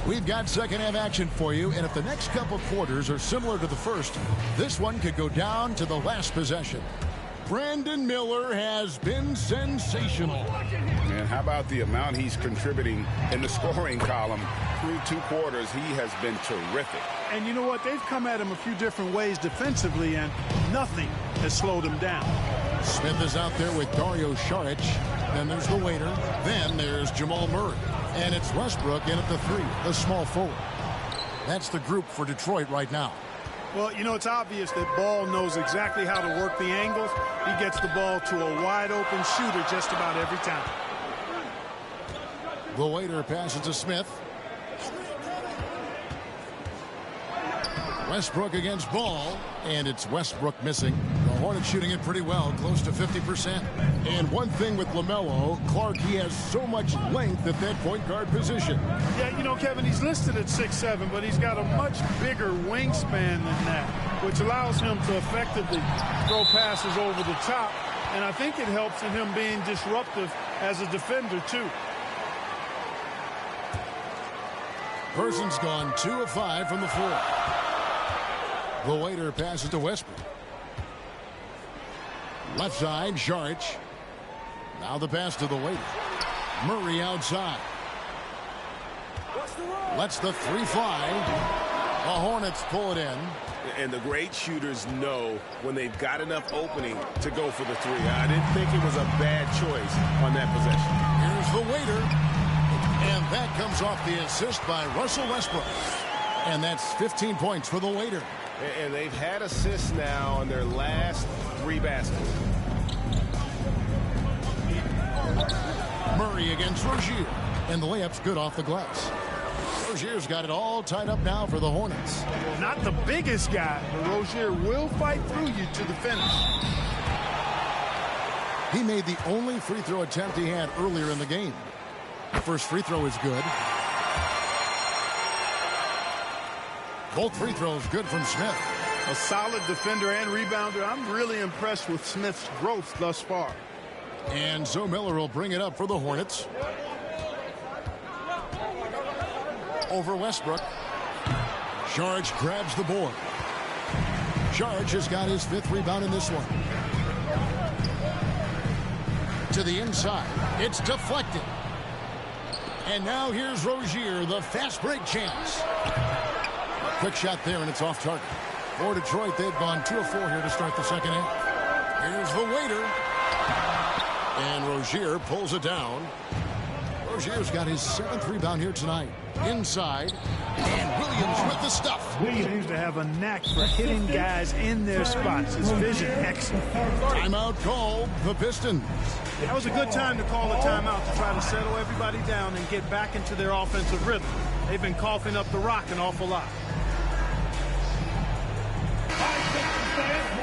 We've got second half action for you, and if the next couple quarters are similar to the first, this one could go down to the last possession. Brandon Miller has been sensational. And how about the amount he's contributing in the scoring column through 2 quarters? He has been terrific. And you know what? They've come at him a few different ways defensively, and nothing has slowed him down. Smith is out there with Dario Saric. Then there's the waiter. Then there's Jamal Murray. And it's Westbrook in at the 3, the small forward. That's the group for Detroit right now. Well, you know, it's obvious that Ball knows exactly how to work the angles. He gets the ball to a wide-open shooter just about every time. The waiter passes to Smith. Westbrook against Ball, and it's Westbrook missing. The Hornets shooting it pretty well, close to 50%. And one thing with LaMelo, Clark, he has so much length at that point guard position. Yeah, you know, Kevin, he's listed at 6'7", but he's got a much bigger wingspan than that, which allows him to effectively throw passes over the top. And I think it helps in him being disruptive as a defender, too. Person's gone 2 of 5 from the floor. The waiter passes to Westbrook. Left side, Saric. Now the pass to the waiter. Murray outside. Lets the 3 fly. The Hornets pull it in. And the great shooters know when they've got enough opening to go for the 3. I didn't think it was a bad choice on that possession. Here's the waiter. And that comes off the assist by Russell Westbrook. And that's 15 points for the waiter. And they've had assists now on their last 3 baskets. Murray against Rozier. And the layup's good off the glass. Rozier's got it all tied up now for the Hornets. Not the biggest guy, but Rozier will fight through you to the finish. He made the only free throw attempt he had earlier in the game. The first free throw is good. Both free throws good from Smith. A solid defender and rebounder. I'm really impressed with Smith's growth thus far. And so Miller will bring it up for the Hornets. Over Westbrook. Saric grabs the board. Saric has got his 5th rebound in this one. To the inside. It's deflected. And now here's Rozier, the fast break chance. Quick shot there, and it's off target. For Detroit, they've gone 2 of 4 here to start the second half. Here's the waiter. And Rozier pulls it down. Rozier's got his 7th rebound here tonight. Inside. And Williams with the stuff. Williams seems to have a knack for hitting guys in their spots. His vision excellent. Timeout called the Pistons. That was a good time to call a timeout to try to settle everybody down and get back into their offensive rhythm. They've been coughing up the rock an awful lot.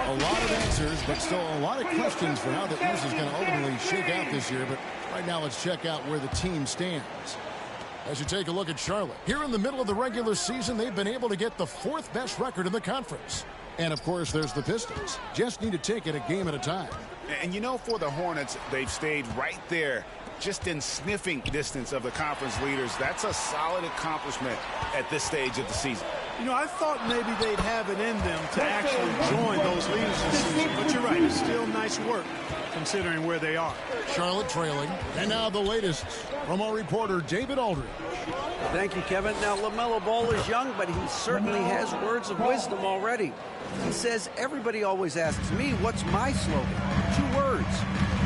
A lot of answers, but still a lot of questions for how the East is going to ultimately shake out this year. But right now, let's check out where the team stands. As you take a look at Charlotte, here in the middle of the regular season, they've been able to get the 4th best record in the conference. And, of course, there's the Pistons. Just need to take it a game at a time. And, you know, for the Hornets, they've stayed right there, just in sniffing distance of the conference leaders. That's a solid accomplishment at this stage of the season. You know, I thought maybe they'd have it in them to actually join those leaders this season. But you're right, it's still nice work considering where they are. Charlotte trailing. And now the latest from our reporter, David Aldridge. Thank you, Kevin. Now, LaMelo Ball is young, but he certainly has words of wisdom already. He says, everybody always asks me, what's my slogan? 2 words,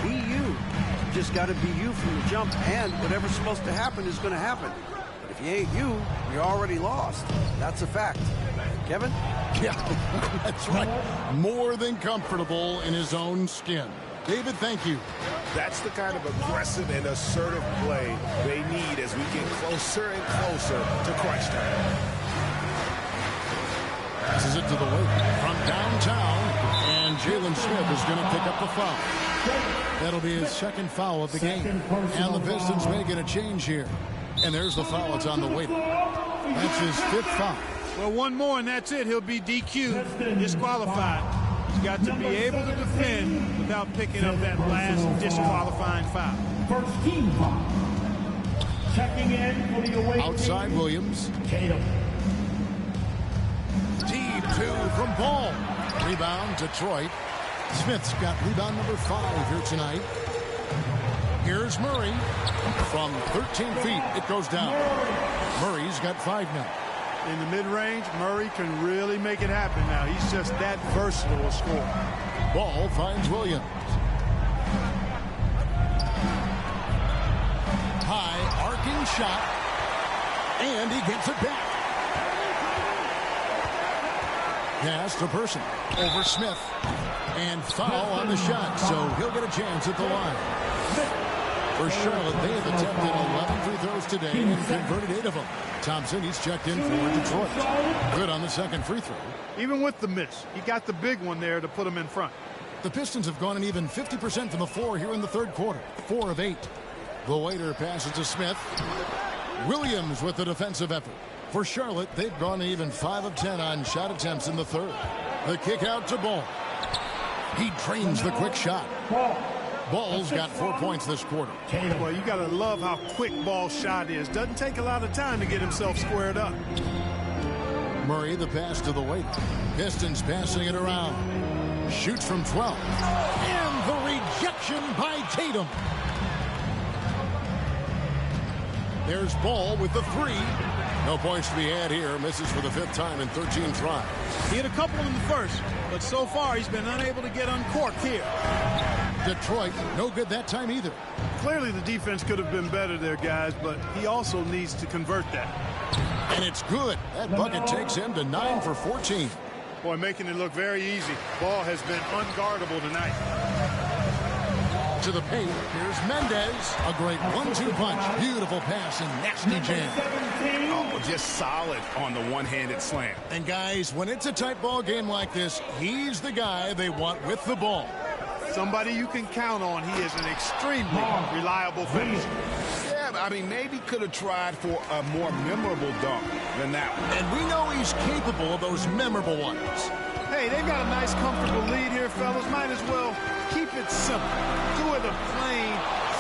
be you. Just got to be you from the jump, and whatever's supposed to happen is going to happen. But if you ain't you, you're already lost. That's a fact. Kevin? Yeah, that's right. More than comfortable in his own skin. David, thank you. That's the kind of aggressive and assertive play they need as we get closer and closer to crunch time. Passes it to the waiter from downtown, and Jalen Smith is going to pick up the foul. That'll be his 2nd foul of the game. And the Pistons making a change here. And there's the foul. It's on the waiter. That's his 5th foul. Well, one more, and that's it. He'll be DQ'd, disqualified. He's got to be able to defend without picking up that last disqualifying foul. First team foul. Checking in for the away. Outside Williams. Deep 2 from Ball. Rebound Detroit. Smith's got rebound number 5 here tonight. Here's Murray. From 13 feet, it goes down. Murray's got 5 now. In the mid-range, Murray can really make it happen now. He's just that versatile a scorer. Ball finds Williams. High arcing shot. And he gets it back. Pass to Person. Over Smith. And foul on the shot, so he'll get a chance at the line. For Charlotte, they have attempted 11 free throws today and converted 8 of them. Thompson, he's checked in for Detroit. Good on the second free throw. Even with the miss, he got the big one there to put him in front. The Pistons have gone an even 50% from the floor here in the third quarter. 4 of 8. The waiter passes to Smith. Williams with the defensive effort. For Charlotte, they've gone an even 5 of 10 on shot attempts in the third. The kick out to Ball. He drains the quick shot. Ball's got 4 points this quarter. Well, you got to love how quick Ball's shot is. Doesn't take a lot of time to get himself squared up. Murray, the pass to the waiter. Pistons passing it around. Shoots from 12. And the rejection by Tatum. There's Ball with the 3. No points to be had here. Misses for the 5th time in 13 tries. He had a couple in the first, but so far he's been unable to get uncorked here. Detroit, no good that time either. Clearly the defense could have been better there, guys, but he also needs to convert that. And it's good. That bucket takes him to 9 for 14. Boy, making it look very easy. Ball has been unguardable tonight. To the paint, here's Mendez. A great 1-2 punch. Beautiful pass and nasty jam. Oh, just solid on the one-handed slam. And guys, when it's a tight ball game like this, he's the guy they want with the ball. Somebody you can count on. He is an extremely reliable finisher. Yeah, I mean, maybe could have tried for a more memorable dunk than that one. And we know he's capable of those memorable ones. Hey, they've got a nice, comfortable lead here, fellas. Might as well keep it simple. Do it a plain,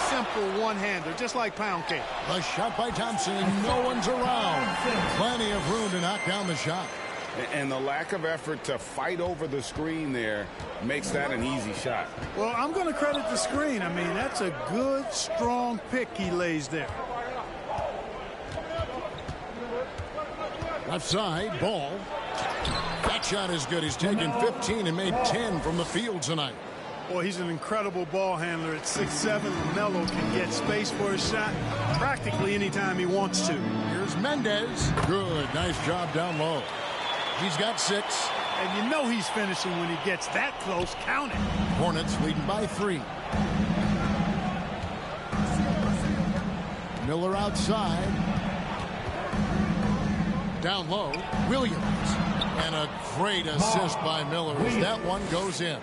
simple one-hander, just like pound cake. A shot by Thompson, and no one's around. Plenty of room to knock down the shot. And the lack of effort to fight over the screen there makes that an easy shot. Well, I'm going to credit the screen. I mean, that's a good, strong pick he lays there. Left side, Ball. That shot is good. He's taken 15 and made 10 from the field tonight. Boy, he's an incredible ball handler. At 6'7", Melo can get space for his shot practically anytime he wants to. Here's Mendez. Good. Nice job down low. He's got 6. And you know he's finishing when he gets that close. Count it. Hornets leading by 3. Miller outside. Down low, Williams. And a great assist by Miller as that one goes in.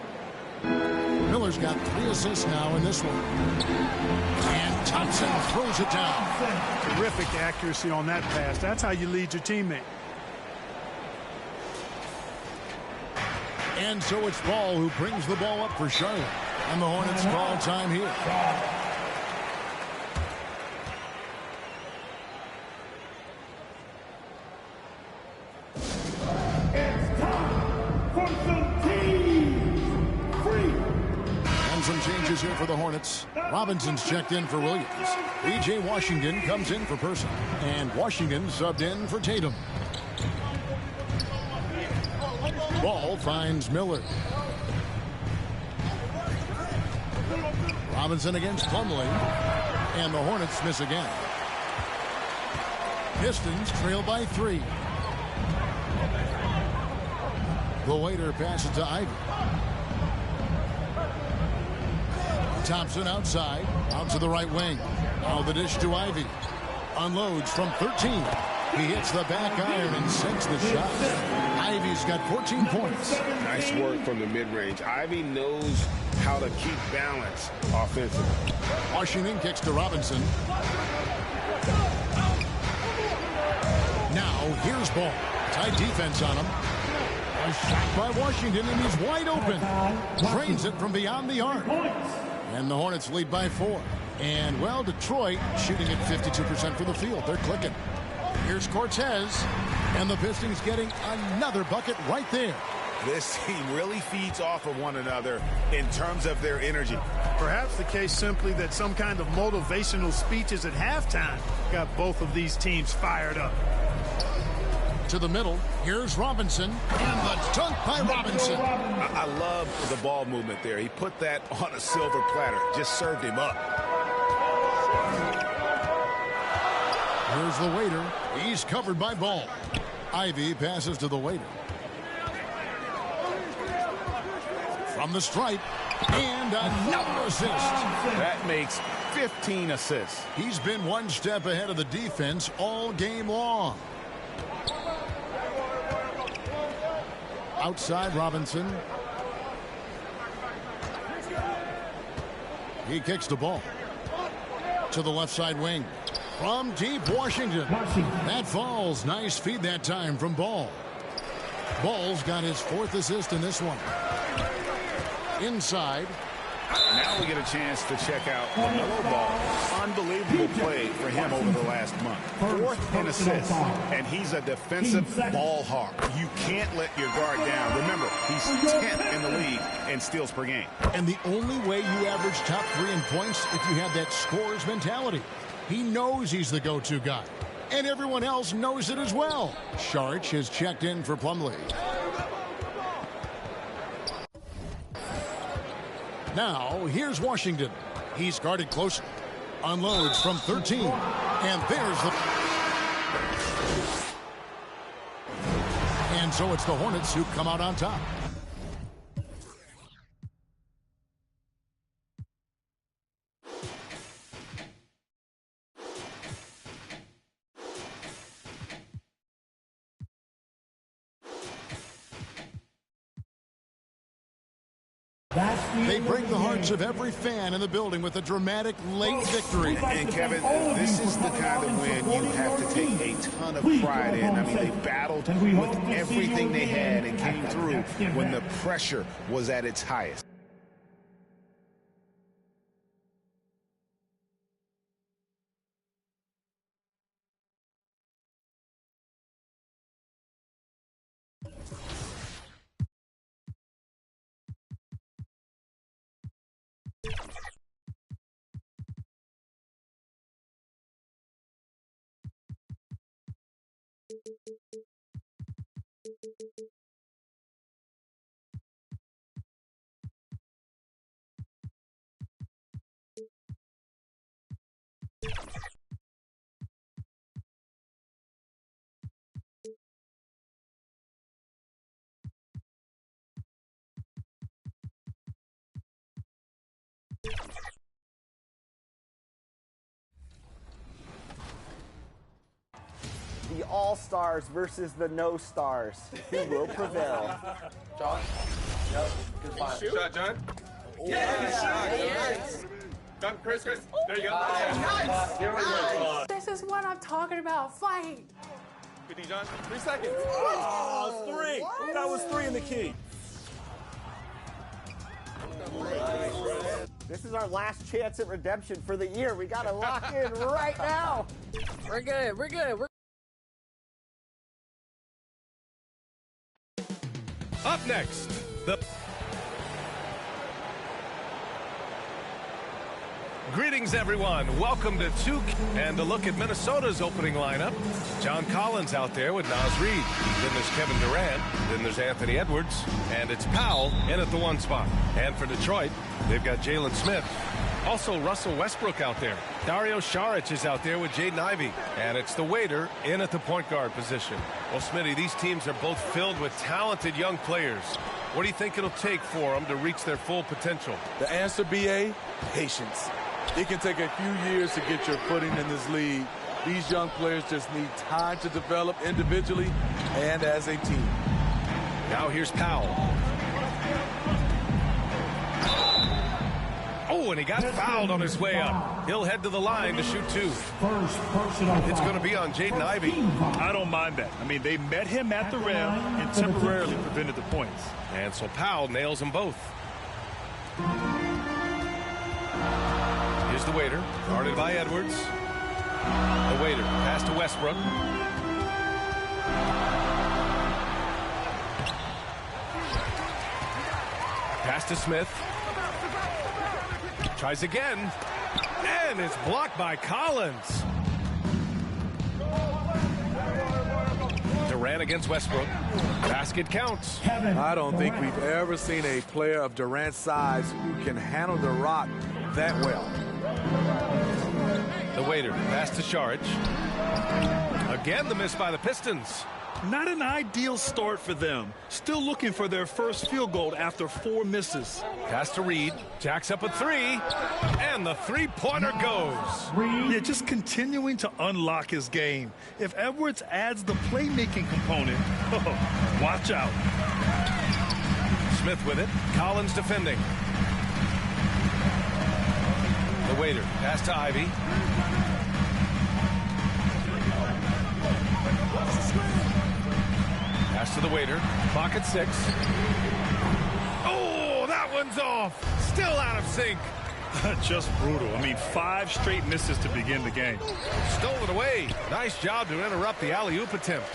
Miller's got 3 assists now in this one. And Thompson throws it down. Terrific accuracy on that pass. That's how you lead your teammate. And so it's Ball who brings the ball up for Charlotte. And the Hornets call time here. And some changes here for the Hornets. Robinson's checked in for Williams. B.J. Washington comes in for Person. And Washington subbed in for Tatum. Ball finds Miller. Robinson against Plumlee. And the Hornets miss again. Pistons trail by 3. The waiter passes to Ivy. Thompson outside. Out to the right wing. Now the dish to Ivy. Unloads from 13. He hits the back iron and sinks the shot. Ivy's got 14 points. Nice work from the mid-range. Ivy knows how to keep balance offensively. Washington kicks to Robinson. Now here's Ball. Tight defense on him. A shot by Washington, and he's wide open. Drains it from beyond the arc. And the Hornets lead by 4. And, well, Detroit shooting at 52% for the field. They're clicking. Here's Cortez. And the Pistons getting another bucket right there. This team really feeds off of one another in terms of their energy. Perhaps the case simply that some kind of motivational speeches at halftime got both of these teams fired up. To the middle, here's Robinson, and the dunk by Robinson. I love the ball movement there. He put that on a silver platter, just served him up. Here's the waiter. He's covered by Ball. Ivy passes to the waiter. From the stripe, and another assist. That makes 15 assists. He's been one step ahead of the defense all game long. Outside Robinson. He kicks the ball to the left side wing. From deep Washington. That falls. Nice feed that time from Ball. Ball's got his 4th assist in this one. Inside. Now we get a chance to check out LaMelo Ball. Unbelievable play for him over the last month. 4th in assists, and he's a defensive ball hawk. You can't let your guard down. Remember, he's 10th in the league in steals per game. And the only way you average top 3 in points if you have that scorer's mentality. He knows he's the go-to guy. And everyone else knows it as well. Saric has checked in for Plumlee. Now, here's Washington. He's guarded closely. Unloads from 13. And there's the... And so it's the Hornets who come out on top. They break the hearts of every fan in the building with a dramatic late victory. And Kevin, this is the kind of win you have to take a ton of pride in. I mean, they battled with everything they had and came through when the pressure was at its highest. The All-Stars versus the No-Stars. Who will prevail? John? Yep. Good Shot, John. Yes. John, Chris. There you go. Nice. Here we go. This is what I'm talking about. Fight. Good D, John. 3 seconds. Oh, 3. That was 3 in the key. This is our last chance at redemption for the year. We got to lock in right now. We're good. We're good. Up next, the... Greetings, everyone. Welcome to 2K. And a look at Minnesota's opening lineup. John Collins out there with Naz Reid. Then there's Kevin Durant. Then there's Anthony Edwards. And it's Powell in at the 1 spot. And for Detroit, they've got Jalen Smith. Also, Russell Westbrook out there. Dario Saric is out there with Jaden Ivey. And it's the waiter in at the point guard position. Well, Smitty, these teams are both filled with talented young players. What do you think it'll take for them to reach their full potential? The answer, BA, patience. It can take a few years to get your footing in this league. These young players just need time to develop individually and as a team. Now here's Powell. Oh, and he got fouled on his way up. He'll head to the line to shoot 2. It's going to be on Jaden Ivey. I don't mind that. I mean, they met him at the rim and temporarily prevented the points. And so Powell nails them both. Here's the waiter, guarded by Edwards. The waiter, pass to Westbrook. Pass to Smith. Tries again. And it's blocked by Collins. Durant against Westbrook. Basket counts. I don't think we've ever seen a player of Durant's size who can handle the rock that well. The waiter. Pass to Saric. Again, the miss by the Pistons. Not an ideal start for them. Still looking for their first field goal after 4 misses. Pass to Reed. Jacks up a 3. And the three-pointer goes. Yeah, just continuing to unlock his game. If Edwards adds the playmaking component, watch out. Smith with it. Collins defending. The waiter. Pass to Ivy. Pass to the waiter. Clock at 6. Oh, that one's off. Still out of sync. Just brutal. I mean, 5 straight misses to begin the game. Stolen away. Nice job to interrupt the alley-oop attempt.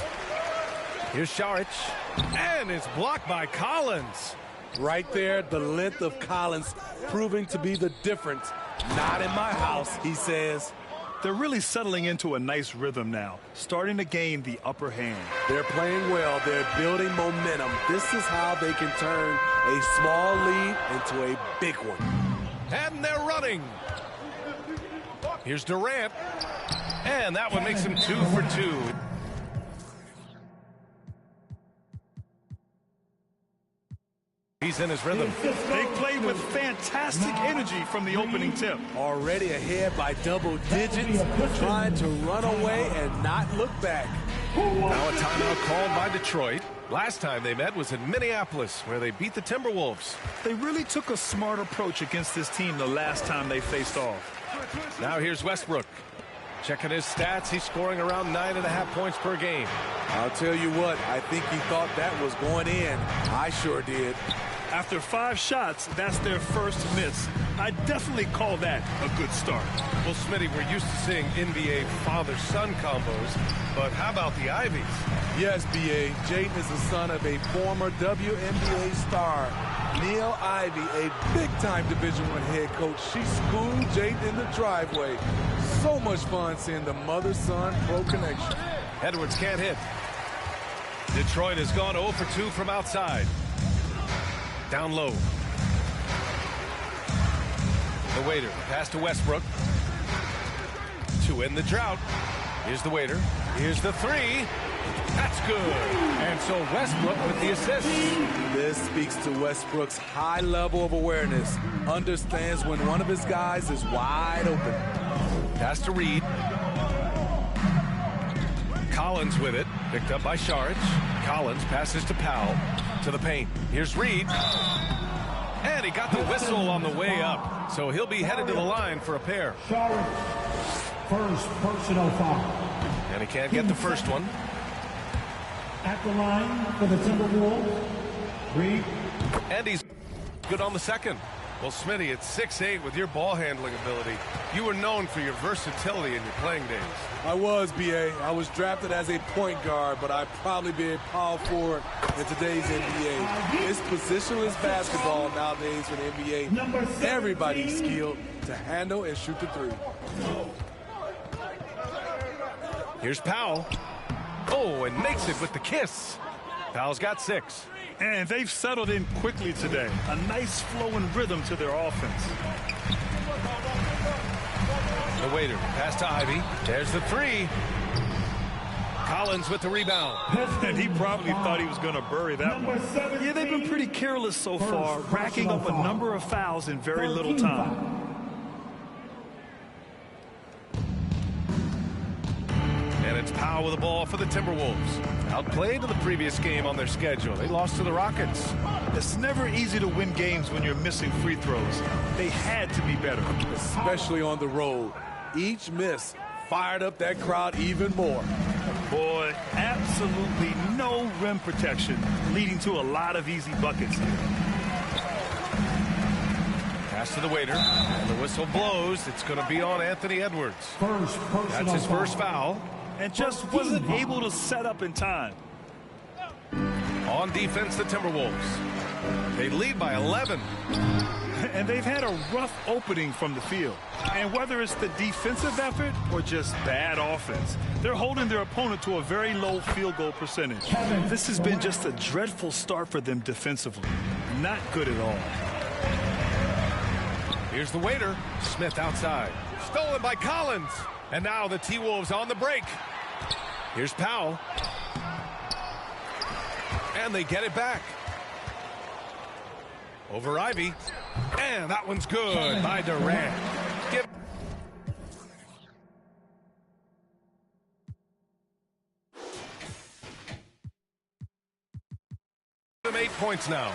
Here's Saric. And it's blocked by Collins. Right there, the length of Collins proving to be the difference. Not in my house, he says. They're really settling into a nice rhythm now, starting to gain the upper hand. They're playing well. They're building momentum. This is how they can turn a small lead into a big one. And they're running. Here's Durant. And that one makes him 2 for 2. He's in his rhythm. They played with fantastic energy from the opening tip. Already ahead by double digits, trying to run away and not look back. Now a timeout called by Detroit. Last time they met was in Minneapolis, where they beat the Timberwolves. They really took a smart approach against this team the last time they faced off. Now here's Westbrook. Checking his stats, he's scoring around 9.5 points per game. I'll tell you what, I think he thought that was going in. I sure did. After 5 shots, that's their first miss. I definitely call that a good start. Well, Smitty, we're used to seeing NBA father-son combos, but how about the Ivies? Yes, B.A. Jaden is the son of a former WNBA star, Neil Ivy, a big-time Division I head coach. She schooled Jaden in the driveway. So much fun seeing the mother-son pro connection. Edwards can't hit. Detroit has gone 0 for 2 from outside. Down low. The waiter. Pass to Westbrook. To end the drought. Here's the waiter. Here's the 3. That's good. And so Westbrook with the assist. This speaks to Westbrook's high level of awareness. Understands when one of his guys is wide open. Pass to Reed. Collins with it. Picked up by Saric. Collins passes to Powell. To the paint. Here's Reed. And he got the whistle on the way up. So he'll be headed to the line for a pair. First personal foul. And he can't get the first one. At the line for the Timberwolves, Reed. And he's good on the second. Well, Smitty, at 6'8" with your ball handling ability, you were known for your versatility in your playing days. I was, B.A. I was drafted as a point guard, but I'd probably be a power forward in today's NBA. It's positionless basketball nowadays for the NBA. Everybody's skilled to handle and shoot the 3. Here's Powell. Oh, and makes it with the kiss. Powell's got 6. And they've settled in quickly today. A nice flowing rhythm to their offense. The waiter. Pass to Ivy. There's the 3. Collins with the rebound. And he probably thought he was going to bury that one. Yeah, they've been pretty careless so far, racking up a number of fouls in very little time. And it's Powell with the ball for the Timberwolves. Outplayed in the previous game on their schedule. They lost to the Rockets. It's never easy to win games when you're missing free throws. They had to be better. Especially on the road. Each miss fired up that crowd even more. Boy, absolutely no rim protection, leading to a lot of easy buckets. Pass to the waiter, and the whistle blows. It's going to be on Anthony Edwards. That's his first foul. And just wasn't able to set up in time. On defense, the Timberwolves. They lead by 11. And they've had a rough opening from the field. And whether it's the defensive effort or just bad offense, they're holding their opponent to a very low field goal percentage. This has been just a dreadful start for them defensively. Not good at all. Here's the waiter. Smith outside. Stolen by Collins. And now the T-Wolves on the break. Here's Powell. And they get it back. Over Ivy. And that one's good by Durant. Give them 8 points now.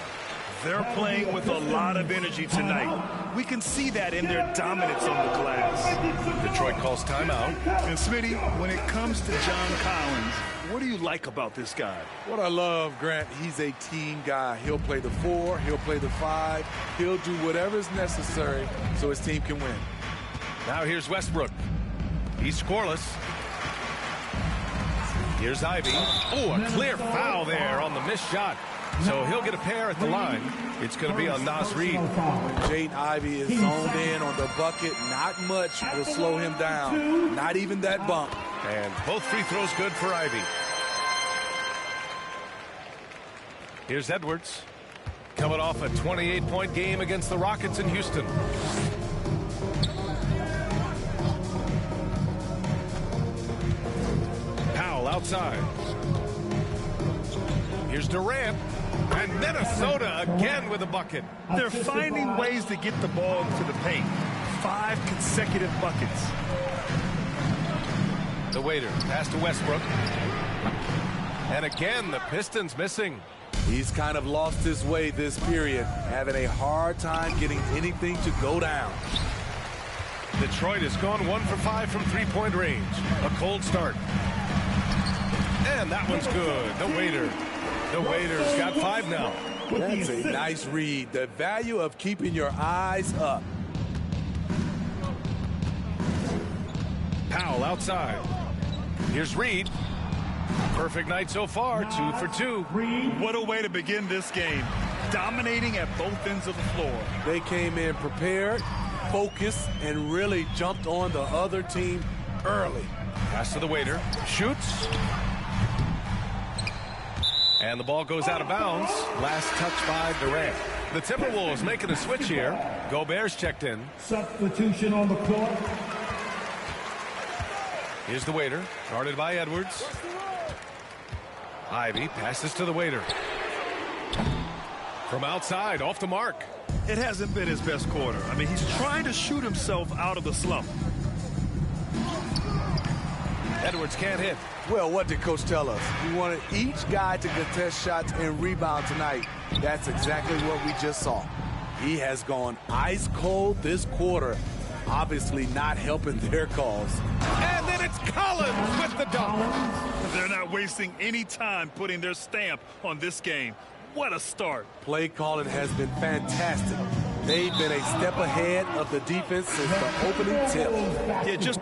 They're playing with a lot of energy tonight. We can see that in their dominance on the glass. Detroit calls timeout. And Smitty, when it comes to John Collins, what do you like about this guy? What I love, Grant, he's a team guy. He'll play the 4, he'll play the 5, he'll do whatever is necessary so his team can win. Now here's Westbrook. He's scoreless. Here's Ivy. Oh, a clear foul there on the missed shot. So he'll get a pair at the line. It's going to be on Nas Reed. Jaden Ivey is zoned in on the bucket. Not much will slow him down. Not even that bump. And both free throws good for Ivy. Here's Edwards. Coming off a 28-point game against the Rockets in Houston. Powell outside. Here's Durant. And Minnesota again with a bucket. They're finding ways to get the ball to the paint. 5 consecutive buckets. The waiter pass to Westbrook. And again, the Pistons missing. He's kind of lost his way this period, having a hard time getting anything to go down. Detroit has gone 1 for 5 from three-point range. A cold start. And that one's good. The waiter. The waiter's got 5 now. That's a nice read. The value of keeping your eyes up. Powell outside. Here's Reed. Perfect night so far. 2 for 2. What a way to begin this game. Dominating at both ends of the floor. They came in prepared, focused, and really jumped on the other team early. Pass to the waiter. Shoots. And the ball goes out of bounds. Last touch by Durant. The Timberwolves making a switch here. Gobert's checked in. Substitution on the court. Here's the waiter. Guarded by Edwards. Ivy passes to the waiter. From outside, off the mark. It hasn't been his best quarter. I mean, he's trying to shoot himself out of the slump. Edwards can't hit. Well, what did Coach tell us? He wanted each guy to contest shots and rebound tonight. That's exactly what we just saw. He has gone ice cold this quarter, obviously not helping their cause. And then it's Collins with the dunk. They're not wasting any time putting their stamp on this game. What a start. Play calling has been fantastic. They've been a step ahead of the defense since the opening tip. Yeah, just...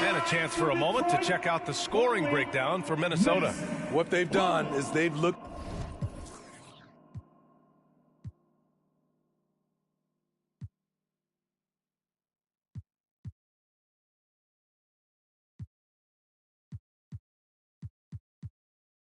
And a chance for a moment to check out the scoring breakdown for Minnesota. What they've done is they've looked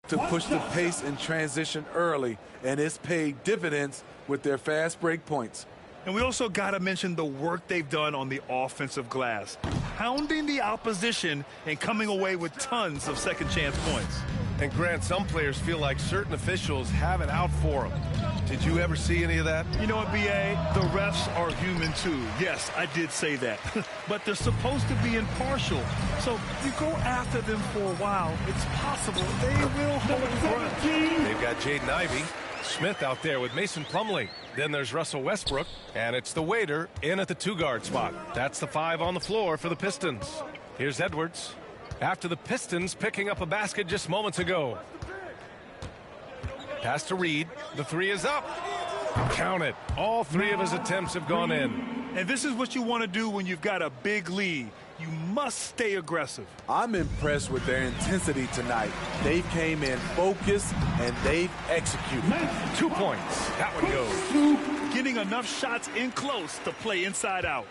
to push the pace and transition early, and it's paid dividends with their fast break points. And we also got to mention the work they've done on the offensive glass, pounding the opposition and coming away with tons of second chance points. And Grant, some players feel like certain officials have it out for them. Did you ever see any of that? You know what, B.A.? The refs are human too. Yes, I did say that. But they're supposed to be impartial. So you go after them for a while, it's possible they will hold the grudge. They've got Jaden Ivey. Smith out there with Mason Plumlee. Then there's Russell Westbrook. And it's the waiter in at the 2-guard spot. That's the 5 on the floor for the Pistons. Here's Edwards. After the Pistons picking up a basket just moments ago. Pass to Reed. The 3 is up. Count it. All 3 of his attempts have gone in. And this is what you want to do when you've got a big lead. You must stay aggressive. I'm impressed with their intensity tonight. They came in focused, and they've executed. 2 points. That one goes. Getting enough shots in close to play inside out.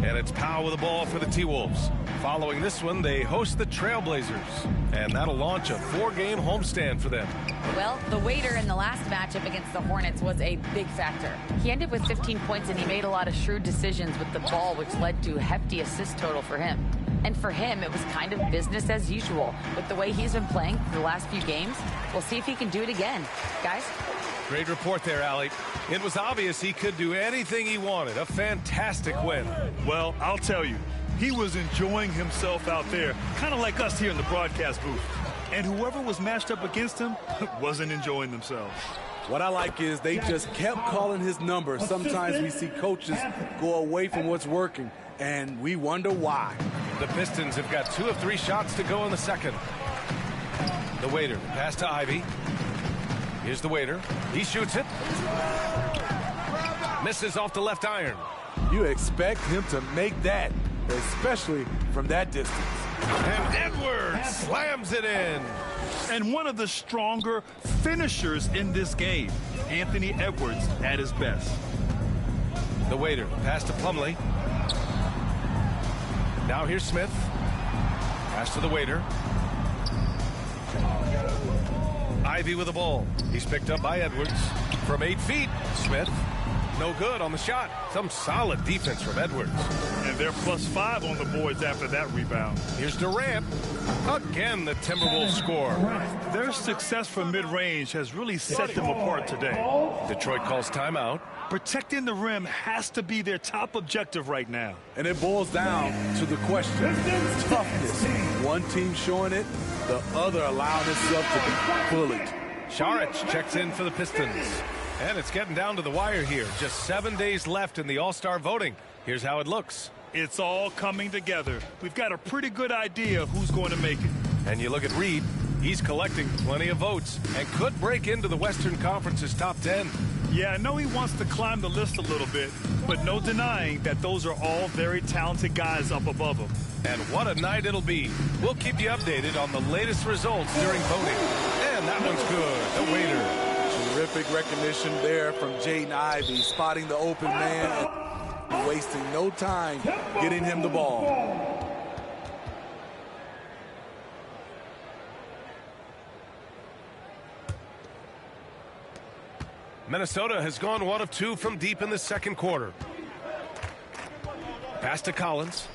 And it's Powell with the ball for the T-Wolves. Following this one, they host the Trailblazers. And that'll launch a 4-game homestand for them. Well, the waiter in the last matchup against the Hornets was a big factor. He ended with 15 points, and he made a lot of shrewd decisions with the ball, which led to a hefty assist total for him. And for him, it was kind of business as usual. With the way he's been playing for the last few games, we'll see if he can do it again. Guys? Great report there, Allie. It was obvious he could do anything he wanted. A fantastic win. Well, I'll tell you, he was enjoying himself out there, kind of like us here in the broadcast booth. And whoever was matched up against him wasn't enjoying themselves. What I like is they just kept calling his number. Sometimes we see coaches go away from what's working, and we wonder why. The Pistons have got 2 of 3 shots to go in the second. The waiter, pass to Ivy. Here's the waiter. He shoots it. Misses off the left iron. You expect him to make that, especially from that distance. And Edwards slams it in. And one of the stronger finishers in this game, Anthony Edwards at his best. The waiter, pass to Plumlee. Now here's Smith. Pass to the waiter. Ivy with the ball. He's picked up by Edwards. From 8 feet, Smith. No good on the shot. Some solid defense from Edwards. And they're +5 on the boards after that rebound. Here's Durant. Again, the Timberwolves score. Their success from mid-range has really set them apart today. Detroit calls timeout. Protecting the rim has to be their top objective right now. And it boils down to the question, toughness. One team showing it, the other allowing itself to be bullied. Šarić checks in for the Pistons. And it's getting down to the wire here. Just 7 days left in the All-Star voting. Here's how it looks. It's all coming together. We've got a pretty good idea of who's going to make it. And you look at Reed. He's collecting plenty of votes and could break into the Western Conference's top 10. Yeah, I know he wants to climb the list a little bit, but no denying that those are all very talented guys up above him. And what a night it'll be. We'll keep you updated on the latest results during voting. And that one's good. The waiter. Terrific recognition there from Jaden Ivey, spotting the open man and wasting no time getting him the ball. Minnesota has gone 1 of 2 from deep in the second quarter. Pass to Collins.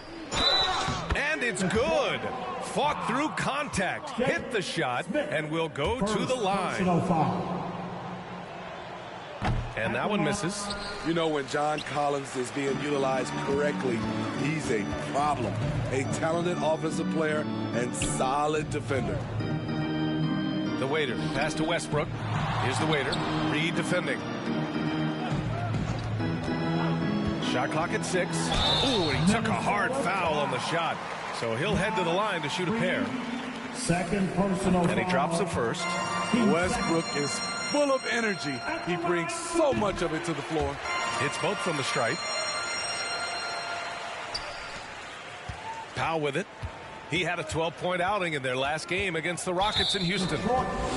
And it's good. Fought through contact, hit the shot, and will go to the line. And that one misses. You know, when John Collins is being utilized correctly, he's a problem. A talented offensive player and solid defender. The waiter, pass to Westbrook. Here's the waiter. Reed defending. Shot clock at 6. Ooh, and he took a hard foul on the shot. So he'll head to the line to shoot a pair. Second personal. And he drops the first. Westbrook is full of energy. He brings so much of it to the floor. Hits both from the stripe. Powell with it. He had a 12-point outing in their last game against the Rockets in Houston.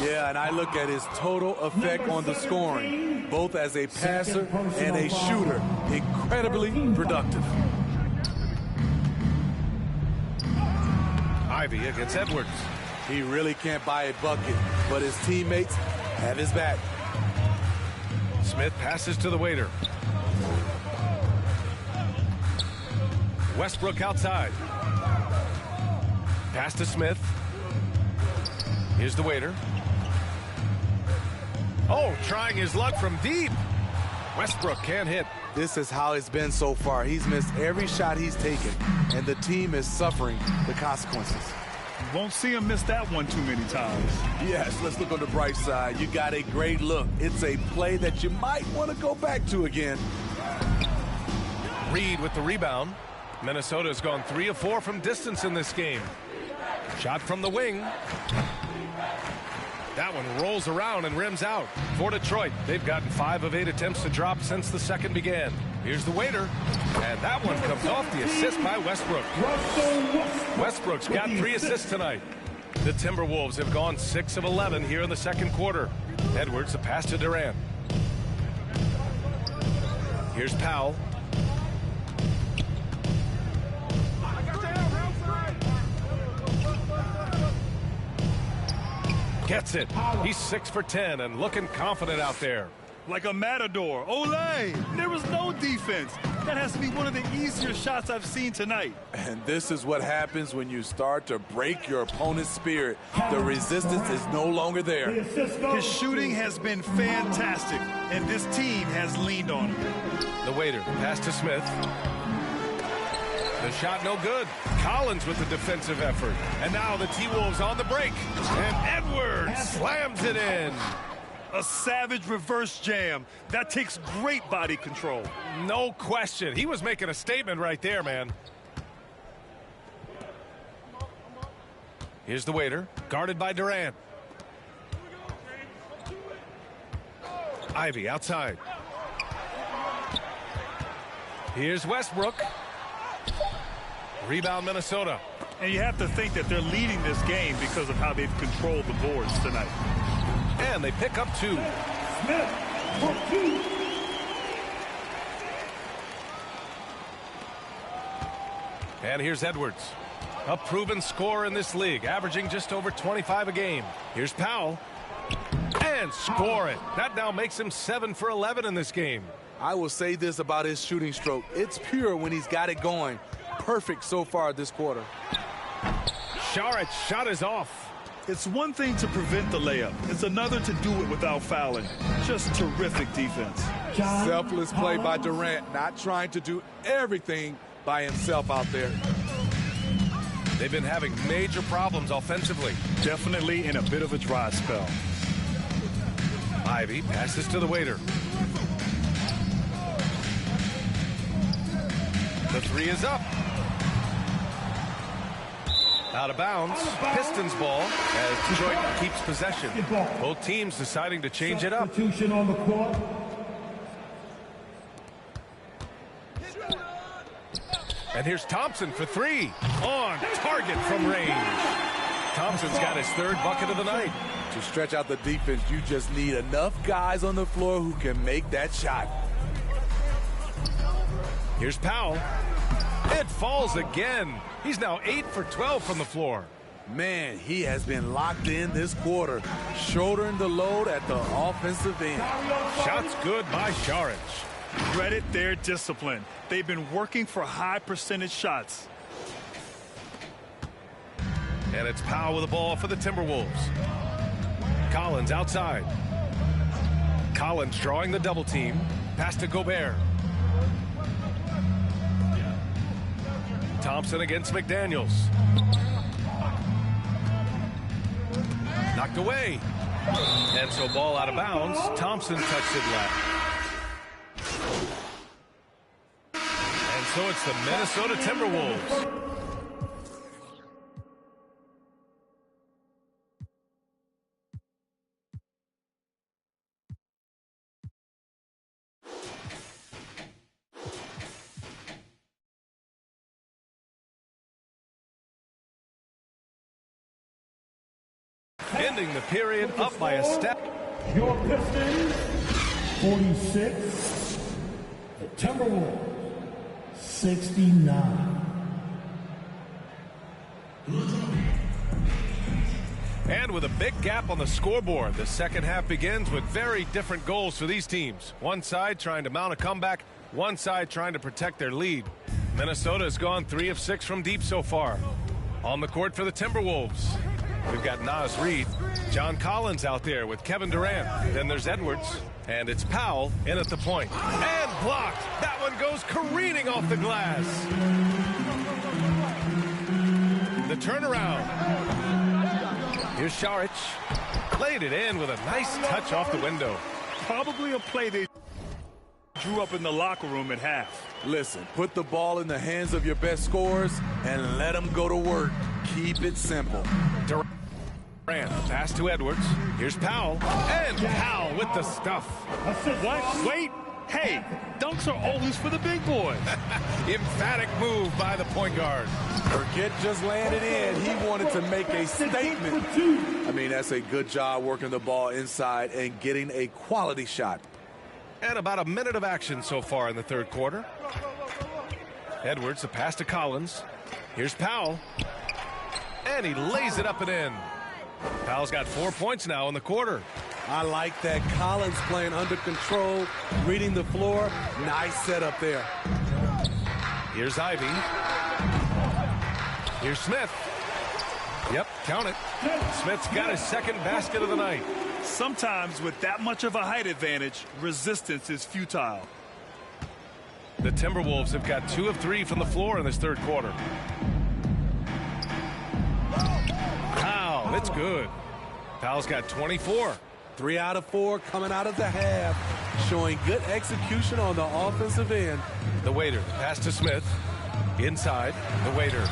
Yeah, and I look at his total effect on the scoring, both as a passer and a shooter. Incredibly productive. Ivy against Edwards. He really can't buy a bucket, but his teammates have his back. Smith passes to the waiter. Westbrook outside. Pass to Smith. Here's the waiter. Oh, trying his luck from deep. Westbrook can't hit. This is how it's been so far. He's missed every shot he's taken, and the team is suffering the consequences. Won't see him miss that one too many times. Yes, let's look on the bright side. You got a great look. It's a play that you might want to go back to again. Reed with the rebound. Minnesota's gone 3 of 4 from distance in this game. Shot from the wing. That one rolls around and rims out. For Detroit, they've gotten 5 of 8 attempts to drop since the second began. Here's the waiter. And that one comes off the assist by Westbrook. Westbrook's got 3 assists tonight. The Timberwolves have gone 6 of 11 here in the second quarter. Edwards, the pass to Durant. Here's Powell. Gets it. He's 6 for 10 and looking confident out there. Like a matador. Olay! There was no defense. That has to be one of the easier shots I've seen tonight. And this is what happens when you start to break your opponent's spirit. The resistance is no longer there. His shooting has been fantastic, and this team has leaned on him. The waiter, pass to Smith. The shot no good. Collins with the defensive effort. And now the T-Wolves on the break. And Edwards slams it in. A savage reverse jam. That takes great body control. No question. He was making a statement right there, man. Here's the waiter, guarded by Durant. Ivy outside. Here's Westbrook. Rebound Minnesota. And you have to think that they're leading this game because of how they've controlled the boards tonight. And they pick up 2. Smith for 2. And here's Edwards. A proven scorer in this league, averaging just over 25 a game. Here's Powell. And score it. That now makes him 7 for 11 in this game. I will say this about his shooting stroke. It's pure when he's got it going. Perfect so far this quarter. Sharit's shot is off. It's one thing to prevent the layup. It's another to do it without fouling. Just terrific defense. Selfless play by Durant, not trying to do everything by himself out there. They've been having major problems offensively. Definitely in a bit of a dry spell. Ivy passes to the waiter. The 3 is up. Out of bounds. Pistons ball as Detroit keeps possession. Both teams deciding to change it up. Substitution on the court. And here's Thompson for 3. On target from range. Thompson's got his 3rd bucket of the night. To stretch out the defense, you just need enough guys on the floor who can make that shot. Here's Powell. It falls again. He's now 8 for 12 from the floor. Man, he has been locked in this quarter, shouldering the load at the offensive end. Shots good by Šarić. Credit their discipline. They've been working for high percentage shots. And it's Powell with the ball for the Timberwolves. Collins outside. Collins drawing the double team. Pass to Gobert. Thompson against McDaniels. Knocked away. And so ball out of bounds. Thompson touched it left. And so it's the Minnesota Timberwolves. Ending the period up by a step. Your Pistons, 46. The Timberwolves, 69. And with a big gap on the scoreboard, the second half begins with very different goals for these teams. One side trying to mount a comeback, one side trying to protect their lead. Minnesota has gone 3 of 6 from deep so far. On the court for the Timberwolves, we've got Naz Reid, John Collins out there with Kevin Durant. Then there's Edwards, and it's Powell in at the point. And blocked. That one goes careening off the glass. The turnaround. Here's Šarić. Played it in with a nice touch off the window. Probably a play they drew up in the locker room at half. Listen, put the ball in the hands of your best scorers and let them go to work. Keep it simple. Durant, pass to Edwards. Here's Powell. And Powell with the stuff. What? Wait. Hey, don't dunks are always for the big boys. Emphatic move by the point guard. Forget just landed in. He wanted to make a statement. I mean, that's a good job working the ball inside and getting a quality shot. And about a minute of action so far in the third quarter. Edwards, the pass to Collins. Here's Powell. And he lays it up and in. Powell's got 4 points now in the quarter. I like that. Collins playing under control, reading the floor. Nice setup there. Here's Ivy. Here's Smith. Yep, count it. Smith's got his second basket of the night. Sometimes with that much of a height advantage, resistance is futile. The Timberwolves have got 2 of 3 from the floor in this third quarter. Powell, it's good. Powell's got 24. 3 out of 4 coming out of the half, showing good execution on the offensive end. The waiter, pass to Smith. Inside, the waiter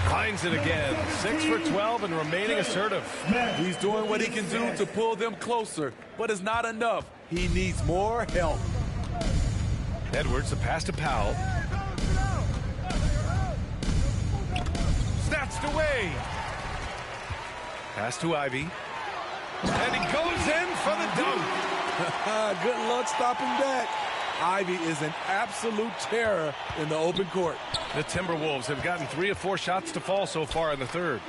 finds it again. 6 for 12 and remaining assertive. He's doing what he can do to pull them closer, but it's not enough. He needs more help. Edwards, the pass to Powell. Snatched away. Pass to Ivy. And he goes in for the dunk. Good luck stopping that. Ivy is an absolute terror in the open court. The Timberwolves have gotten 3 of 4 shots to fall so far in the third.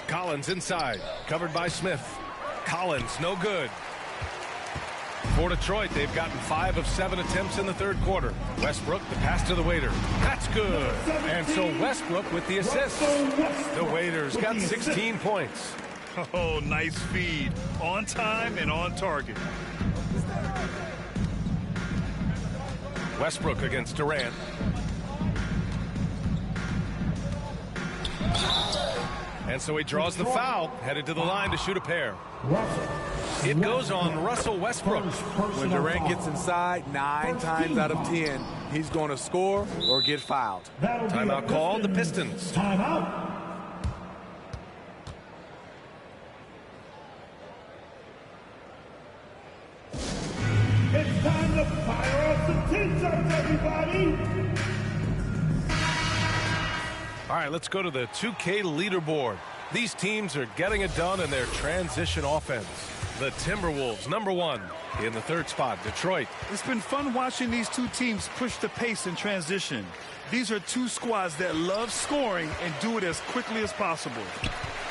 Collins inside, covered by Smith. Collins, no good. For Detroit, they've gotten 5 of 7 attempts in the third quarter. Westbrook, the pass to the waiter. That's good. And so Westbrook with the assist. The waiter's got 16 points. Oh, nice feed. On time and on target. Westbrook against Durant. And so he draws the foul, headed to the line to shoot a pair. It goes on Russell Westbrook. When Durant gets inside, 9 times out of 10, he's going to score or get fouled. Timeout called, the Pistons. Timeout. It's time to fire up some t-shirts, everybody. All right, let's go to the 2K leaderboard. These teams are getting it done in their transition offense. The Timberwolves, #1 in the third spot. Detroit. It's been fun watching these two teams push the pace in transition. These are two squads that love scoring and do it as quickly as possible.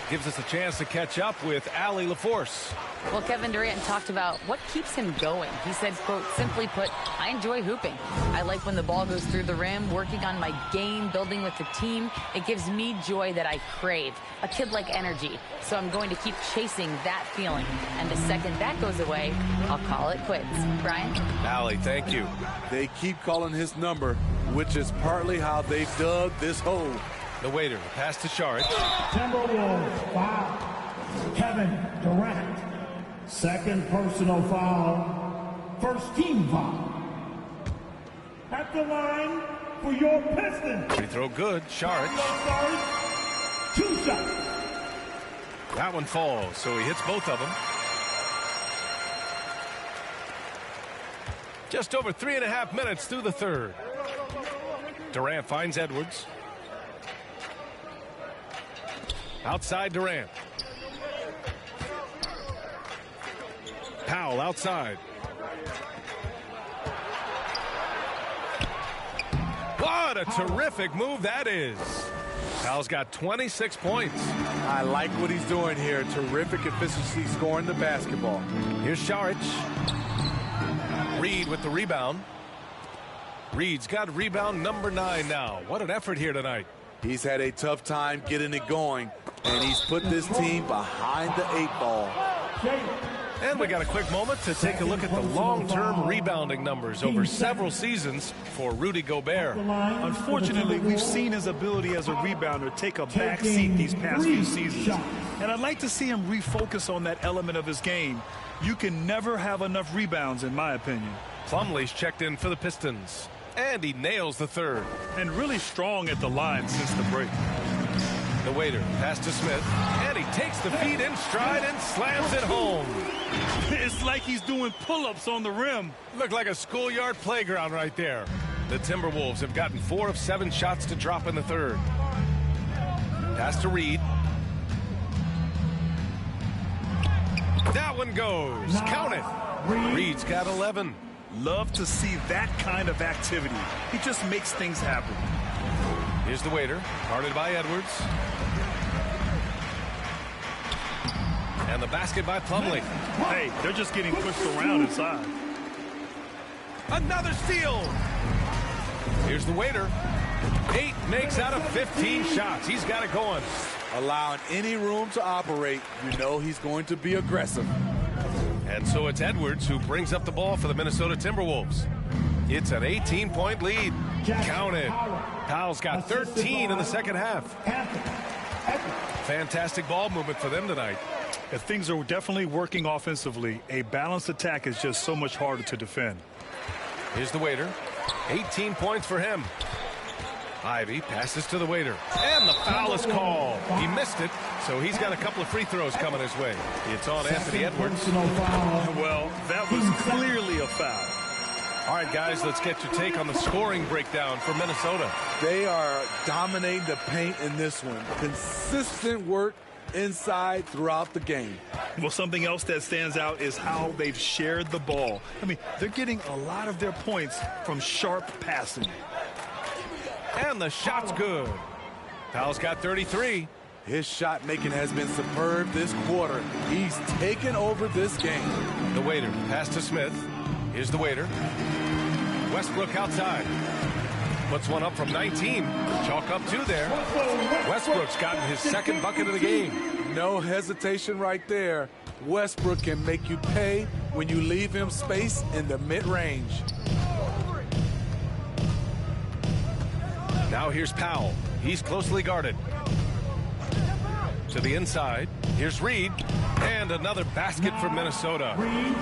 Gives us a chance to catch up with Allie LaForce. Well, Kevin Durant talked about what keeps him going. He said, quote, simply put, I enjoy hooping. I like when the ball goes through the rim, working on my game, building with the team. It gives me joy that I crave, a kid-like energy. So I'm going to keep chasing that feeling. And the second that goes away, I'll call it quits. Brian? Allie, thank you. They keep calling his number, which is partly how they dug this hole. The waiter, pass to Saric. Timberwolves foul. Kevin Durant. Second personal foul. First team foul. At the line for your Pistons. Free throw good. Saric. 2 shots. That one falls, so he hits both of them. Just over 3.5 minutes through the third. Durant finds Edwards. Outside Durant. Powell outside. What a terrific move that is. Powell's got 26 points. I like what he's doing here. Terrific efficiency scoring the basketball. Here's Saric. Reed with the rebound. Reed's got rebound #9 now. What an effort here tonight. He's had a tough time getting it going, and he's put this team behind the 8 ball. And we got a quick moment to take a look at the long-term rebounding numbers over several seasons for Rudy Gobert. Unfortunately, we've seen his ability as a rebounder take a back seat these past few seasons. And I'd like to see him refocus on that element of his game. You can never have enough rebounds, in my opinion. Plumlee's checked in for the Pistons. And he nails the third. And really strong at the line since the break. The Waiter, pass to Smith, and he takes the feed in stride and slams it home. It's like he's doing pull-ups on the rim. Looked like a schoolyard playground right there. The Timberwolves have gotten 4 of 7 shots to drop in the third. Pass to Reed. That one goes. Count it. Reed's got 11. Love to see that kind of activity. He just makes things happen. Here's the Waiter, guarded by Edwards. And the basket by Plumlee. Hey, they're just getting pushed around inside. Another steal. Here's the Waiter. 8 makes out of 15 shots. He's got it going. Allowing any room to operate, you know he's going to be aggressive. And so it's Edwards who brings up the ball for the Minnesota Timberwolves. It's an 18-point lead. Count it. Powell's got 13 in the second half. Fantastic ball movement for them tonight. If things are definitely working offensively, a balanced attack is just so much harder to defend. Here's the Waiter. 18 points for him. Ivy passes to the Waiter. And the foul is called. He missed it, so he's got a couple of free throws coming his way. It's on Anthony Edwards. Well, that was clearly a foul. All right, guys, let's get your take on the scoring breakdown for Minnesota. They are dominating the paint in this one. Consistent work inside throughout the game. Well, something else that stands out is how they've shared the ball. I mean, they're getting a lot of their points from sharp passing. And the shot's good. Powell's got 33. His shot making has been superb this quarter. He's taken over this game. The Waiter, pass to Smith. Here's the Waiter. Westbrook outside. Puts one up from 19. Chalk up 2 there. Westbrook's gotten his second bucket of the game. No hesitation right there. Westbrook can make you pay when you leave him space in the mid-range. Now here's Powell. He's closely guarded. To the inside. Here's Reed. And another basket for Minnesota.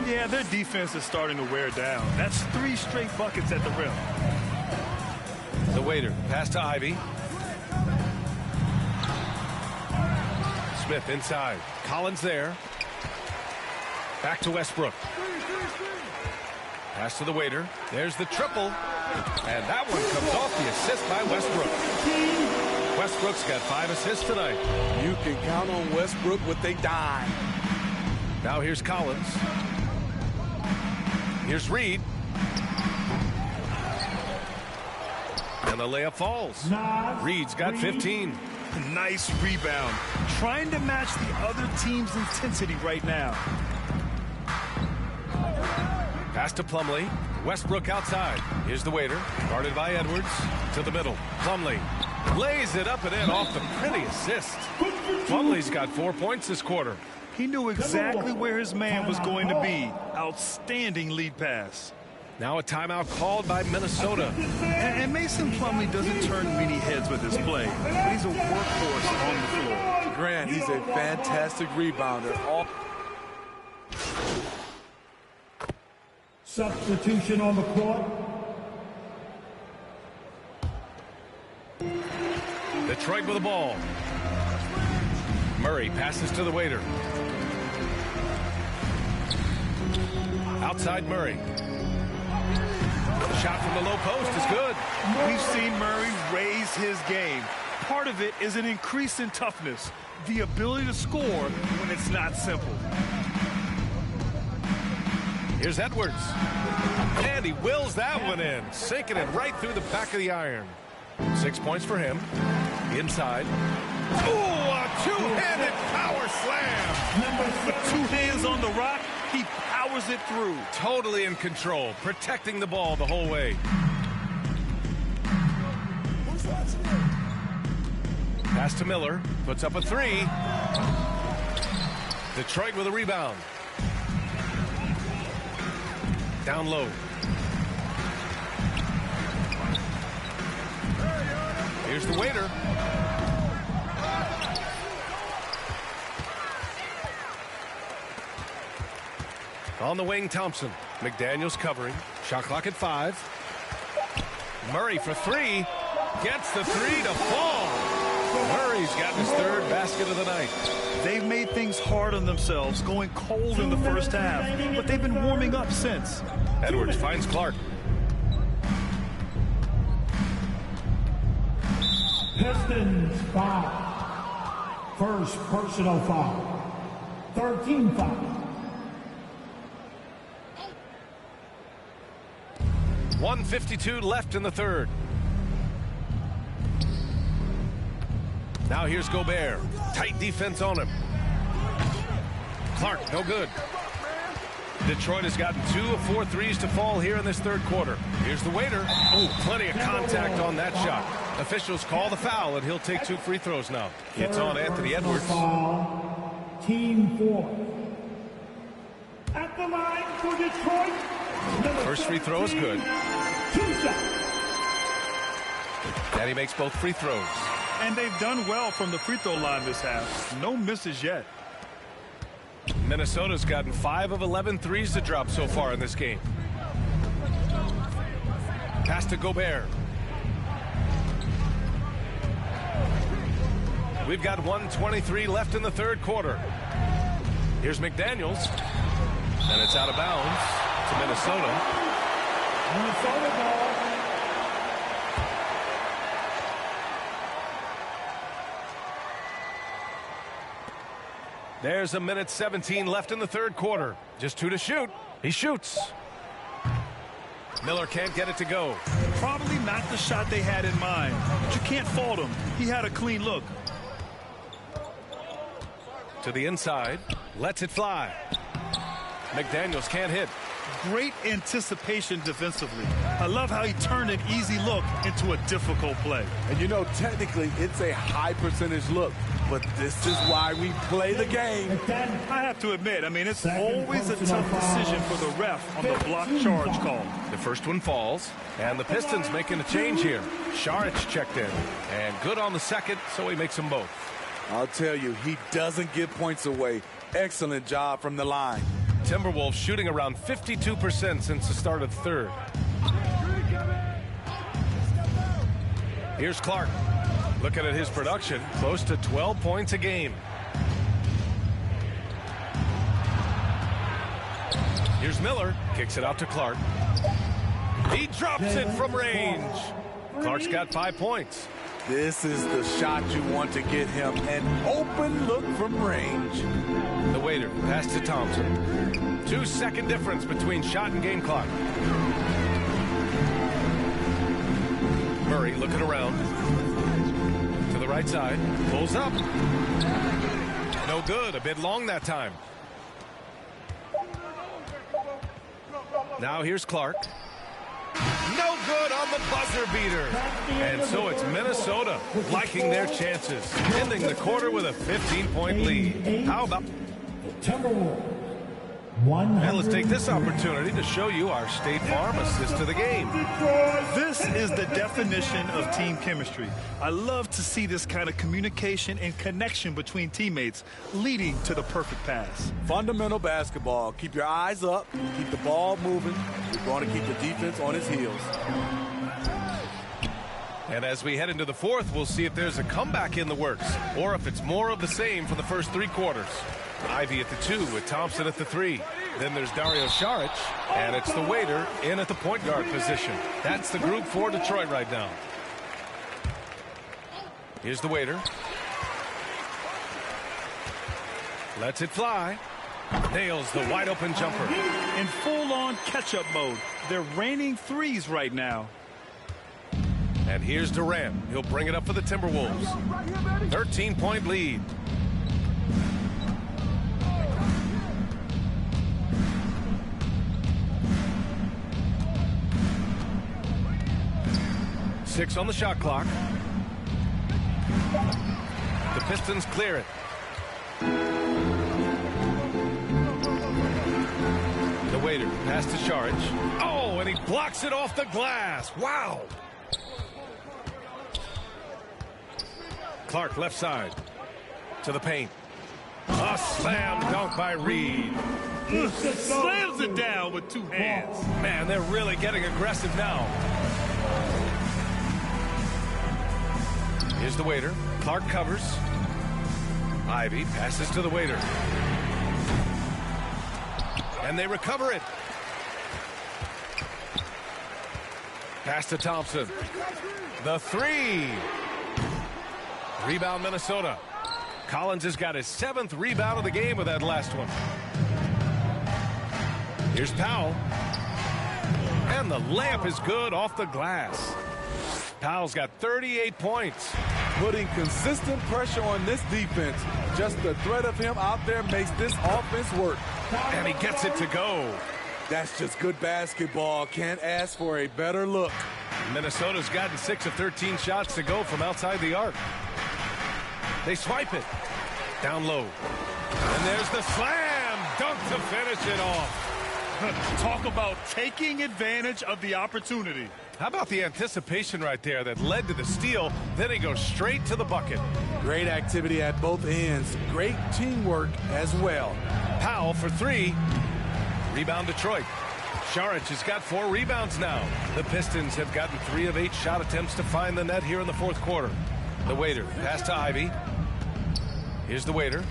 Yeah, their defense is starting to wear down. That's 3 straight buckets at the rim. The Waiter, pass to Ivy. Smith inside. Collins there. Back to Westbrook. Pass to the Waiter. There's the triple. And that one comes off the assist by Westbrook. Westbrook's got 5 assists tonight. You can count on Westbrook with a dime. Now here's Collins. Here's Reed. And the layup falls. Reed's got 15. Nice rebound. Trying to match the other team's intensity right now. Pass to Plumlee. Westbrook outside. Here's the Waiter. Guarded by Edwards. To the middle. Plumlee lays it up and in off the pretty assist. Plumlee's got 4 points this quarter. He knew exactly where his man was going to be. Outstanding lead pass. Now a timeout called by Minnesota. And Mason Plumlee doesn't turn many heads with his play, but he's a workhorse on the floor. Grant, he's a fantastic rebounder. Substitution on the court. Detroit with the ball. Murray passes to the Waiter. Outside Murray. Shot from the low post is good. We've seen Murray raise his game. Part of it is an increase in toughness, the ability to score when it's not simple. Here's Edwards. And he wills that one in, sinking it right through the back of the iron. 6 points for him. Inside. Ooh, a two-handed power slam. With 2 hands on the rock, he powers it through. Totally in control, protecting the ball the whole way. Pass to Miller, puts up a 3. Detroit with a rebound. Down low. Here's the Waiter. On the wing, Thompson. McDaniels covering. Shot clock at 5. Murray for 3. Gets the 3 to fall. Murray Murray's gotten his third basket of the night. They've made things hard on themselves, going cold in the first half, but they've been warming up since. Edwards finds Clark. Pistons foul. First personal foul. 13 foul. 1:52 left in the third. Now here's Gobert. Tight defense on him. Clark, no good. Detroit has gotten 2 of 4 threes to fall here in this third quarter. Here's the waiter. Oh, plenty of contact on that shot. Officials call the foul, and he'll take 2 free throws now. It's on Anthony Edwards. Team 4. At the line for Detroit. First free throw is good. 2 shots. And he makes both free throws. And they've done well from the free throw line this half. No misses yet. Minnesota's gotten 5 of 11 threes to drop so far in this game. Pass to Gobert. We've got 1:23 left in the third quarter. Here's McDaniels. And it's out of bounds to Minnesota. Minnesota ball. There's 1:17 left in the third quarter. Just 2 to shoot. He shoots. Miller can't get it to go. Probably not the shot they had in mind, but you can't fault him. He had a clean look. To the inside. Lets it fly. McDaniels can't hit. Great anticipation defensively. I love how he turned an easy look into a difficult play. And you know, technically, it's a high percentage look, but this is why we play the game. I have to admit, I mean, it's always a tough decision for the ref on the block charge call. The first one falls, and the Pistons making a change here. Saric checked in, and good on the second, so he makes them both. I'll tell you, he doesn't give points away. Excellent job from the line. Timberwolves shooting around 52% since the start of the third. Here's Clark. Looking at his production, close to 12 points a game. Here's Miller. Kicks it out to Clark. He drops it from range. Clark's got 5 points. This is the shot you want to get him, an open look from range. The waiter, pass to Thompson. 2-second difference between shot and game clock. Murray looking around. To the right side. Pulls up. No good. A bit long that time. Now here's Clark. No good on the buzzer beater. And so it's Minnesota liking their chances, ending the quarter with a 15-point lead. How about... And let's take this opportunity to show you our State Farm assist to the game. This is the definition of team chemistry. I love to see this kind of communication and connection between teammates leading to the perfect pass. Fundamental basketball. Keep your eyes up, keep the ball moving. You're going to keep the defense on its heels. And as we head into the fourth, we'll see if there's a comeback in the works or if it's more of the same for the first 3 quarters. Ivy at the 2 with Thompson at the 3. Then there's Dario Saric, and it's the waiter in at the point guard position. That's the group for Detroit right now. Here's the waiter. Lets it fly. Nails the wide open jumper. In full-on catch-up mode. They're raining threes right now. And here's Durant. He'll bring it up for the Timberwolves. 13-point lead. Six on the shot clock. The Pistons clear it. The waiter, pass to Saric. Oh, and he blocks it off the glass. Wow. Clark left side to the paint. A slam dunk by Reed. Slams it down with 2 hands. Man, they're really getting aggressive now. Here's the waiter. Clark covers. Ivy passes to the waiter. And they recover it. Pass to Thompson. The three. Rebound Minnesota. Collins has got his 7th rebound of the game with that last one. Here's Powell. And the layup is good off the glass. Powell's got 38 points. Putting consistent pressure on this defense. Just the threat of him out there makes this offense work. And he gets it to go. That's just good basketball. Can't ask for a better look. Minnesota's gotten 6 of 13 shots to go from outside the arc. They swipe it. Down low. And there's the slam dunk to finish it off. Talk about taking advantage of the opportunity. How about the anticipation right there that led to the steal? Then he goes straight to the bucket. Great activity at both ends. Great teamwork as well. Powell for 3. Rebound Detroit. Šarić has got 4 rebounds now. The Pistons have gotten 3 of 8 shot attempts to find the net here in the 4th quarter. The waiter. Pass to Ivy. Here's the waiter.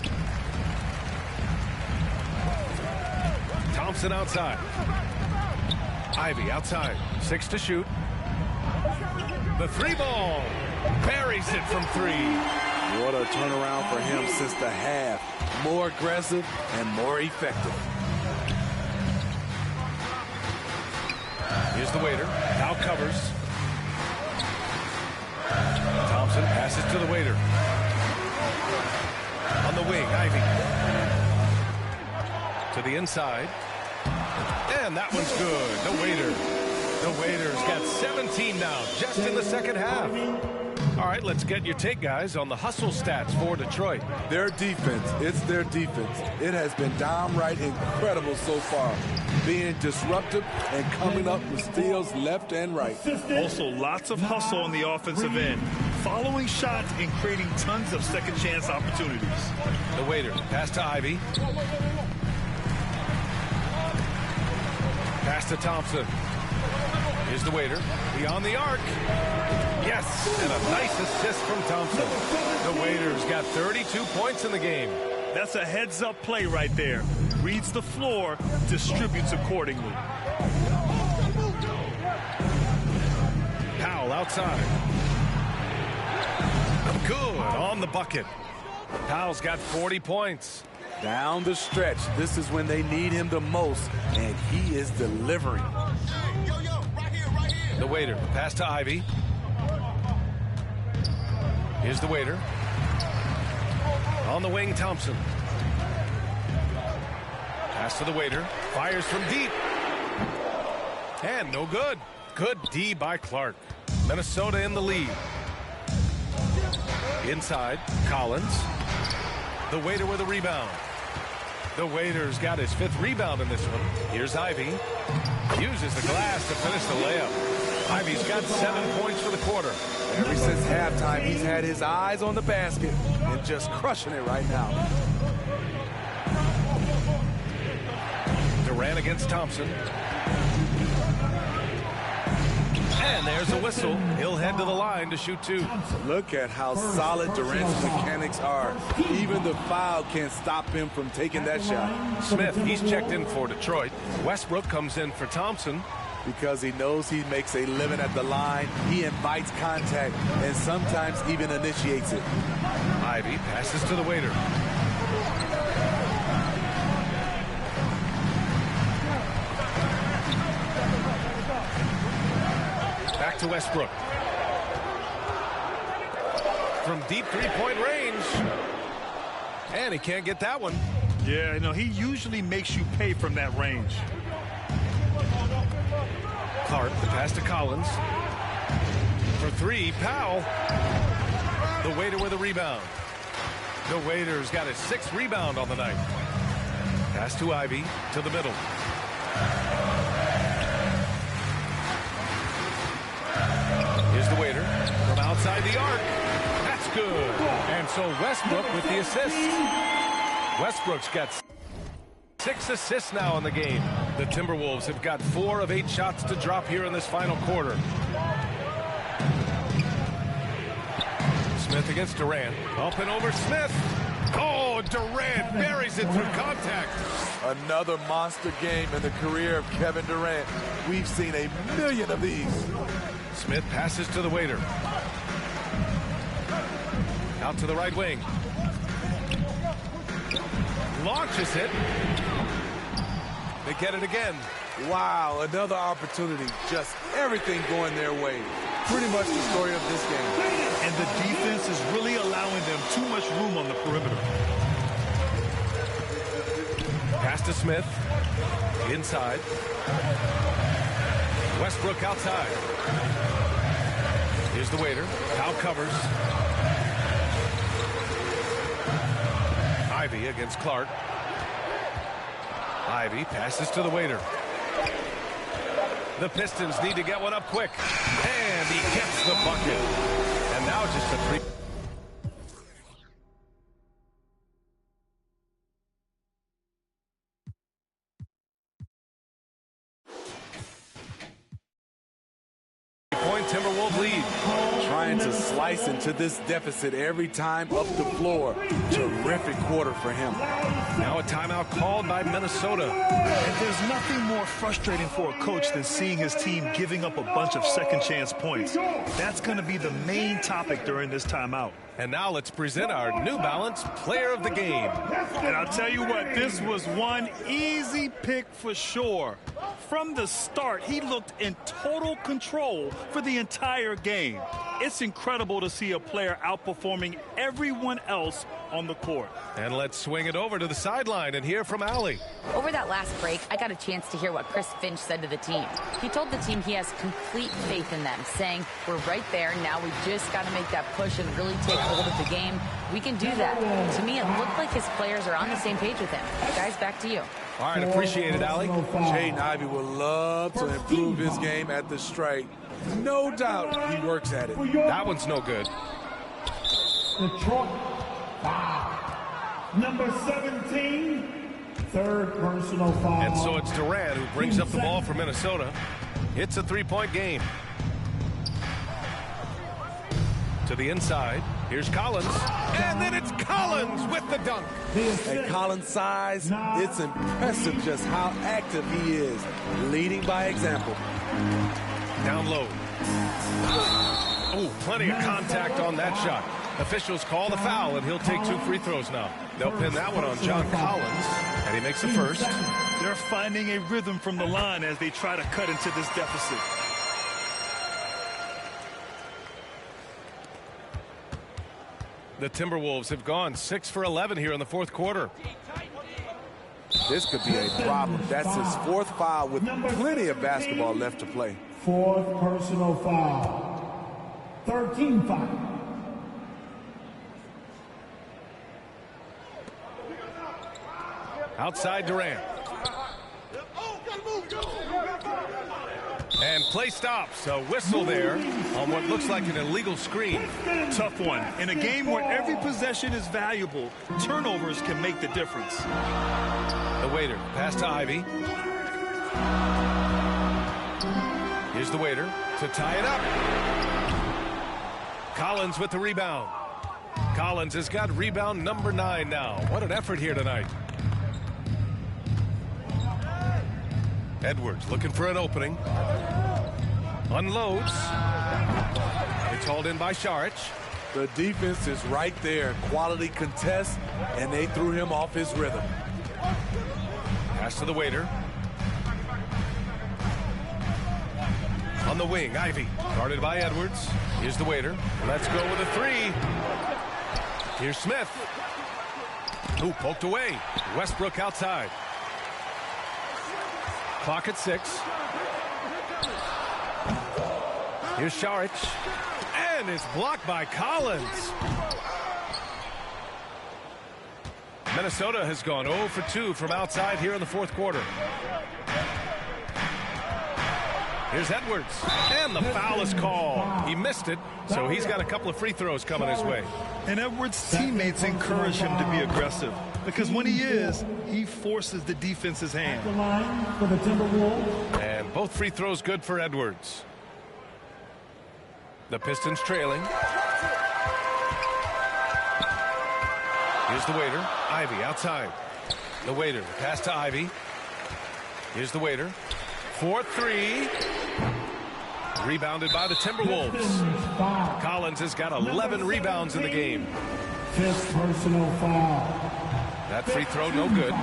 Thompson outside. Ivy outside. 6 to shoot. The 3 ball. Buries it from 3. What a turnaround for him since the half. More aggressive and more effective. Here's the waiter. Now covers. Thompson passes to the waiter. On the wing, Ivy. To the inside. And that one's good. The waiter. The waiter's got 17 now, just in the second half. All right, let's get your take, guys, on the hustle stats for Detroit. Their defense, it's their defense. It has been downright incredible so far. Being disruptive and coming up with steals left and right. Also, lots of hustle on the offensive end. Following shots and creating tons of second chance opportunities. The waiter, pass to Ivy. Pass to Thompson. Here's the waiter. Beyond the arc. Yes, and a nice assist from Thompson. The waiter's got 32 points in the game. That's a heads-up play right there. Reads the floor, distributes accordingly. Powell outside. Good on the bucket. Powell's got 40 points. Down the stretch, this is when they need him the most, and he is delivering. The waiter, pass to Ivy. Here's the waiter. On the wing, Thompson. Pass to the waiter. Fires from deep. And no good. Good D by Clark. Minnesota in the lead. Inside, Collins. The waiter with a rebound. The waiter's got his 5th rebound in this one. Here's Ivy. Uses the glass to finish the layup. Ivy's got 7 points for the quarter. Ever since halftime, he's had his eyes on the basket and just crushing it right now. Durant against Thompson. And there's a whistle. He'll head to the line to shoot 2. Look at how solid Durant's mechanics are. Even the foul can't stop him from taking that shot. Smith, he's checked in for Detroit. Westbrook comes in for Thompson. Because he knows he makes a living at the line, he invites contact and sometimes even initiates it. Ivy passes to the waiter. Back to Westbrook. From deep 3-point range. And he can't get that one. Yeah, you know, he usually makes you pay from that range. Clark, the pass to Collins. For 3, Powell. The waiter with a rebound. The waiter's got his 6th rebound on the night. Pass to Ivy, to the middle. Here's the waiter from outside the arc. That's good. And so Westbrook with the assist. Westbrook's got 6 assists now in the game. The Timberwolves have got 4 of 8 shots to drop here in this final quarter. Smith against Durant. Up and over Smith. Oh, Durant buries it through contact. Another monster game in the career of Kevin Durant. We've seen a million of these. Smith passes to the waiter. Out to the right wing. Launches it. They get it again. Wow, another opportunity. Just everything going their way. Pretty much the story of this game. And the defense is really allowing them too much room on the perimeter. Pass to Smith. Inside. Westbrook outside. Here's the waiter. Foul covers. Ivy against Clark. Ivy passes to the waiter. The Pistons need to get one up quick. And he gets the bucket. And now just a three. Timberwolves lead. Trying to slice into this deficit every time up the floor. Terrific quarter for him. Now a timeout called by Minnesota. And there's nothing more frustrating for a coach than seeing his team giving up a bunch of second chance points. That's going to be the main topic during this timeout. And now let's present our New Balance Player of the Game. And I'll tell you what, this was one easy pick for sure. From the start, he looked in total control for the entire game. It's incredible to see a player outperforming everyone else on the court. And let's swing it over to the sideline and hear from Allie. Over that last break, I got a chance to hear what Chris Finch said to the team. He told the team he has complete faith in them, saying, we're right there, now we just got to make that push and really take hold of the game. We can do that. To me, it looked like his players are on the same page with him. Guys, back to you. All right, appreciate it, Allie. Jaden Ivey would love to improve his game at the stripe. No doubt he works at it. That one's no good. Detroit, foul. Number 17, third personal foul. And so it's Durant who brings up the ball for Minnesota. It's a three-point game. To the inside. Here's Collins. And then it's Collins with the dunk. At Collins' size, it's impressive just how active he is, leading by example. Down low. Oh, plenty of contact on that shot. Officials call the foul, and he'll take 2 free throws now. They'll pin that one on John Collins, and he makes the first. They're finding a rhythm from the line as they try to cut into this deficit. The Timberwolves have gone 6 for 11 here in the fourth quarter. This could be a problem. That's his 4th foul with plenty of basketball left to play. 4th personal foul. 13 foul. Outside Durant. And play stops. A whistle there on what looks like an illegal screen. Tough one. In a game where every possession is valuable, turnovers can make the difference. The waiter. Pass to Ivy. Here's the waiter to tie it up. Collins with the rebound. Collins has got rebound number 9 now. What an effort here tonight. Edwards looking for an opening. Unloads. It's hauled in by Saric. The defense is right there. Quality contest, and they threw him off his rhythm. Pass to the waiter. On the wing, Ivy. Guarded by Edwards. Here's the waiter. Let's go with a 3. Here's Smith. Who poked away. Westbrook outside. Clock at 6. Here's Saric. And it's blocked by Collins. Minnesota has gone 0 for 2 from outside here in the fourth quarter. Here's Edwards. And the foul is called. He missed it, so he's got a couple of free throws coming his way. And Edwards' teammates encourage him to be aggressive, because when he is, he forces the defense's hand. The line for the Timberwolves. And both free throws good for Edwards. The Pistons trailing. Here's the waiter. Ivy outside. The waiter. Pass to Ivy. Here's the waiter. 4-3. Rebounded by the Timberwolves. Collins has got 11 rebounds in the game. 5th personal foul. That free throw no good.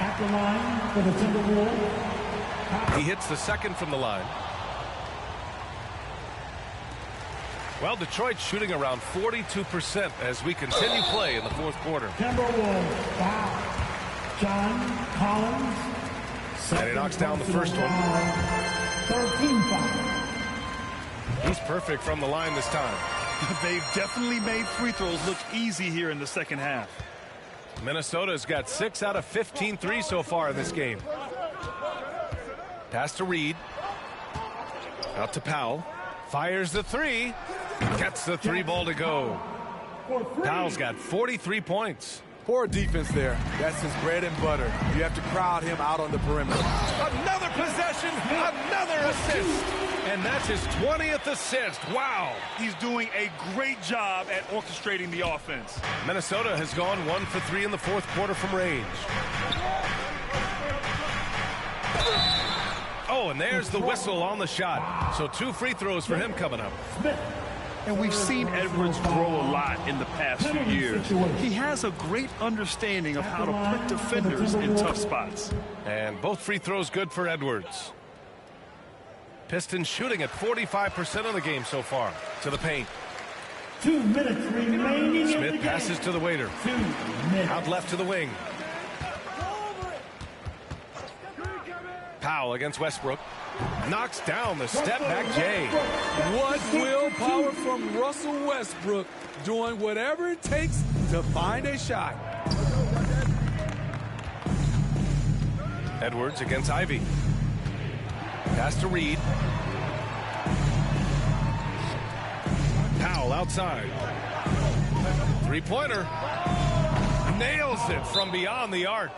At the line for the Timberwolves. He hits the second from the line. Well, Detroit's shooting around 42% as we continue play in the fourth quarter. Timberwolves foul. John Collins. And he knocks down the first one. 13 foul. He's perfect from the line this time. They've definitely made free throws look easy here in the second half. Minnesota's got 6 out of 15 threes so far in this game. Pass to Reed. Out to Powell. Fires the three. Gets the 3 ball to go. Powell's got 43 points. Poor defense there. That's his bread and butter. You have to crowd him out on the perimeter. Another possession, another assist. And that's his 20th assist. Wow. He's doing a great job at orchestrating the offense. Minnesota has gone 1 for 3 in the fourth quarter from range. Oh, and there's the whistle on the shot. So 2 free throws for him coming up. And we've seen Edwards grow a lot in the past few years. He has a great understanding of how to put defenders in tough spots. And both free throws good for Edwards. Pistons shooting at 45% of the game so far. To the paint. 2 minutes remaining. Smith passes to the waiter. Out left to the wing. Powell against Westbrook. Knocks down the step-back J. What willpower from Russell Westbrook, doing whatever it takes to find a shot. Edwards against Ivy. Pass to Reed. Powell outside. Three-pointer. Nails it from beyond the arc.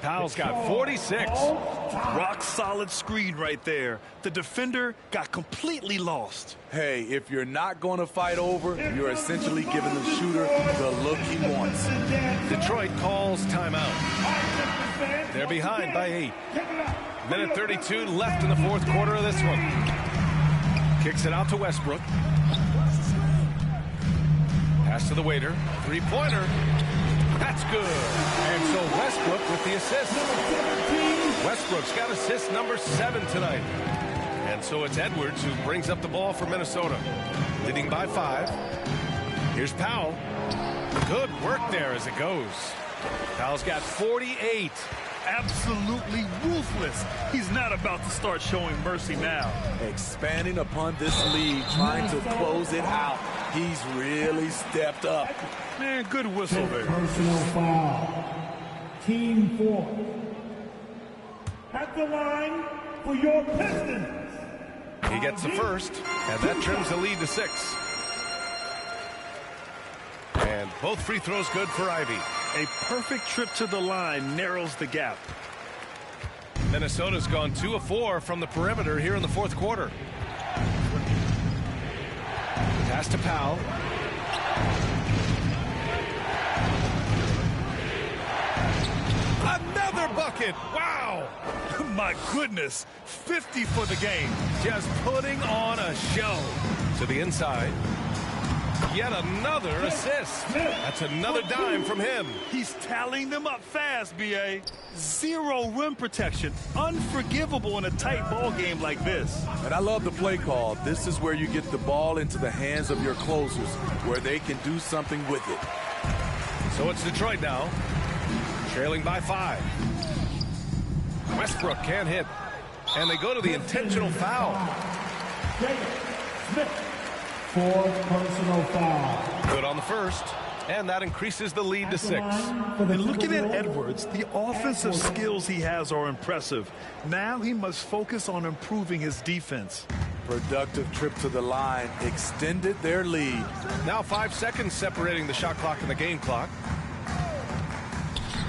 Powell's got 46. Rock solid screen right there. The defender got completely lost. Hey, if you're not going to fight over, you're essentially giving the shooter the look he wants. Detroit calls timeout. They're behind by 8. Minute 32 left in the fourth quarter of this one. Kicks it out to Westbrook. Pass to the waiter. Three-pointer. That's good. And so Westbrook with the assist. Westbrook's got assist number 7 tonight. And so it's Edwards who brings up the ball for Minnesota. Leading by 5. Here's Powell. Good work there as it goes. Powell's got 48. Absolutely ruthless. He's not about to start showing mercy now. Expanding upon this lead, trying to close it out. He's really stepped up. Man, good whistle there. Personal foul. Team 4. At the line for your Pistons. He gets the first, and that trims the lead to 6. And both free throws good for Ivy. A perfect trip to the line narrows the gap. Minnesota's gone 2 of 4 from the perimeter here in the fourth quarter. Pass to Powell. Another bucket. Wow. My goodness. 50 for the game. Just putting on a show. To the inside. Yet another assist. That's another dime from him. He's tallying them up fast, B.A. 0 rim protection. Unforgivable in a tight ball game like this. And I love the play call. This is where you get the ball into the hands of your closers, where they can do something with it. So it's Detroit now, trailing by 5. Westbrook can't hit. And they go to the intentional foul. Fourth personal foul. Good on the first. And that increases the lead to 6. And looking at Edwards, the offensive skills he has are impressive. Now he must focus on improving his defense. Productive trip to the line extended their lead. Now 5 seconds separating the shot clock and the game clock.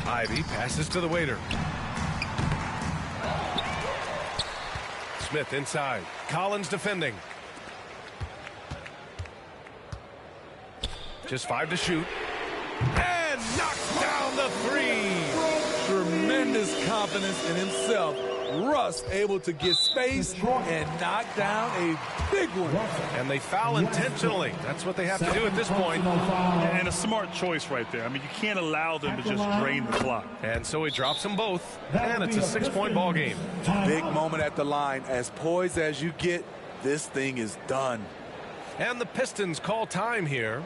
Ivy passes to the waiter. Smith inside. Collins defending. Just 5 to shoot. And knocks down the 3. Tremendous confidence in himself. Russ able to get space and knock down a big one. And they foul intentionally. That's what they have to do at this point. And a smart choice right there. I mean, you can't allow them to just drain the clock. And so he drops them both. And it's a 6-point ball game. Big moment at the line. As poised as you get, this thing is done. And the Pistons call time here.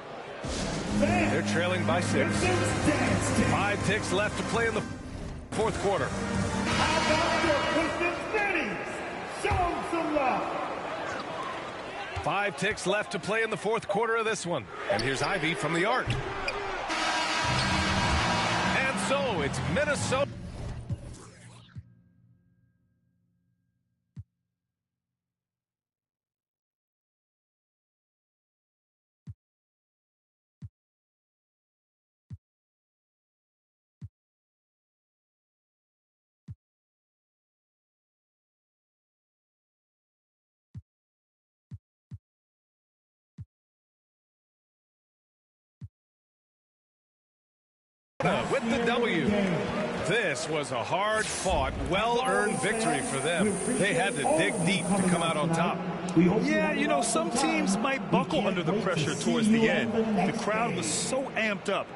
They're trailing by 6. 5 ticks left to play in the fourth quarter. How about your Pistons Bennies? Show them some love. 5 ticks left to play in the fourth quarter of this one. And here's Ivy from the arc. And so it's Minnesota. With the W. This was a hard-fought, well-earned victory for them. They had to dig deep to come out on top. Yeah, you know, some teams might buckle under the pressure towards the end. The crowd was so amped up.